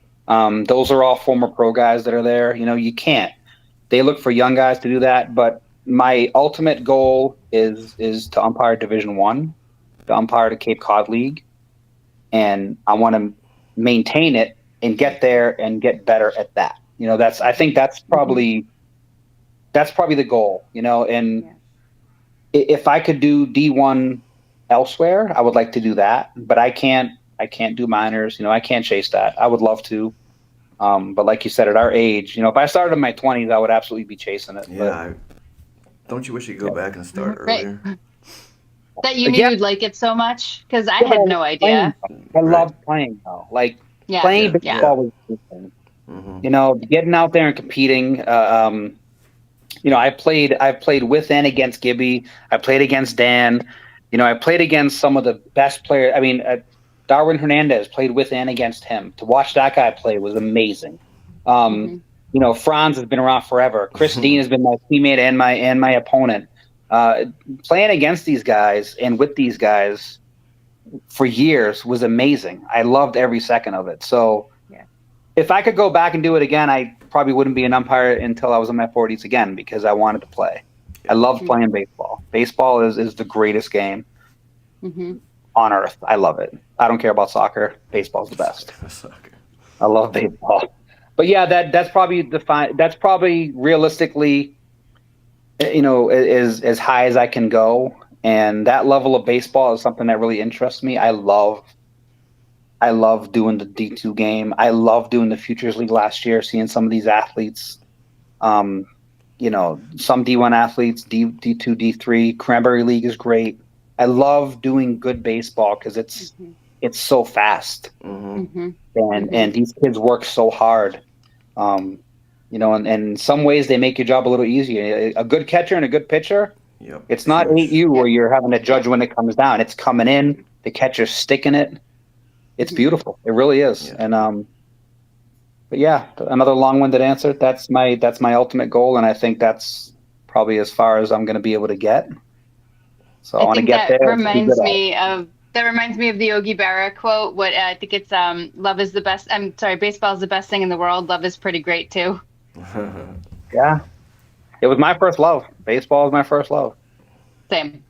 Those are all former pro guys that are there. You can't. They look for young guys to do that. But my ultimate goal is to umpire Division I, to umpire the Cape Cod League, and I want to maintain it and get there and get better at that. I think that's probably the goal. And if I could do D1 elsewhere, I would like to do that. But I can't do minors. I can't chase that. I would love to. But like you said, at our age, if I started in my 20s, I would absolutely be chasing it. Yeah. Don't you wish you could go back and start earlier? That you knew you'd like it so much? Because I had no idea. I loved playing, though. Playing baseball was the thing. Mm-hmm. Getting out there and competing. I've played with and against Gibby. I played against Dan. I played against some of the best players. I mean, Darwin Hernandez, played with and against him. To watch that guy play was amazing. Franz has been around forever. Chris Dean has been my teammate and my opponent. Playing against these guys and with these guys for years was amazing. I loved every second of it. So if I could go back and do it again, I probably wouldn't be an umpire until I was in my 40s again, because I wanted to play. I loved playing baseball. Baseball is the greatest game on earth. I love it. I don't care about soccer. Baseball's the best. I love baseball. But yeah, that's probably realistically, as high as I can go. And that level of baseball is something that really interests me. I love doing the D2 game. I love doing the Futures League last year, seeing some of these athletes, some D1 athletes, D2, D3. Cranberry League is great. I love doing good baseball because it's so fast. And these kids work so hard. And in some ways they make your job a little easier. A good catcher and a good pitcher, it's not 8U where you're having to judge when it comes down. It's coming in, the catcher's sticking it. It's beautiful. It really is. And but yeah, another long-winded answer. That's my ultimate goal, and I think that's probably as far as I'm going to be able to get. So I want to get there. That reminds me of the Yogi Berra quote. I think it's love is the best. I'm sorry, baseball is the best thing in the world. Love is pretty great too. Yeah, it was my first love. Baseball was my first love. Same.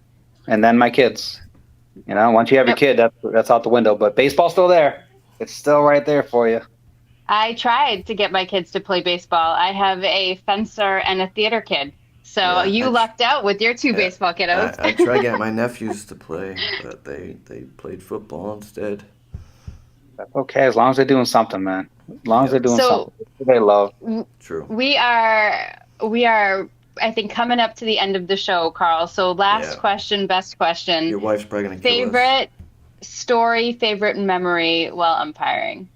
And then my kids. Once you have your kid, that's out the window. But baseball's still there. It's still right there for you. I tried to get my kids to play baseball. I have a fencer and a theater kid. So you lucked out with your two baseball kiddos. I tried getting my nephews to play, but they played football instead. That's okay, as long as they're doing something, man. As long as they're doing something they love. True. We are, I think, coming up to the end of the show, Carl. So last question, best question. Your wife's probably going to kill us. Favorite story, favorite memory while umpiring?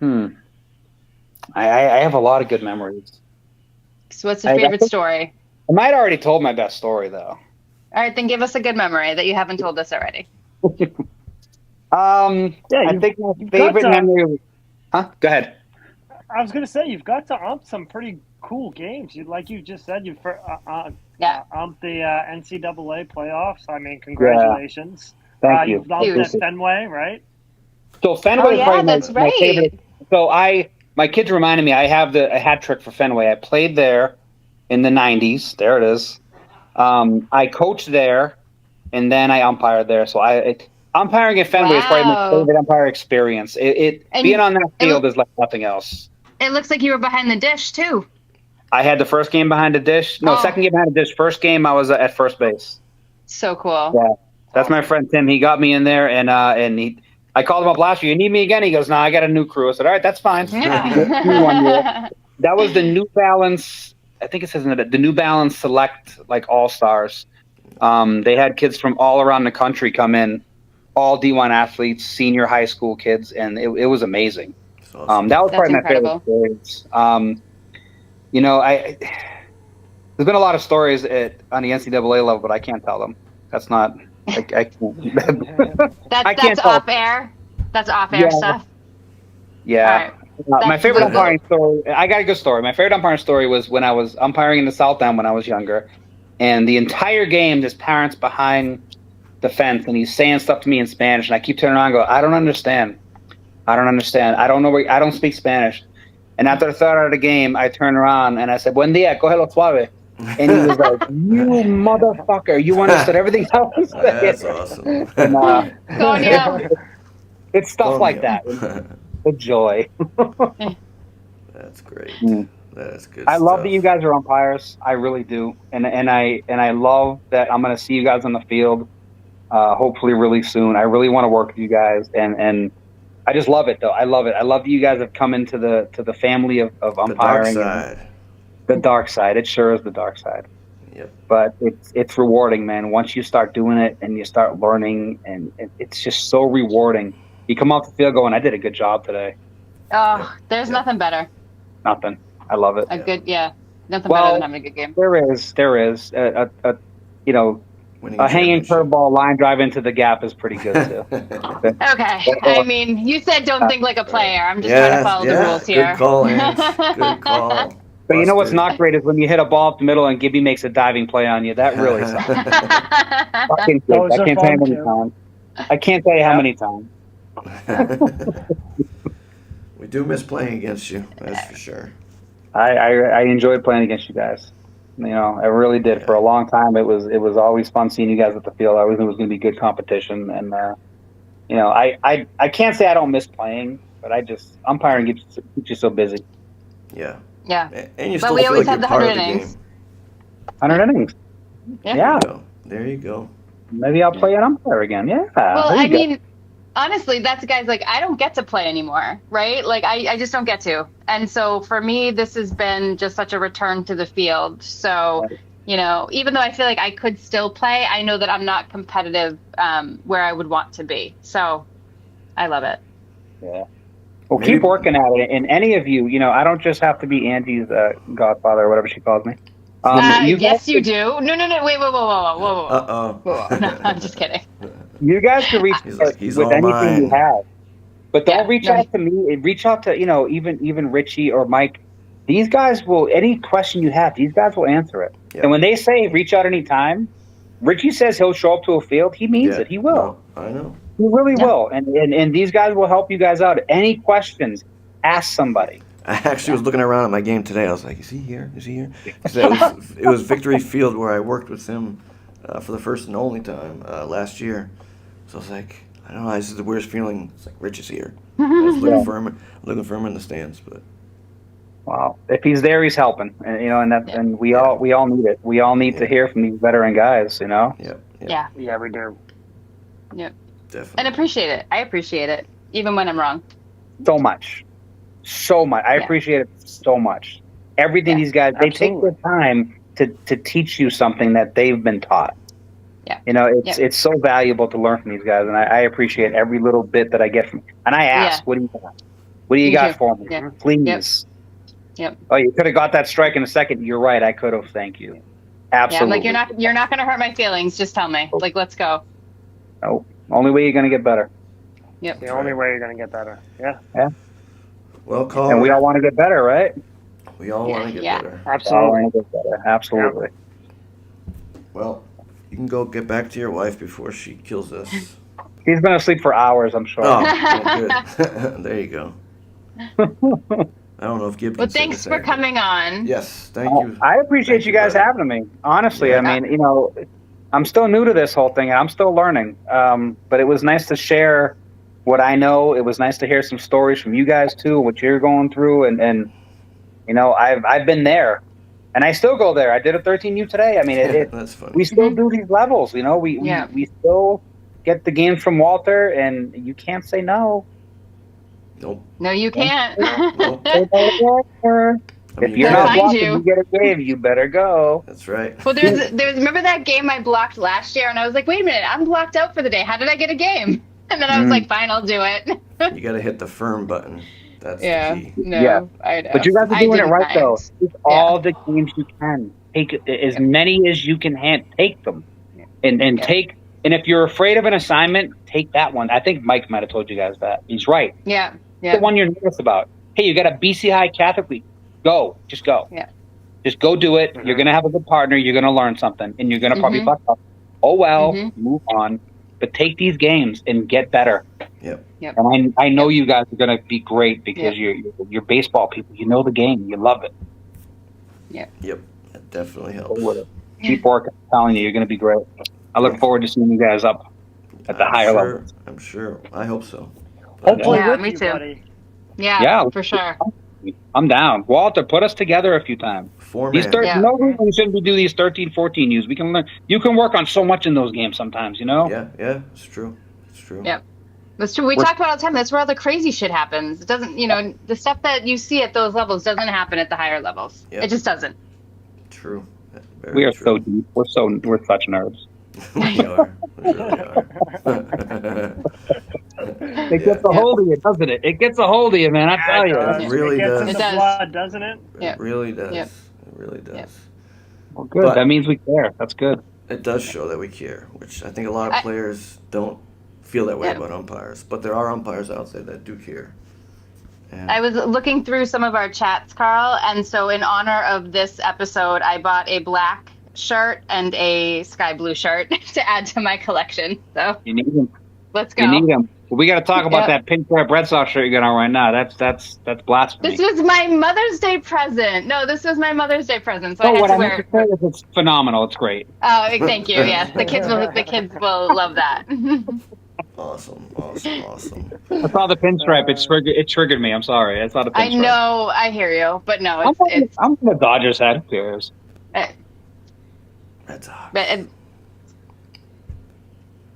I have a lot of good memories. So what's your favorite story? I might have already told my best story, though. All right, then give us a good memory that you haven't told us already. I think my favorite memory. Huh? Go ahead. I was going to say, you've got to ump some pretty cool games. Like you just said, you've umped the NCAA playoffs. I mean, congratulations. Thank you. You've umped at Fenway, right? So Fenway is probably my favorite. So my kids reminded me, I have a hat trick for Fenway. I played there in the 90s. There it is. I coached there, and then I umpired there. So umpiring at Fenway is probably my favorite umpire experience. Being on that field is like nothing else. It looks like you were behind the dish, too. I had the first game behind the dish. No, second game behind the dish. First game, I was at first base. So cool. Yeah, that's my friend Tim. He got me in there, and I called him up last year. You need me again? He goes, "No, I got a new crew." I said, "All right, that's fine." Yeah. That was the New Balance. I think it says in the New Balance Select All Stars. They had kids from all around the country come in, all D1 athletes, senior high school kids, and it was amazing. Awesome. That was That's probably incredible. my favorite experience. There's been a lot of stories on the NCAA level, but I can't tell them. That's not. I can't. I can't That's tell. off air. That's off air stuff. Yeah. All right. My favorite umpiring story. I got a good story. My favorite umpiring story was when I was umpiring in the South End when I was younger, and the entire game, his parents behind the fence, and he's saying stuff to me in Spanish, and I keep turning around and go, I don't understand. I don't know I don't speak Spanish. And after the third out of the game, I turned around and I said, "Buen día, cógelo suave." And he was like, "You motherfucker, you understood everything I was saying." That's awesome. And, it's stuff like that. The joy. That's great. That's good. I love stuff. that you guys are umpires. I really do, and I love that I'm going to see you guys on the field. Hopefully, really soon. I really want to work with you guys, and I just love it though. I love it. I love that you guys have come into the family of umpiring. The dark side. The dark side. It sure is the dark side. Yep. But it's rewarding, man. Once you start doing it and you start learning, and it's just so rewarding. You come off the field going, "I did a good job today." Oh, there's nothing better. Nothing. I love it. Nothing better than having a good game. There is Winning a hanging championship. curveball line drive into the gap is pretty good too. Okay. I mean, you said don't think like a player. I'm just trying to follow the rules here. Good call, Ants. Good call. But you know what's Busted. not great is when you hit a ball up the middle and Gibby makes a diving play on you. That really sucks. Fucking Those sucks. I are can't tell you how fun, many too. times. I can't tell you how many times. We do miss playing against you. That's for sure. I enjoyed playing against you guys. You know, I really did. For a long time, it was always fun seeing you guys at the field. I always knew it was going to be good competition, and I can't say I don't miss playing, but umpiring keeps you so busy. Yeah. Yeah. And you But still we feel always like have you're the part of 100 the innings. game. 100 innings. Yeah. There you go. Maybe I'll play an umpire again. Yeah. Well, there you I go. mean, honestly, that's guys like I don't get to play anymore, right? Like I just don't get to. And so for me, this has been just such a return to the field. So, even though I feel like I could still play, I know that I'm not competitive where I would want to be. So I love it. Yeah. Well, keep working at it. And any of you, I don't just have to be Angie's godfather or whatever she calls me. Yes, you do. No. Wait, whoa. Uh-oh. No, I'm just kidding. You guys can reach out He's with all anything mine. you have. But don't reach no. out to me. Reach out to, even Richie or Mike. These guys any question you have, these guys will answer it. Yep. And when they say reach out anytime, Richie says he'll show up to a field. He means it. He will. No, I know. He really will. And these guys will help you guys out. Any questions, ask somebody. I actually was looking around at my game today. I was like, is he here? Is he here? 'Cause it was Victory Field where I worked with him for the first and only time last year. So I was like, I don't know, this is the weirdest feeling. It's like Rich is here. I was looking for him in the stands, but Wow. If he's there, he's helping. And we all need it. We all need to hear from these veteran guys, Yep. Yeah. Yeah, we do. Yep. Definitely. And appreciate it. I appreciate it, even when I'm wrong. So much. I appreciate it so much. Everything these guys, they take their time to teach you something that they've been taught. Yeah. It's so valuable to learn from these guys, and I appreciate every little bit that I get from. And I ask, what do you got? What do you got for me? Yeah. Please. Yep. Oh, you could have got that strike in a second. You're right. I could have. Thank you. Absolutely. Yeah, like you're not going to hurt my feelings. Just tell me. Like, let's go. No. Only way you're going to get better. Yep. The only way you're going to get better. Yeah. Yeah. Well, call. And we all want to get better, right? We all want to get better. We all Absolutely. want to get better. Absolutely. Well, you can go get back to your wife before she kills us. He's been asleep for hours, I'm sure. Oh, well, good. There you go. I don't know if Gib can Well, say thanks the for same. coming on. Yes, thank you. I appreciate Thank you guys brother. having me. Honestly, Yeah. I mean, I'm still new to this whole thing, and I'm still learning. But it was nice to share what I know. It was nice to hear some stories from you guys too, what you're going through, and I've been there. And I still go there. I did a 13U today. I mean, That's funny. we still do these levels. You know, we still get the games from Walter, and you can't say no. Nope. No, you can't. Nope. If you're not blocking, you get a game. You better go. That's right. Well, there's remember that game I blocked last year, and I was like, wait a minute, I'm blocked out for the day. How did I get a game? And then I was like, fine, I'll do it. You got to hit the firm button. That's the key. No, I know. But you guys are doing it right, though. Take all the games you can. Take as many as you can take them. And take. And if you're afraid of an assignment, take that one. I think Mike might have told you guys that. He's right. Yeah. The one you're nervous about. Hey, you got a BC High Catholic League. Go. Just go. Yeah. Just go do it. You're going to have a good partner. You're going to learn something. And you're going to probably fuck up. Oh, well, move on. But take these games and get better. Yep. And I know you guys are going to be great because you're baseball people. You know the game. You love it. Yep. That definitely helps. Keep working. I'm telling you, you're going to be great. I look forward to seeing you guys up at the higher level. I'm sure. I hope so. Hopefully with me you, too. buddy. Yeah, for sure. I'm down. Walter, put us together a few times. No reason we shouldn't do these 13, 14 U's. We can learn. You can work on so much in those games sometimes, you know? Yeah, it's true. It's true. Yep. That's true. We talk about it all the time. That's where all the crazy shit happens. It doesn't, the stuff that you see at those levels doesn't happen at the higher levels. It just doesn't. True. We are so deep. We're such nerds. We are. We really are. It gets a hold of you, doesn't it? It gets a hold of you, man. I tell you. It really does. It gets in the blood, doesn't it? It really does. Yep. It really does. Yep. Well, good. That means we care. That's good. It does show that we care, which I think a lot of players don't feel that way about umpires. But there are umpires out there that do care. And I was looking through some of our chats, Carl, and so in honor of this episode, I bought a black shirt and a sky blue shirt to add to my collection. So you need them. Let's go. You need them. Well, we got to talk about that pinstripe Red Sox shirt you got on right now. That's blasphemy. This was my Mother's Day present. No, this was my Mother's Day present. So I had what to I wear meant to say is it's phenomenal. It's great. Oh, thank you. Yes, the kids will love that. Awesome. I saw the pinstripe. It triggered me. I'm sorry. I saw the pinstripe. I know. I hear you, but no, it's I'm the Dodgers hat. Who cares? Red Sox. But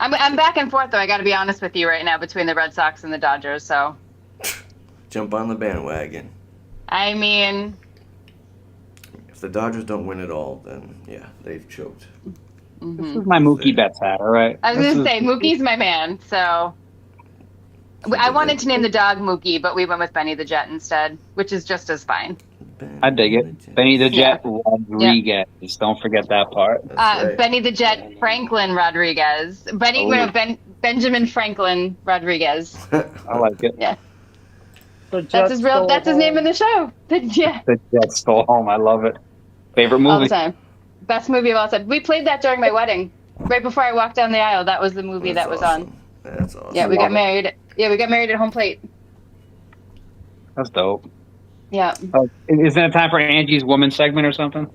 I'm back and forth though. I got to be honest with you right now between the Red Sox and the Dodgers. So jump on the bandwagon. I mean, if the Dodgers don't win it all, then they've choked. This is my Mookie Betts hat. All right. I was gonna say Mookie's my man. So I wanted to name the dog Mookie, but we went with Benny the Jet instead, which is just as fine. I dig it. Benny the Jet Rodriguez. Don't forget that part. Right. Benny the Jet Franklin Rodriguez. Benjamin Franklin Rodriguez. I like it. Yeah. That's his name in the show. The Jet stole home. I love it. Favorite movie? All the time. Best movie of all time. We played that during my wedding. Right before I walked down the aisle, that was the movie that was on. That's awesome. Yeah, we got married. Yeah, we got married at home plate. That's dope. Yeah. Isn't it time for Angie's woman segment or something?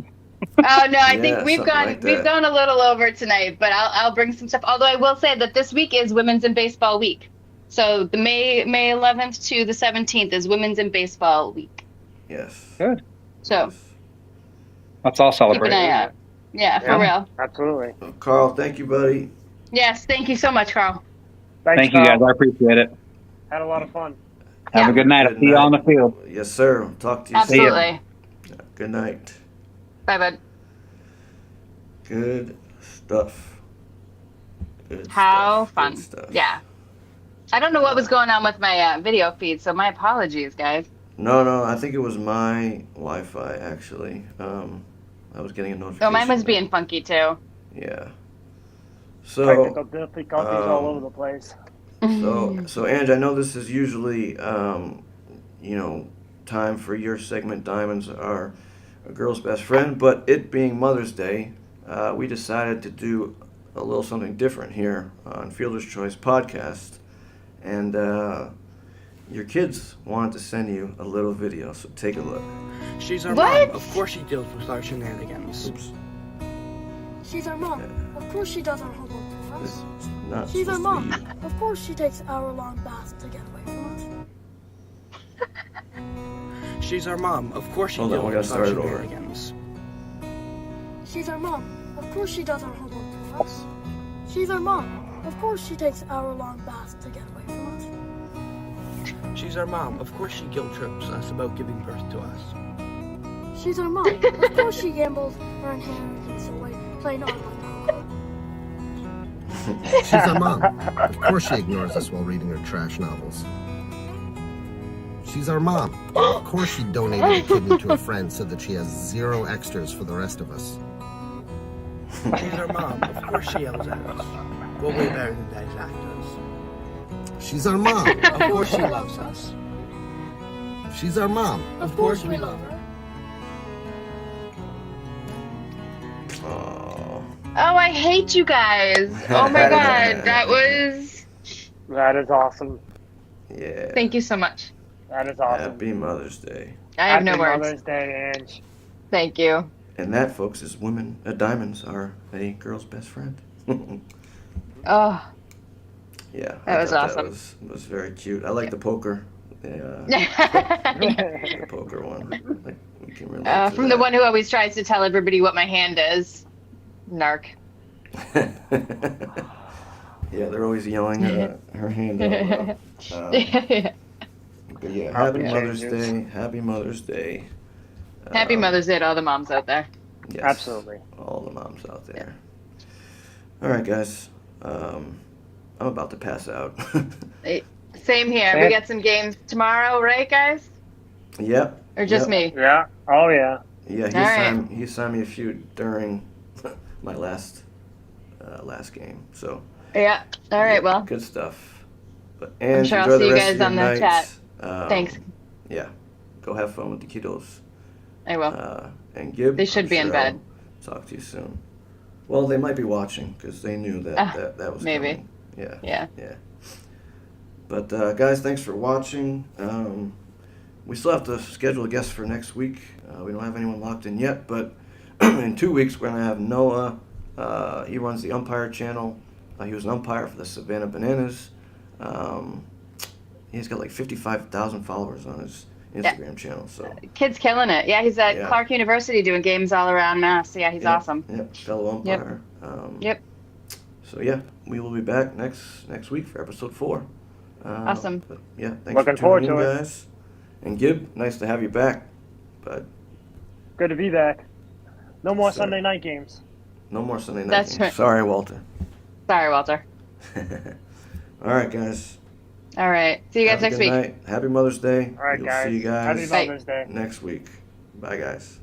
Oh no, I think we've like gone a little over tonight, but I'll bring some stuff. Although I will say that this week is Women's in Baseball Week, so the May 11th to the 17th is Women's in Baseball Week. Yes. Good. So let's all celebrate. Keep an eye out. Yeah, for real. Absolutely. Carl, thank you, buddy. Yes, thank you so much, Carl. Thank you, guys. I appreciate it. Had a lot of fun. Have a good night. I'll see you on the field. Yes, sir. Talk to you Absolutely. soon. Good night. Bye, bud. Good stuff. How fun. Good stuff. Yeah. I don't know what was going on with my video feed, so my apologies, guys. No, I think it was my Wi-Fi, actually. I was getting a notification. Oh, mine was being funky, too. Yeah. So, Technical difficulties all over the place. So Ange, I know this is usually, time for your segment, Diamonds Are a Girl's Best Friend, but it being Mother's Day, we decided to do a little something different here on Fielder's Choice Podcast, and your kids wanted to send you a little video, so take a look. She's our mom. Of course she deals with our shenanigans. Oops. She's our mom. Of course she does our homework for us. Not She's our supposed to mom. be- Of course she takes hour-long baths to get away from us. She's our mom. Of course she Hold on, deals we gotta with our start it over. shenanigans. She's our mom. Of course she does our homework for us. She's our mom. Of course she takes hour-long baths to get away from us. She's our mom. Of course she guilt trips us about giving birth to us. She's our mom. Of course she gambles her inheritance away playing online. She's our mom. Of course she ignores us while reading her trash novels. She's our mom. Of course she donated a kidney to a friend so that she has 0 extras for the rest of us. She's our mom. Of course she yells at us. We're way better than Daddy's actors. She's our mom. Of course she loves us. She's our mom. Of course we love her. Oh, Oh, I hate you guys. Oh my god, That is awesome. yeah. thank you so much. That is awesome. Happy Mother's Day. I have no Happy words. Mother's Day, Ange. Thank you. And that, folks, is diamonds are a girl's best friend. Oh, Yeah, That was thought awesome. That was very cute. I like the poker. The poker one. Like, we can relate to from the that. one who always tries to tell everybody what my hand is. Narc. Yeah, they're always yelling her hand out. But yeah, happy Mother's Day. Happy Mother's Day. Happy Mother's Day to all the moms out there. Yes, Absolutely. all the moms out there. All right, guys. I'm about to pass out. Same here. We got some games tomorrow, right, guys? Yep. Or just me? Yeah. Oh, yeah. Yeah, he signed me a few during my last game. So Yeah. All right. Well, good stuff. But I'm and sure I'll enjoy see the you rest guys of your on the night. chat. Thanks. Yeah, go have fun with the kiddos. I will. And Gib, They should I'm be in sure bed. I'll talk to you soon. Well, they might be watching because they knew that was maybe. coming. Yeah. Yeah. But guys, thanks for watching. We still have to schedule a guest for next week. We don't have anyone locked in yet, but in 2 weeks we're gonna have Noah. He runs the Umpire channel. He was an umpire for the Savannah Bananas. He's got like 55,000 followers on his Instagram channel. So Kid's killing it. Yeah, he's at Yeah. Clark University doing games all around Mass. Yeah, he's awesome. Yep, fellow umpire. Yep. So yeah, we will be back next week for episode 4. Awesome. But yeah, thanks Looking for forward tuning in, to it. guys. And Gib, nice to have you back. But Good to be back. No more Sorry. Sunday night games. no more Sunday night That's games. right. Sorry, Walter. Sorry, Walter. All right, guys. All right. See you guys Have a next good week. night. Happy Mother's Day. All right, We'll guys. see you guys Happy Mother's Day. next week. Bye, guys.